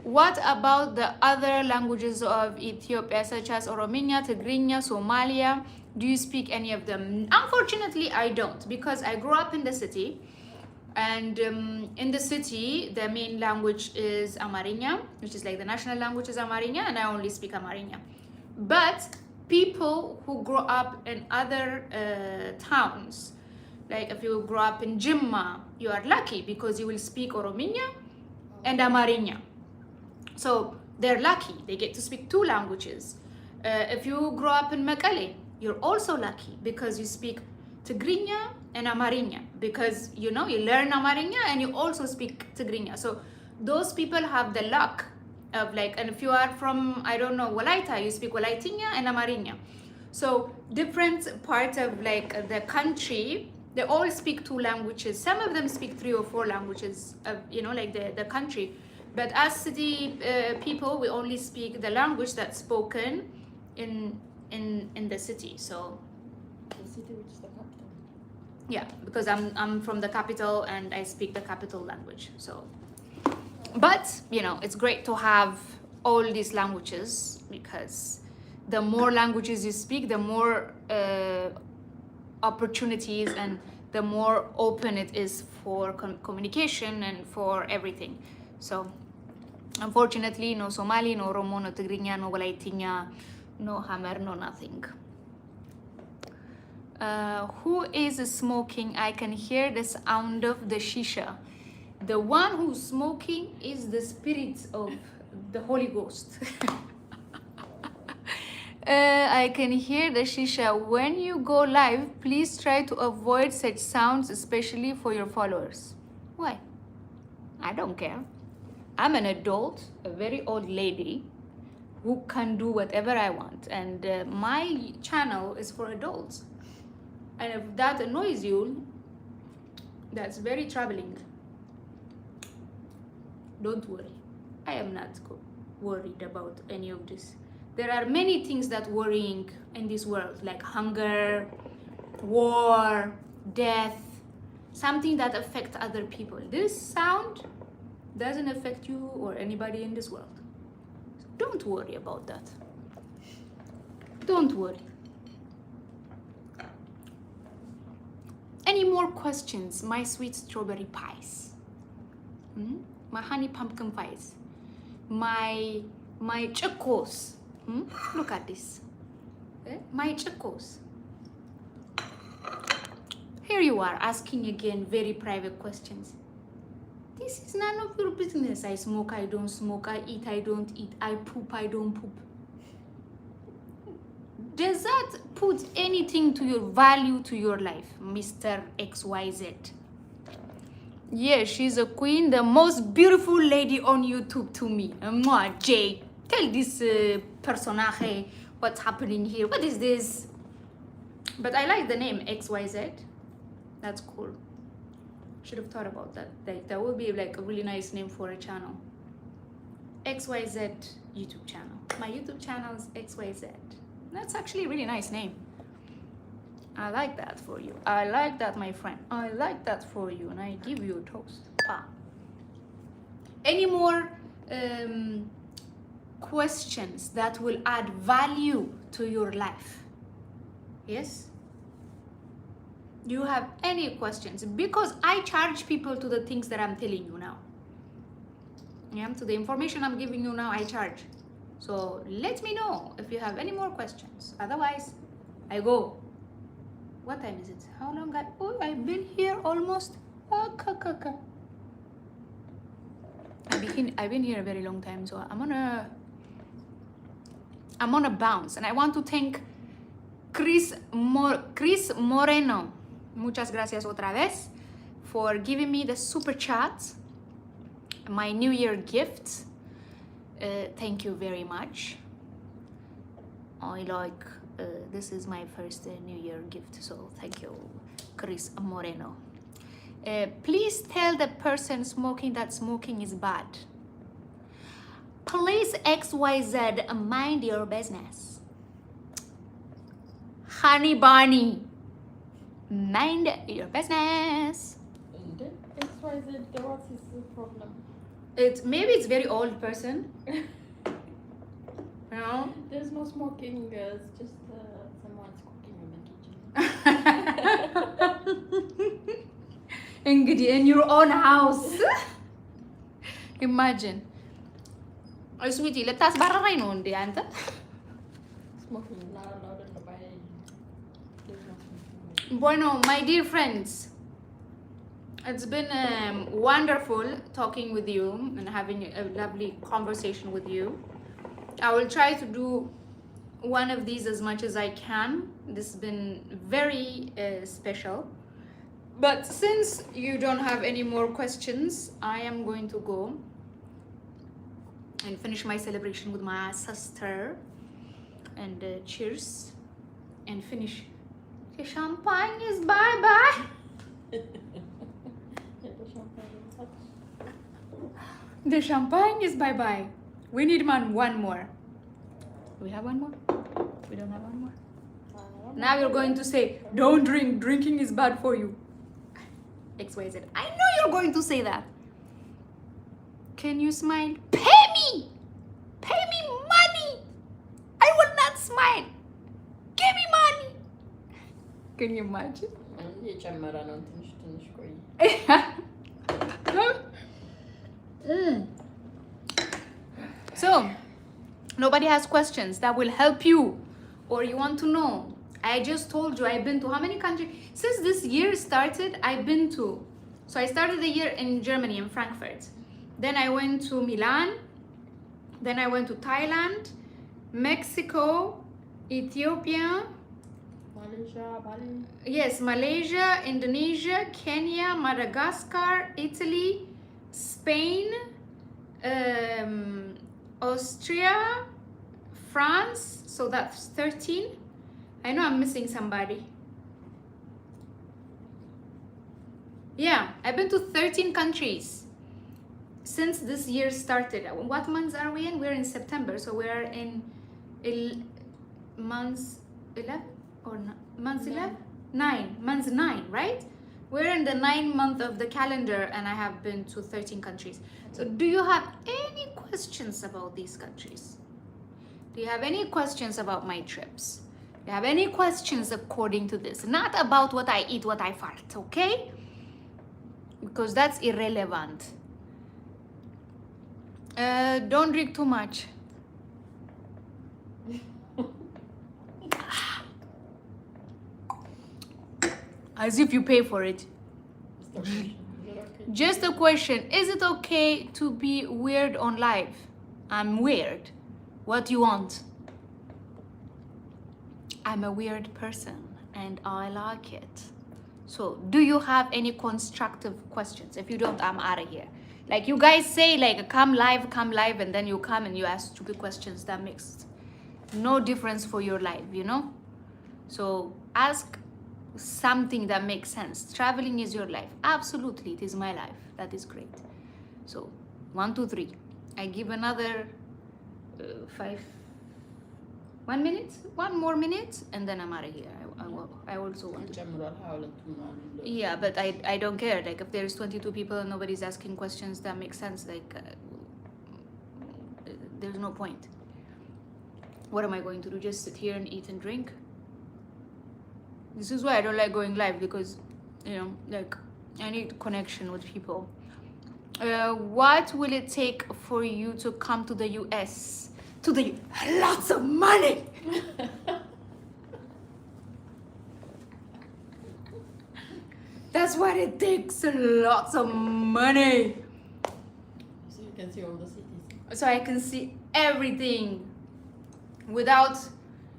What about the other languages of Ethiopia, such as Orominya, Tigrinya, Somalia? Do you speak any of them? Unfortunately, I don't, because I grew up in the city, and in the city, the main language is Amharinya, which is like the national language is Amharinya, and I only speak Amharinya. But people who grow up in other towns, like if you grow up in Jimma, you are lucky because you will speak Orominya and Amharinya. So they're lucky, they get to speak 2 languages. If you grow up in Mekelle, you're also lucky because you speak Tigrinya and Amharinya, because you learn Amharinya and you also speak Tigrinya. So those people have the luck of and if you are from, I don't know, Walaita, you speak Walaitinha and Amharinya. So different parts of the country, they all speak 2 languages. Some of them speak 3 or 4 languages of the country. But as city people, we only speak the language that's spoken in the city. So
The city, which is the capital.
yeah, because I'm from the capital and I speak the capital language. So, but it's great to have all these languages, because the more languages you speak, the more opportunities and the more open it is for communication and for everything. So unfortunately, no Somali, no Oromo, no Tigrinya, no Walaitinha, no Hammer, no nothing. Who is smoking? I can hear the sound of the Shisha. The one who's smoking is the spirit of the Holy Ghost. I can hear the Shisha. When you go live, please try to avoid such sounds, especially for your followers. Why? I don't care. I'm an adult, a very old lady who can do whatever I want, and my channel is for adults. And if that annoys you, that's very troubling. Don't worry. I am not worried about any of this. There are many things that worrying in this world, like hunger, war, death, something that affects other people. This sound doesn't affect you or anybody in this world. So don't worry about that. Don't worry. Any more questions? My sweet strawberry pies. My honey pumpkin pies. My chocos. Look at this. My chocos. Here you are asking again very private questions. This is none of your business. I smoke, I don't smoke. I eat, I don't eat. I poop, I don't poop. Does that put anything to your value to your life, Mr. XYZ? Yeah, she's a queen, the most beautiful lady on YouTube to me. Moi, Jay, tell this personaje what's happening here. What is this? But I like the name XYZ. That's cool. Should have thought about that. That would be like a really nice name for a channel. XYZ YouTube channel. My YouTube channel is XYZ. That's actually a really nice name. I like that for you. I like that, my friend. I like that for you, and I give you a toast. Any more questions that will add value to your life? Yes? Do you have any questions? Because I charge people to the things that I'm telling you now. Yeah, to the information I'm giving you now, I charge. So let me know if you have any more questions. Otherwise, I go. What time is it? How long? I've been here almost. I've been here a very long time, so I'm on a bounce, and I want to thank Chris Moreno. Muchas gracias otra vez for giving me the super chat, my New Year gift. Thank you very much. I like this is my first New Year gift, so thank you, Chris Moreno. Please tell the person smoking that smoking is bad. Please XYZ, mind your business. Honey bunny, mind your business.
XYZ, what is the problem?
Maybe it's very old person. You know?
There's no smoking, it's just someone's cooking in the kitchen.
Enggidi, in your own house. Imagine. Oh, sweetie, ልታስባረረኝ ነው እንዴ አንተ?
Smoking, not allowed in the body. There's no smoking.
Bueno, my dear friends, it's been wonderful talking with you and having a lovely conversation with you. I will try to do one of these as much as I can. This has been very special. But since you don't have any more questions, I am going to go and finish my celebration with my sister. And cheers. And finish. The champagne is bye-bye. The champagne is bye-bye. We need one more. We have one more? We don't have one more. Now you're going to say, don't drink. Drinking is bad for you. XYZ. I know you're going to say that. Can you smile? Pay me! Pay me money! I will not smile. Give me money. Can you imagine? So, nobody has questions that will help you or you want to know. I just told you I've been to how many countries? Since this year started, I've been to. So I started the year in Germany, in Frankfurt. Then I went to Milan, Then I went to Thailand, Mexico, Ethiopia,
Malaysia, Bali.
yes, Malaysia, Indonesia, Kenya, Madagascar, Italy, Spain, Austria, France, so that's 13. I know I'm missing somebody. Yeah, I've been to 13 countries since this year started. What months are we in? We're in September, so we're in months 11 or months 11? 9, months 9, right? We're in the 9th month of the calendar and I have been to 13 countries. So do you have any questions about these countries? Do you have any questions about my trips? Do you have any questions according to this? Not about what I eat, what I fart, okay? Because that's irrelevant. Don't drink too much. As if you pay for it. Just a question. Is it okay to be weird on live? I'm weird. What do you want? I'm a weird person and I like it. So, do you have any constructive questions? If you don't, I'm out of here. Like you guys say, like come live, and then you come and you ask stupid questions. That makes no difference for your life, you know? So, ask something that makes sense. Traveling is your life. Absolutely, it is my life. That is great. So, 1, 2, 3. I give another 1 minute, 1 more minute, and then I'm out of here. I also want to. Yeah, but I don't care. Like if there's 22 people and nobody's asking questions that make sense, like there's no point. What am I going to do? Just sit here and eat and drink? This is why I don't like going live, because you know, like I need connection with people. What will it take for you to come to the US? Lots of money. That's what it takes. Lots of money.
So you can see all the cities.
So I can see everything without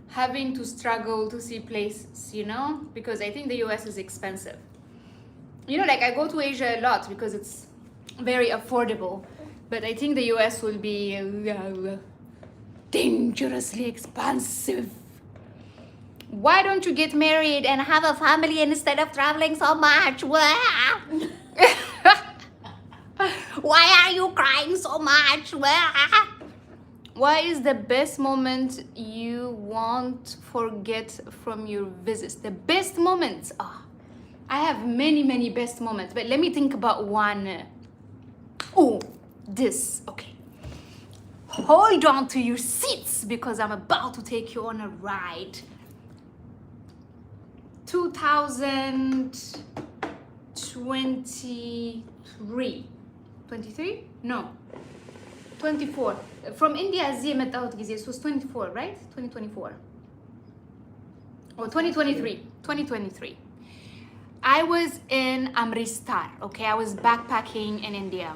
having to struggle to see places, you know? Because I think the US is expensive. You know, like I go to Asia a lot because it's very affordable. But I think the US will be dangerously expensive. Why don't you get married and have a family instead of traveling so much? Why are you crying so much? What is the best moment you won't forget from your visits? The best moments? Oh, I have many best moments, but let me think about one. Oh, this. Okay. Hold on to your seats because I'm about to take you on a ride. 2023. 23? No. 24. From India, እዚህ የመጣሁት ጊዜ it was 24, right? 2024. Or 2023. 2023. I was in Amritsar, okay? I was backpacking in India.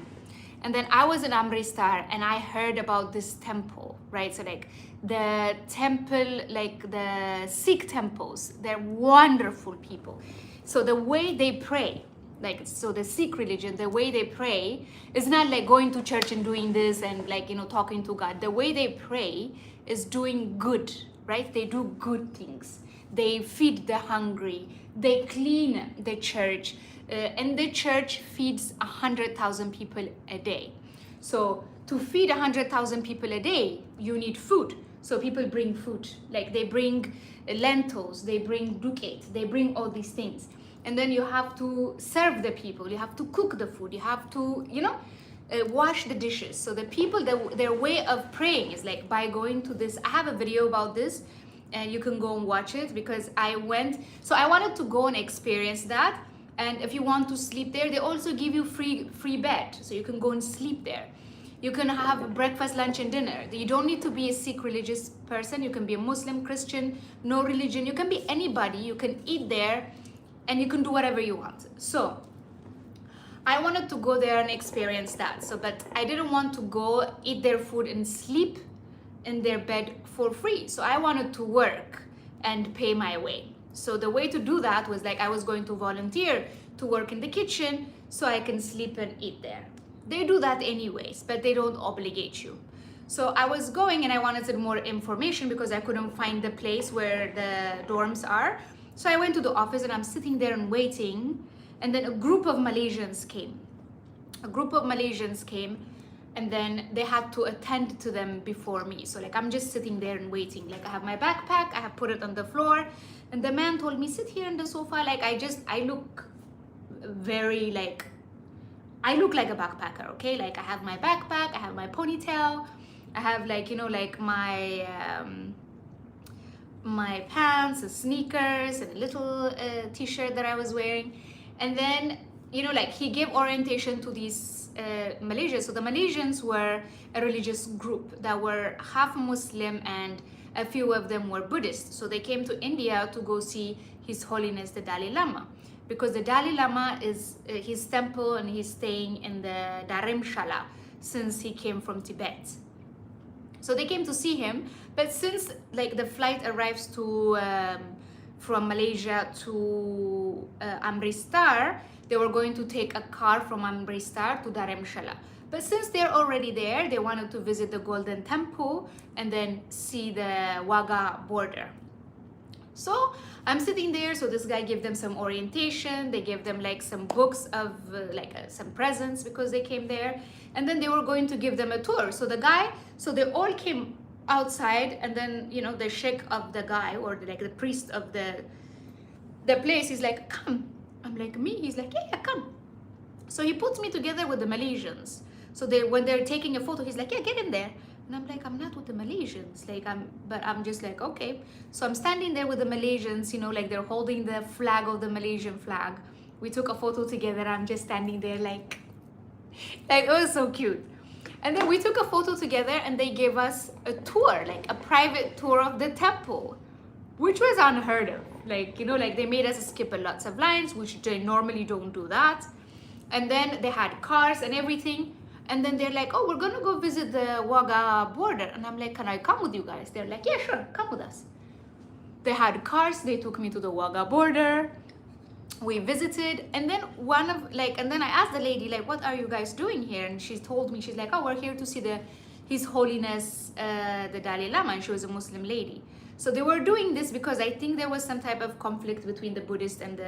And then I was in Amritsar and I heard about this temple, right? So like the temple, like the Sikh temples, they're wonderful people. So the way they pray, like, so the Sikh religion, the way they pray is not like going to church and doing this and like, you know, talking to God. The way they pray is doing good, right? They do good things. They feed the hungry. They clean the church. And the church feeds 100,000 people a day. So to feed 100,000 people a day, you need food. So people bring food, like they bring lentils, they bring duket, they bring all these things. And then you have to serve the people, you have to cook the food, you have to, you know, wash the dishes. So the people, their way of praying is like by going to this. I have a video about this and you can go and watch it because I went, so I wanted to go and experience that. And if you want to sleep there, they also give you free bed. So you can go and sleep there. You can have breakfast, lunch, and dinner. You don't need to be a Sikh religious person. You can be a Muslim, Christian, no religion. You can be anybody. You can eat there and you can do whatever you want. So I wanted to go there and experience that. So, but I didn't want to go eat their food and sleep in their bed for free. So I wanted to work and pay my way. So the way to do that was like I was going to volunteer to work in the kitchen so I can sleep and eat there. They do that anyways, but they don't obligate you. So I was going and I wanted more information because I couldn't find the place where the dorms are. So I went to the office and I'm sitting there and waiting. And then a group of Malaysians came. A group of Malaysians came and then they had to attend to them before me. So like I'm just sitting there and waiting. Like I have my backpack, I have put it on the floor. And the man told me, sit here on the sofa. Like I look very like, I look like a backpacker, okay? Like I have my backpack, I have my ponytail, I have like, you know, like my my pants, and sneakers, and a little t-shirt that I was wearing. And then, you know, like he gave orientation to these Malaysians. So the Malaysians were a religious group that were half Muslim and a few of them were Buddhist. So they came to India to go see His Holiness the Dalai Lama, because the Dalai Lama is his temple and he's staying in the Dharamshala since he came from Tibet. So they came to see him, but since like the flight arrives to from Malaysia to Amritsar, they were going to take a car from Amritsar to Dharamshala. But since they're already there, they wanted to visit the Golden Temple and then see the Wagah border. So I'm sitting there, so this guy gave them some orientation, they gave them like some books of some presents because they came there, and then they were going to give them a tour. So they all came outside, and then, you know, the sheikh of the guy, or like the priest of the place, he's like, come. I'm like, me? He's like, yeah, come. So he puts me together with the Malaysians. So when they're taking a photo, he's like, yeah, get in there. And I'm like, I'm not with the Malaysians. But I'm just like, okay. So I'm standing there with the Malaysians, you know, like they're holding the flag of the Malaysian flag. We took a photo together. I'm just standing there like it was so cute. And then we took a photo together and they gave us a tour, like a private tour of the temple, which was unheard of. Like, you know, like they made us skip a lots of lines, which they normally don't do that. And then they had cars and everything. And then they're like, oh, we're going to go visit the Wagah border. And I'm like, can I come with you guys? They're like, yeah, sure, come with us. They had cars. They took me to the Wagah border. We visited. And then and then I asked the lady, like, what are you guys doing here? And she told me, she's like, oh, we're here to see His Holiness, the Dalai Lama. And she was a Muslim lady. So they were doing this because I think there was some type of conflict between the Buddhists and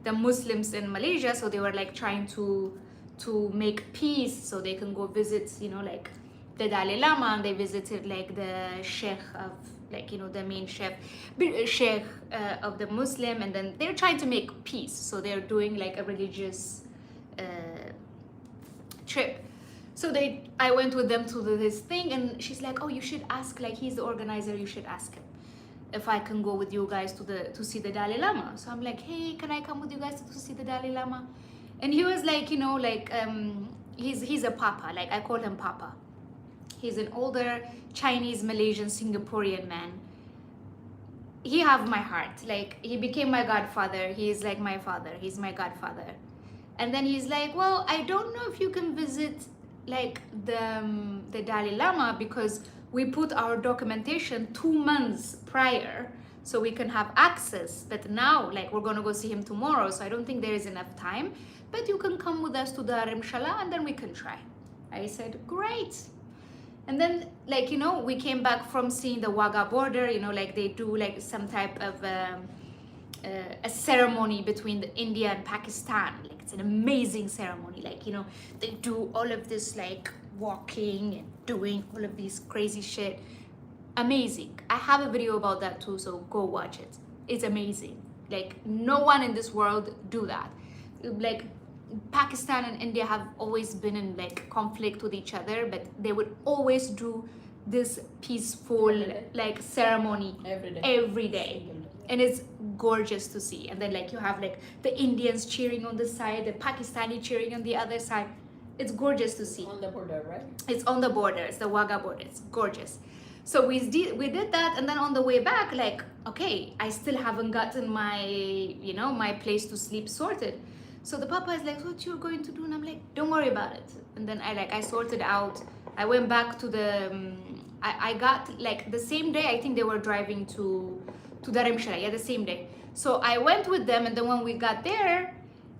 the Muslims in Malaysia. So they were like trying to make peace so they can go visit, you know, like the Dalai Lama, and they visited like the sheikh of, like, you know, the main sheikh of the Muslim, and then they're trying to make peace. So they're doing like a religious trip. So I went with them to this thing, and she's like, oh, you should ask, like, he's the organizer, you should ask him if I can go with you guys to see the Dalai Lama. So I'm like, hey, can I come with you guys to see the Dalai Lama? And he was like, you know, like, he's a papa, like I call him papa. He's an older Chinese, Malaysian, Singaporean man. He have my heart. Like, he became my godfather. He is like my father. He's my godfather. And then he's like, well, I don't know if you can visit like the Dalai Lama because we put our documentation 2 months prior so we can have access. But now, like, we're gonna go see him tomorrow, so I don't think there is enough time. But you can come with us to the Dharamshala and then we can try. I said, great. And then, like, you know, we came back from seeing the Wagah border, you know, like they do like some type of a ceremony between India and Pakistan. Like, it's an amazing ceremony. Like, you know, they do all of this like walking and doing all of these crazy shit. Amazing. I have a video about that too, so go watch it. It's amazing. Like, no one in this world do that. Like, Pakistan and India have always been in like conflict with each other, but they would always do this peaceful like ceremony every day. And it's gorgeous to see. And then like you have like the Indians cheering on the side, the Pakistani cheering on the other side. It's gorgeous to see.
On the border, right?
It's on the border. It's the Wagah border. It's gorgeous. So we did that, and then on the way back, like, okay, I still haven't gotten my, you know, my place to sleep sorted. So the papa is like, what you're going to do? And I'm like, don't worry about it. And then I sorted out. I went back to the, I got like the same day, I think they were driving to Dharamshala, yeah, the same day. So I went with them, and then when we got there,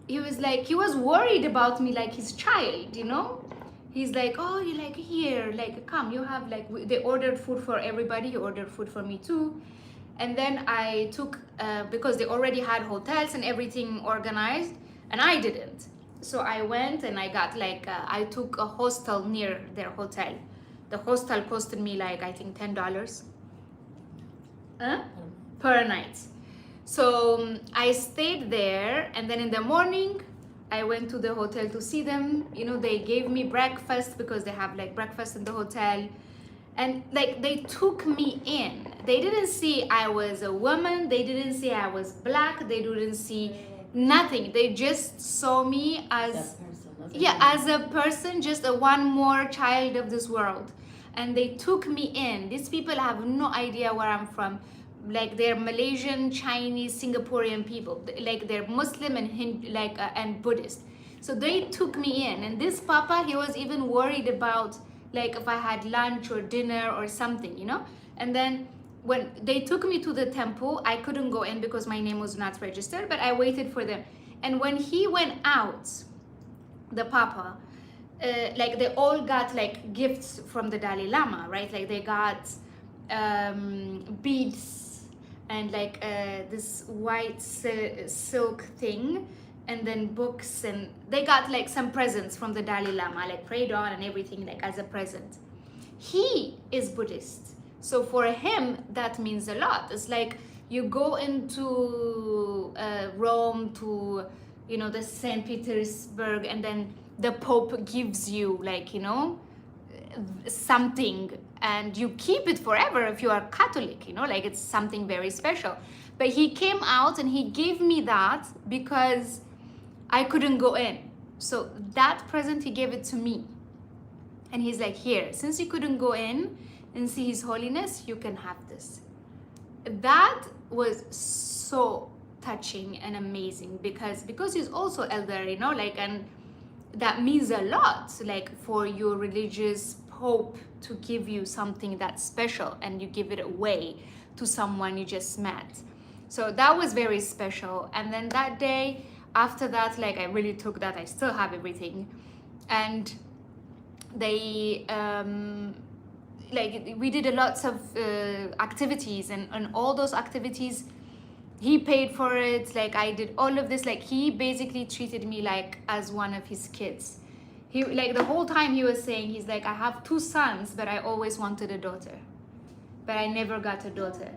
he was worried about me like his child, you know? He's like, oh, you like here, like come, you have like, they ordered food for everybody, he ordered food for me too. And then I took, because they already had hotels and everything organized, and I didn't. So I went and I got like, I took a hostel near their hotel. The hostel costed me like, I think $10 per night. So I stayed there, and then in the morning, I went to the hotel to see them. You know, they gave me breakfast because they have like breakfast in the hotel. And like they took me in. They didn't see I was a woman. They didn't see I was black. They didn't see nothing. They just saw me as as a person, just a one more child of this world. And they took me in. These people have no idea where I'm from. Like they're Malaysian, Chinese, Singaporean people. Like they're Muslim and and Buddhist. So they took me in. And this papa, he was even worried about like if I had lunch or dinner or something, you know. And then when they took me to the temple, I couldn't go in because my name was not registered, but I waited for them. And when he went out, the papa, like they all got like gifts from the Dalai Lama, right? Like they got beads and like this white silk thing, and then books, and they got like some presents from the Dalai Lama, like prayed on and everything, like as a present. He is Buddhist, so for him that means a lot. It's like you go into Rome to, you know, the St. Petersburg, and then the Pope gives you like, you know, something, and you keep it forever if you are Catholic, you know, like it's something very special. But he came out and he gave me that because I couldn't go in. So that present, he gave it to me. And he's like, here, since you couldn't go in and see His Holiness, you can have this. That was so touching and amazing because he's also elder, you know, like, and that means a lot, like for your religious pope to give you something that's special and you give it away to someone you just met. So that was very special. And then that day after that, like I really took that. I still have everything. And they like we did a lots of activities, and all those activities he paid for it. Like I did all of this. Like he basically treated me like as one of his kids. He, like the whole time he was saying, he's like, I have 2 sons, but I always wanted a daughter, but I never got a daughter.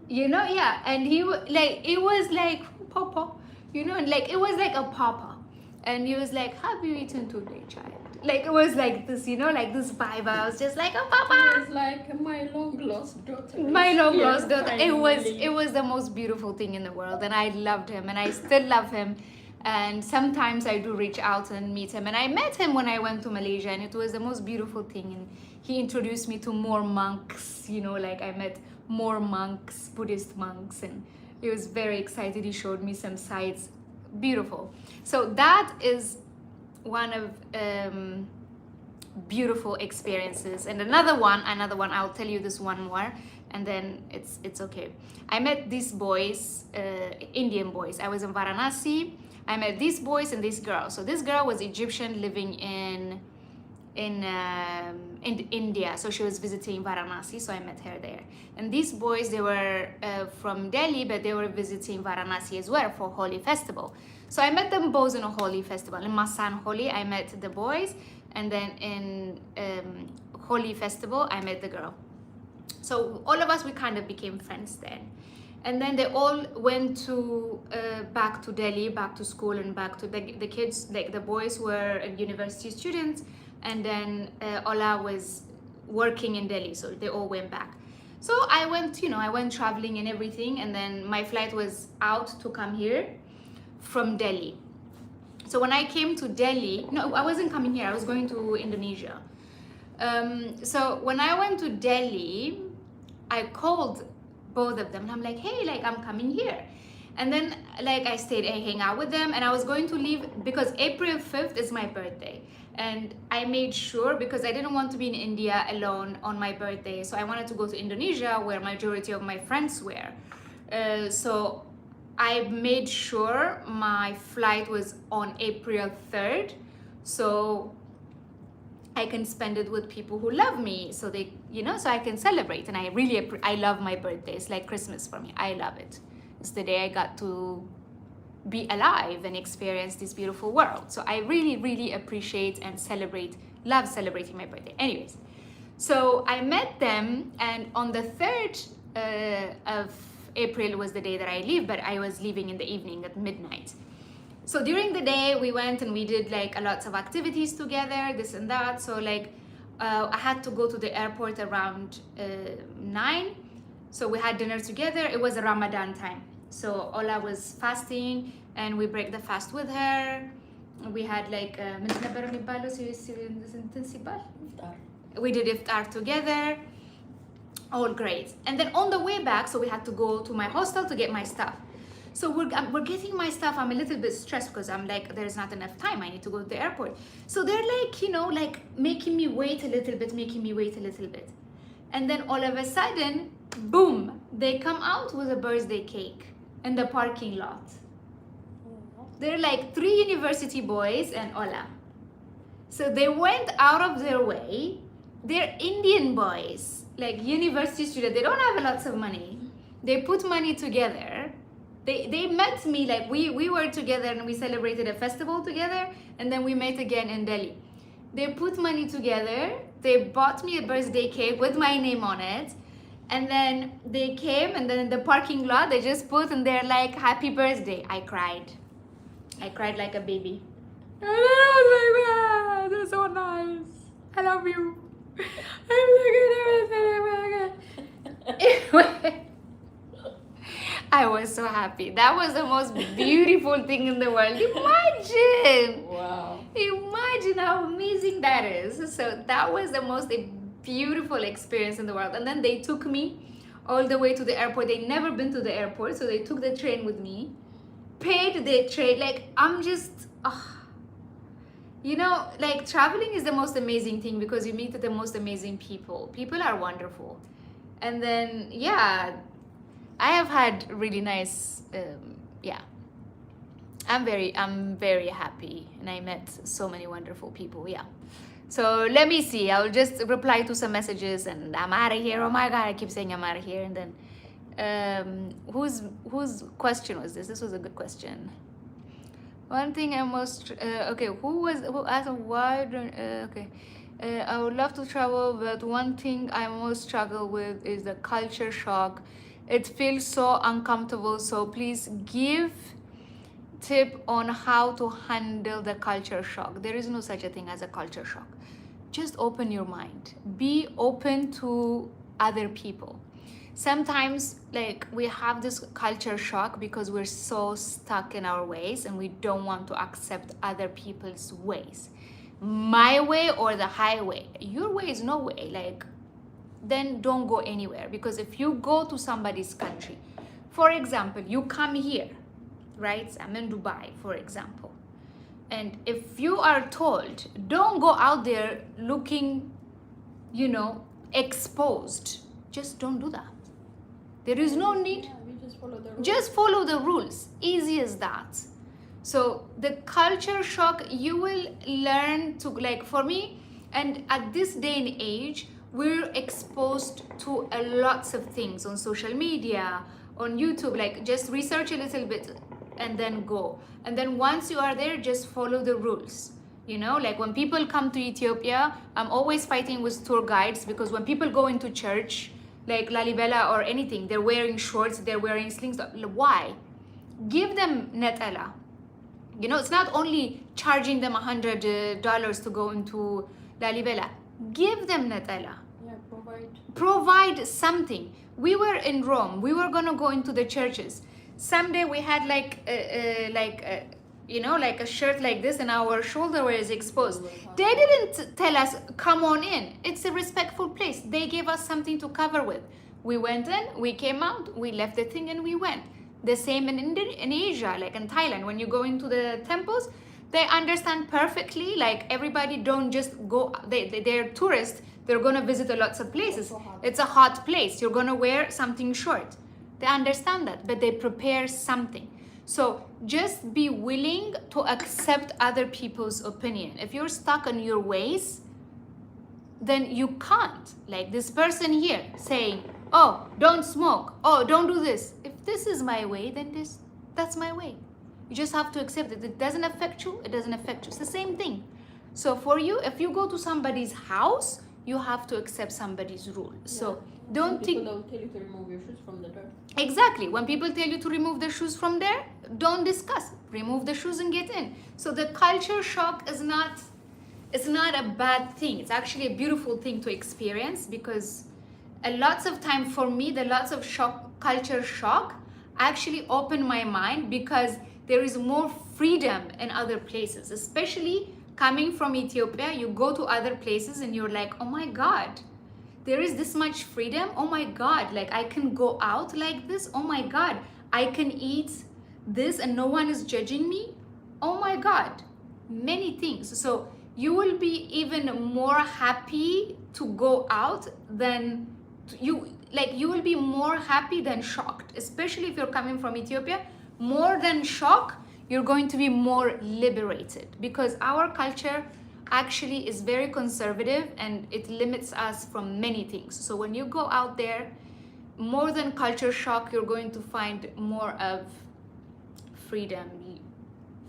You know, yeah. And he like, it was like papa, you know, and like it was like a papa. And he was like, have you eaten today, child? Like it was like this, you know, like this vibe. I was just like, oh papa.
It was like my long lost daughter.
My long lost daughter. It was the most beautiful thing in the world, and I loved him, and I still love him. And sometimes I do reach out and meet him. And I met him when I went to Malaysia, and it was the most beautiful thing. And he introduced me to more monks, you know, like I met more monks, Buddhist monks, and he was very excited. He showed me some sites. Beautiful. So that is one of beautiful experiences. And another one, I'll tell you this one more, and then it's okay. I met these boys, Indian boys. I was in Varanasi. I met these boys and this girl. So this girl was Egyptian living in India, so she was visiting Varanasi, so I met her there. And these boys, they were from Delhi, but they were visiting Varanasi as well for Holi festival. So I met them both in a Holi festival. In Masan Holi, I met the boys, and then in Holi festival, I met the girl. So all of us, we kind of became friends then. And then they all went to back to Delhi, back to school, and back to the kids. Like the boys were university students, and then Ola was working in Delhi, so they all went back. So I went, you know, I went traveling and everything, and then my flight was out to come here from Delhi. So when I came to Delhi, no, I wasn't coming here, I was going to Indonesia. So when I went to Delhi, I called both of them, and I'm like, hey, like I'm coming here. And then like I stayed, I hang out with them, and I was going to leave because April 5th is my birthday. And I made sure, because I didn't want to be in India alone on my birthday, so I wanted to go to Indonesia where majority of my friends were. So I made sure my flight was on April 3rd, so I can spend it with people who love me, so they, you know, so I can celebrate. And I love my birthday. It's like Christmas for me. I love it. It's the day I got to be alive and experience this beautiful world. So I really appreciate and love celebrating my birthday. Anyways, so I met them, and on the 3rd of April was the day that I leave, but I was leaving in the evening at midnight. So during the day we went and we did like a lots of activities together, this and that. So like I had to go to the airport around 9. So we had dinner together. It was a Ramadan time. So Ola was fasting and we break the fast with her. We had like we did iftar together. All great. And then on the way back, so we had to go to my hostel to get my stuff. So we're getting my stuff. I'm a little bit stressed because I'm like, there's not enough time. I need to go to the airport. So they're like, you know, like making me wait a little bit. And then all of a sudden, boom, they come out with a birthday cake in the parking lot. They're like 3 university boys and Ola. So they went out of their way. They're Indian boys, like university students. They don't have lots of money. They put money together. They met me, like we were together and we celebrated a festival together, and then we met again in Delhi. They put money together. They bought me a birthday cake with my name on it. And then they came, and then in the parking lot, they just put, and they're like, happy birthday. I cried like a baby. And then I was like, wow, that's so nice. I love you. Anyway, I was so happy. That was the most beautiful thing in the world. Imagine.
Wow.
Imagine how amazing that is. So that was the most beautiful experience in the world. And then they took me all the way to the airport. They'd never been to the airport, so they took the train with me, paid the train. Like, I'm just, you know, like traveling is the most amazing thing because you meet the most amazing people. People are wonderful. And then, yeah, I have had really nice, I'm very happy, and I met so many wonderful people. Yeah. So let me see. I'll just reply to some messages, and I'm out of here. Oh my God, I keep saying I'm out of here. And then, whose question was this? This was a good question. One thing I most who asked why don't I would love to travel, but one thing I most struggle with is the culture shock. It feels so uncomfortable. So please give tip on how to handle the culture shock. There is no such a thing as a culture shock. Just open your mind. Be open to other people. Sometimes, like, we have this culture shock because we're so stuck in our ways and we don't want to accept other people's ways. My way or the highway. Your way is no way. Like, then don't go anywhere, because if you go to somebody's country, for example, you come here, right? I'm in Dubai, for example. And if you are told, don't go out there looking, you know, exposed, just don't do that. There is no need.
Yeah, we just follow the rules.
Just follow the rules. Easy as that. So the culture shock, you will learn to, like, for me, and at this day and age, we're exposed to a lots of things on social media, on YouTube. Like, just research a little bit and then go. And then once you are there, just follow the rules. You know, like when people come to Ethiopia, I'm always fighting with tour guides, because when people go into church, like Lalibela or anything, they're wearing shorts, they're wearing slings. Why? Give them netala. You know, it's not only charging them $100 to go into Lalibela. Give them netala.
Yeah,
Provide something. We were in Rome. We were gonna go into the churches. Someday we had you know, like a shirt like this, and our shoulder was exposed. They didn't tell us, come on in. It's a respectful place. They gave us something to cover with. We went in, we came out, we left the thing, and we went. The same in Asia, like in Thailand, when you go into the temples, they understand perfectly, like everybody don't just go, they're tourists, they're gonna visit a lots of places. It's a hot place, you're gonna wear something short. They understand that, but they prepare something. So just be willing to accept other people's opinion. If you're stuck in your ways, then you can't. Like this person here saying, oh, don't smoke, oh, don't do this. If this is my way, then that's my way. You just have to accept it. It doesn't affect you, it doesn't affect you. It's the same thing. So for you, if you go to somebody's house, you have to accept somebody's rule. So don't think...
People don't tell you to remove your shoes from the door.
Exactly. When people tell you to remove the shoes from there, don't discuss. Remove the shoes and get in. So the culture shock is not... It's not a bad thing. It's actually a beautiful thing to experience, because a lots of time for me, the lots of culture shock actually opened my mind, because there is more freedom in other places, especially coming from Ethiopia. You go to other places and you're like, oh my God, there is this much freedom. Oh my God, like I can go out like this. Oh my God, I can eat this and no one is judging me. Oh my God, many things. So you will be even more happy to go out than you will be more happy than shocked, especially if you're coming from Ethiopia. More than shock, you're going to be more liberated, because our culture actually is very conservative and it limits us from many things. So when you go out there, more than culture shock, you're going to find more of freedom.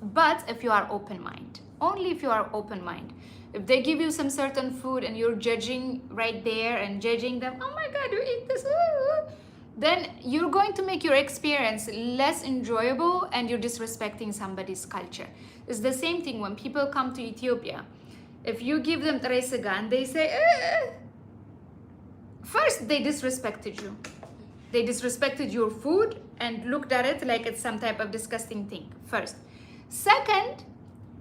But if you are open mind, only if you are open mind. If they give you some certain food and you're judging right there and judging them, oh my God, you eat this, then you're going to make your experience less enjoyable and you're disrespecting somebody's culture. It's the same thing when people come to Ethiopia. If you give them tere sega and they say, first they disrespected you. They disrespected your food and looked at it like it's some type of disgusting thing, first. Second,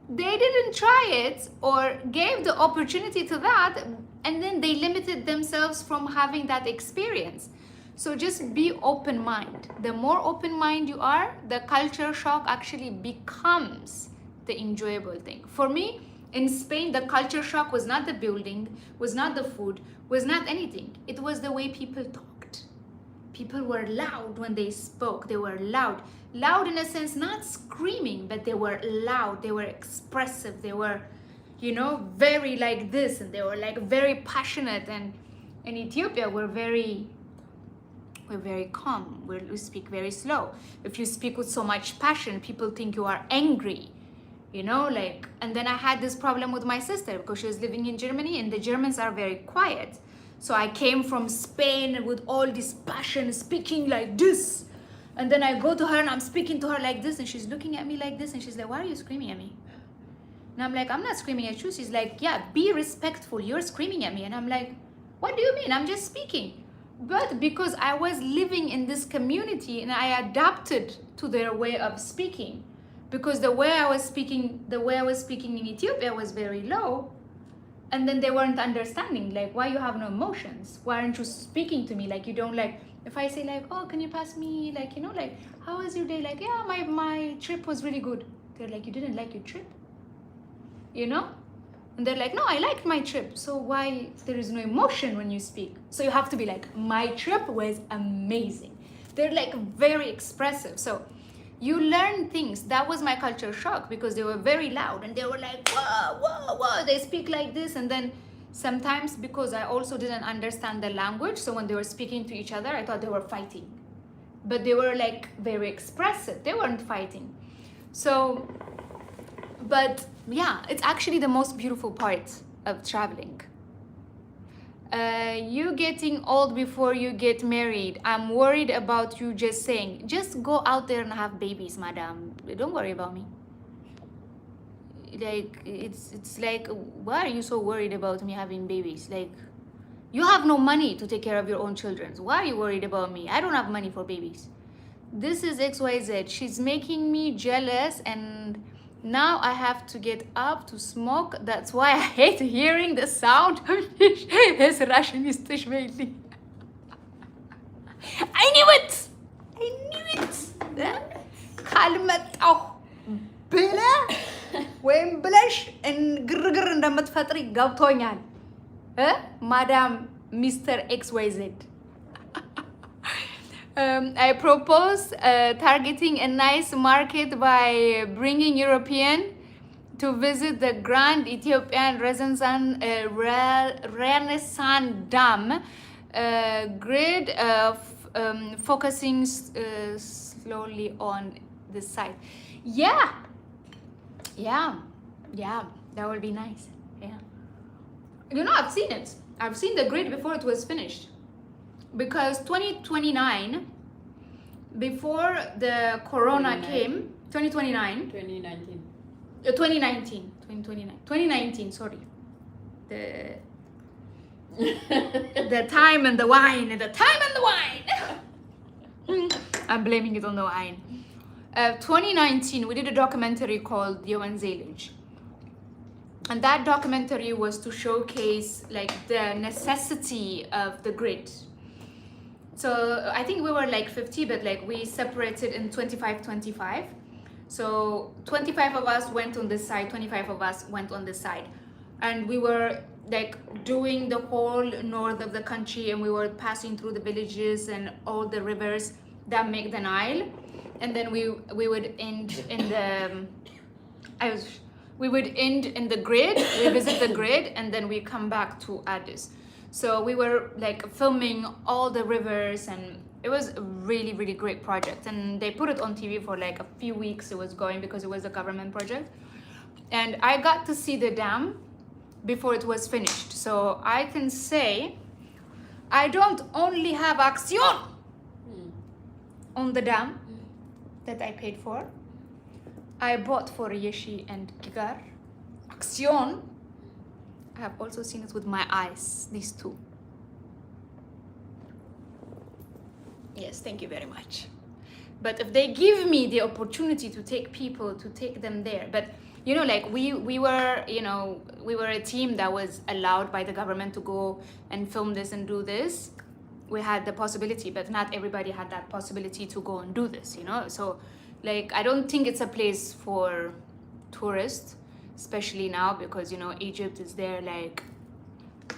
they didn't try it or gave the opportunity to that, and then they limited themselves from having that experience. So just be open mind. The more open mind you are, the culture shock actually becomes the enjoyable thing. For me, in Spain, the culture shock was not the building, was not the food, was not anything. It was the way people talked. People were loud when they spoke. They were loud. Loud in a sense, not screaming, but they were loud. They were expressive. They were, you know, very like this, and they were like very passionate. And in Ethiopia, we're very calm. We speak very slow. If you speak with so much passion, people think you are angry, you know, like. And then I had this problem with my sister because she was living in Germany and the Germans are very quiet. So I came from Spain with all this passion, speaking like this. And then I go to her and I'm speaking to her like this and she's looking at me like this and she's like, why are you screaming at me? And I'm like, I'm not screaming at you. She's like, yeah, be respectful. You're screaming at me. And I'm like, what do you mean? I'm just speaking. But because I was living in this community and I adapted to their way of speaking, because the way I was speaking in Ethiopia was very low, and then they weren't understanding, like, why you have no emotions? Why aren't you speaking to me? Like, you don't, like, if I say like, oh, can you pass me, like, you know, like, how was your day? Like, yeah, my trip was really good. They're like, you didn't like your trip? You know? And they're like, no, I liked my trip. So why there is no emotion when you speak? So you have to be like, my trip was amazing. They're like very expressive. So you learn things. That was my culture shock, because they were very loud and they were like, whoa, whoa, whoa. They speak like this. And then sometimes, because I also didn't understand the language, so when they were speaking to each other, I thought they were fighting. But they were like very expressive. They weren't fighting. So, but yeah, it's actually the most beautiful part of traveling. You getting old before you get married. I'm worried about you just saying, just go out there and have babies, madam. Don't worry about me. Like, it's like, why are you so worried about me having babies? Like, you have no money to take care of your own children. Why are you worried about me? I don't have money for babies. This is XYZ. She's making me jealous, and now I have to get up to smoke. That's why I hate hearing the sound of his Russian I knew it! I knew it! ካልመጣሁ ብለህ ወይም ብለሽ ግርግር እንደምትፈጥሪ ገብቶኛል ማዳም ሚስተር ኤክስ ዋይ ዜድ I propose targeting a nice market by bringing European to visit the Grand Ethiopian Renaissance Dam grid focusing slowly on the site. Yeah, that would be nice. Yeah, you know, I've seen it. I've seen the grid before it was finished. Because 2029, before the corona came, 2019, sorry. The time and the wine, I'm blaming it on the wine. 2019, we did a documentary called Yoanzelage. And that documentary was to showcase like the necessity of the grid. So I think we were like 50, but like we separated in 25-25. So 25 of us went on this side, 25 of us went on this side. And we were like doing the whole north of the country, and we were passing through the villages and all the rivers that make the Nile. And then we would end in the, we would end in the grid, we visit the grid, and then we come back to Addis. So we were like filming all the rivers, and it was a really, really great project. And they put it on TV for like a few weeks. It was going because it was a government project. And I got to see the dam before it was finished. So I can say I don't only have action on the dam that I paid for. I bought for Yeshi and Gigar. Action. I have also seen it with my eyes, these two. Yes, thank you very much. But if they give me the opportunity to take people, to take them there. But, you know, like we were, you know, we were a team that was allowed by the government to go and film this and do this. We had the possibility, but not everybody had that possibility to go and do this, you know? So, like, I don't think it's a place for tourists. Especially now because, you know, Egypt is there like,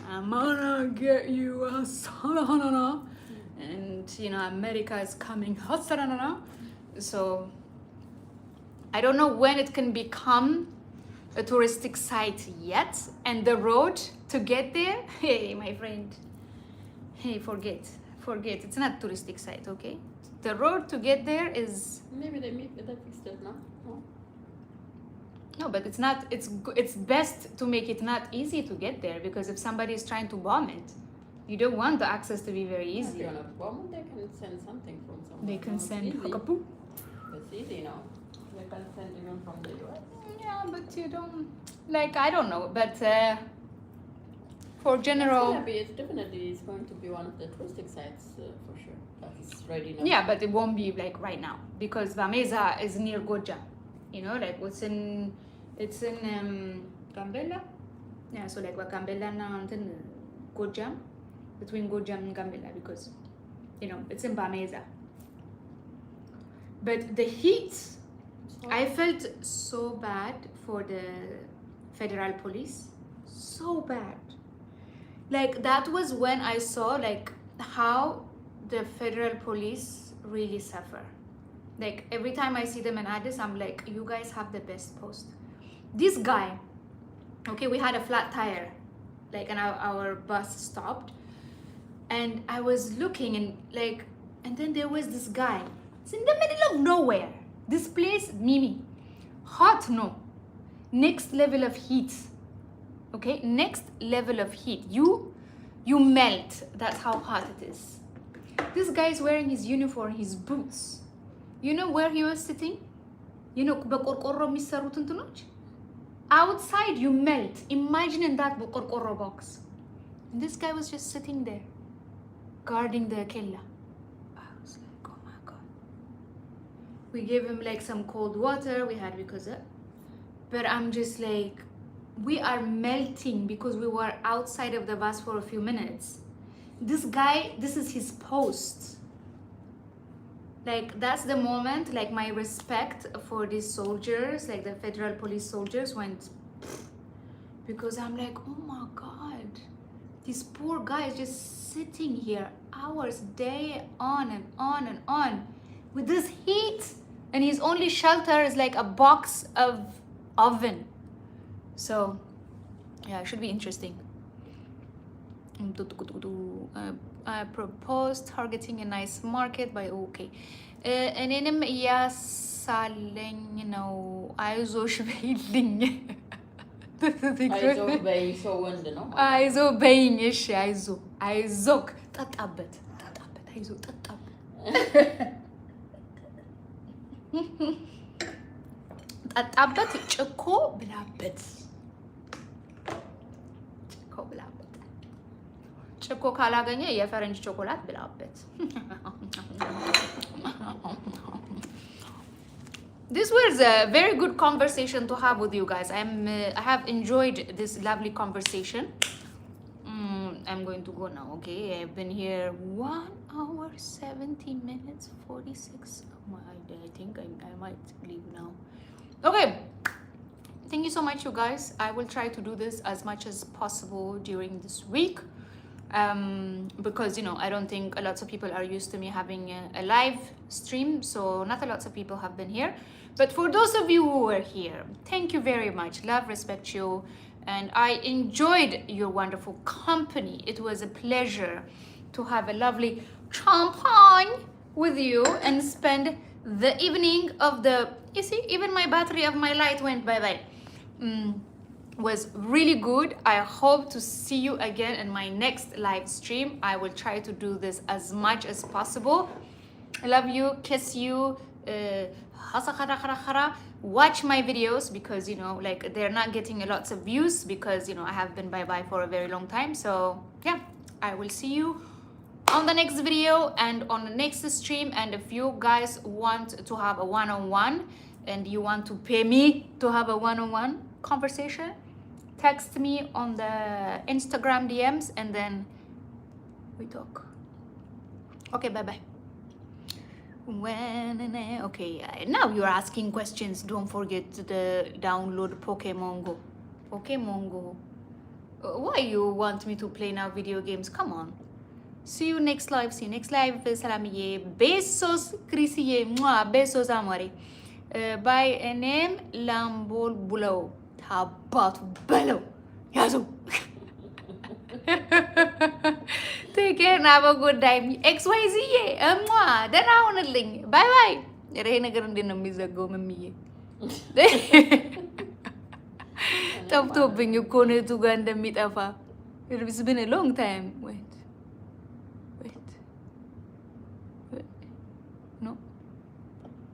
I'm gonna get you a sanana. And, you know, America is coming. So, I don't know when it can become a touristic site yet. And the road to get there, hey, my friend, hey, forget. It's not a touristic site, okay? The road to get there is...
Maybe they fixed it now.
No, but it's not. It's best to make it not easy to get there, because if somebody is trying to bomb it, you don't want the access to be very easy.
If you're not bomb, they can send something from somewhere.
They can send
Hakapoo. It's easy now. They can send even from the US.
Yeah, but you don't like. I don't know, but for general.
It's definitely going to be one of the touristic sites for sure. That's ready now.
Yeah, but it won't be like right now because Vameza is near Goja. You know, like it's in Gambella. Yeah, so like Gambella now and Gojam, between Gojam and Gambella, because, you know, it's in Bameza. But the heat, I felt so bad for the federal police. So bad. Like, that was when I saw like how the federal police really suffer. Like, every time I see them in Addis, I'm like, you guys have the best post. This guy, okay, we had a flat tire, like, and our bus stopped. And I was looking and like, and then there was this guy. It's in the middle of nowhere. This place, Mimi, hot, no. Next level of heat, okay? Next level of heat. You melt. That's how hot it is. This guy is wearing his uniform, his boots. You know where he was sitting? You know, በቆርቆሮ የሚሰሩት እንትኖች outside you melt. Imagine in that በቆርቆሮ box. And this guy was just sitting there, guarding the kella. I was like, oh my God. We gave him like some cold water we had because of, but I'm just like, we are melting because we were outside of the bus for a few minutes. This guy, this is his post. Like that's the moment, like my respect for these soldiers, like the federal police soldiers went, because I'm like, oh my God, these poor guys just sitting here hours, day on and on and on with this heat, and his only shelter is like a box of oven. So yeah, it should be interesting. I propose targeting a nice market by okay. እኔንም እያሳለኝ ነው አይዞሽ በይልኝ
አይዞህ በይ ሰው ወንድ ነው
አይዞ በይኝ እሺ አይዞክ ጠጣበት አይዞ ጠጣበት ጠጣበት ጭኮ ብላበት ጭኮ ካላገኘ የፈረንጅ ቾኮላት ብላበት This was a very good conversation to have with you guys. I have enjoyed this lovely conversation. I'm going to go now, okay? I've been here 1 hour, 70 minutes, 46. I think I might leave now. Okay. Thank you so much, you guys. I will try to do this as much as possible during this week. Because I don't think a lot of people are used to me having a live stream, so not a lot of people have been here, but for those of you who were here, thank you very much. Love, respect you, and I enjoyed your wonderful company. It was a pleasure to have a lovely champagne with you and spend the evening of the, you see, even my battery of my light went bye-bye. Was really good. I hope to see you again in my next live stream. I will try to do this as much as possible. I love you, kiss you, watch my videos because like they're not getting a lot of views because I have been bye-bye for a very long time. So yeah, I will see you on the next video and on the next stream. And if you guys want to have a one-on-one and you want to pay me to have a one-on-one conversation, text me on the Instagram DMs and then we talk. Okay, bye-bye. Okay, now you're asking questions. Don't forget to download Pokemon Go. Why you want me to play now video games? Come on. See you next live. Salamiye. Besos, Chrisiye. Besos, amore. By a name, Lambol Bulo. About bellow. Yazu. Take care and have a good time. XYZ. Then I want to link. Bye bye. Rehna garandin amiza go mami. Top topping you kone to Ganda meet afa. It's been a long time. Wait.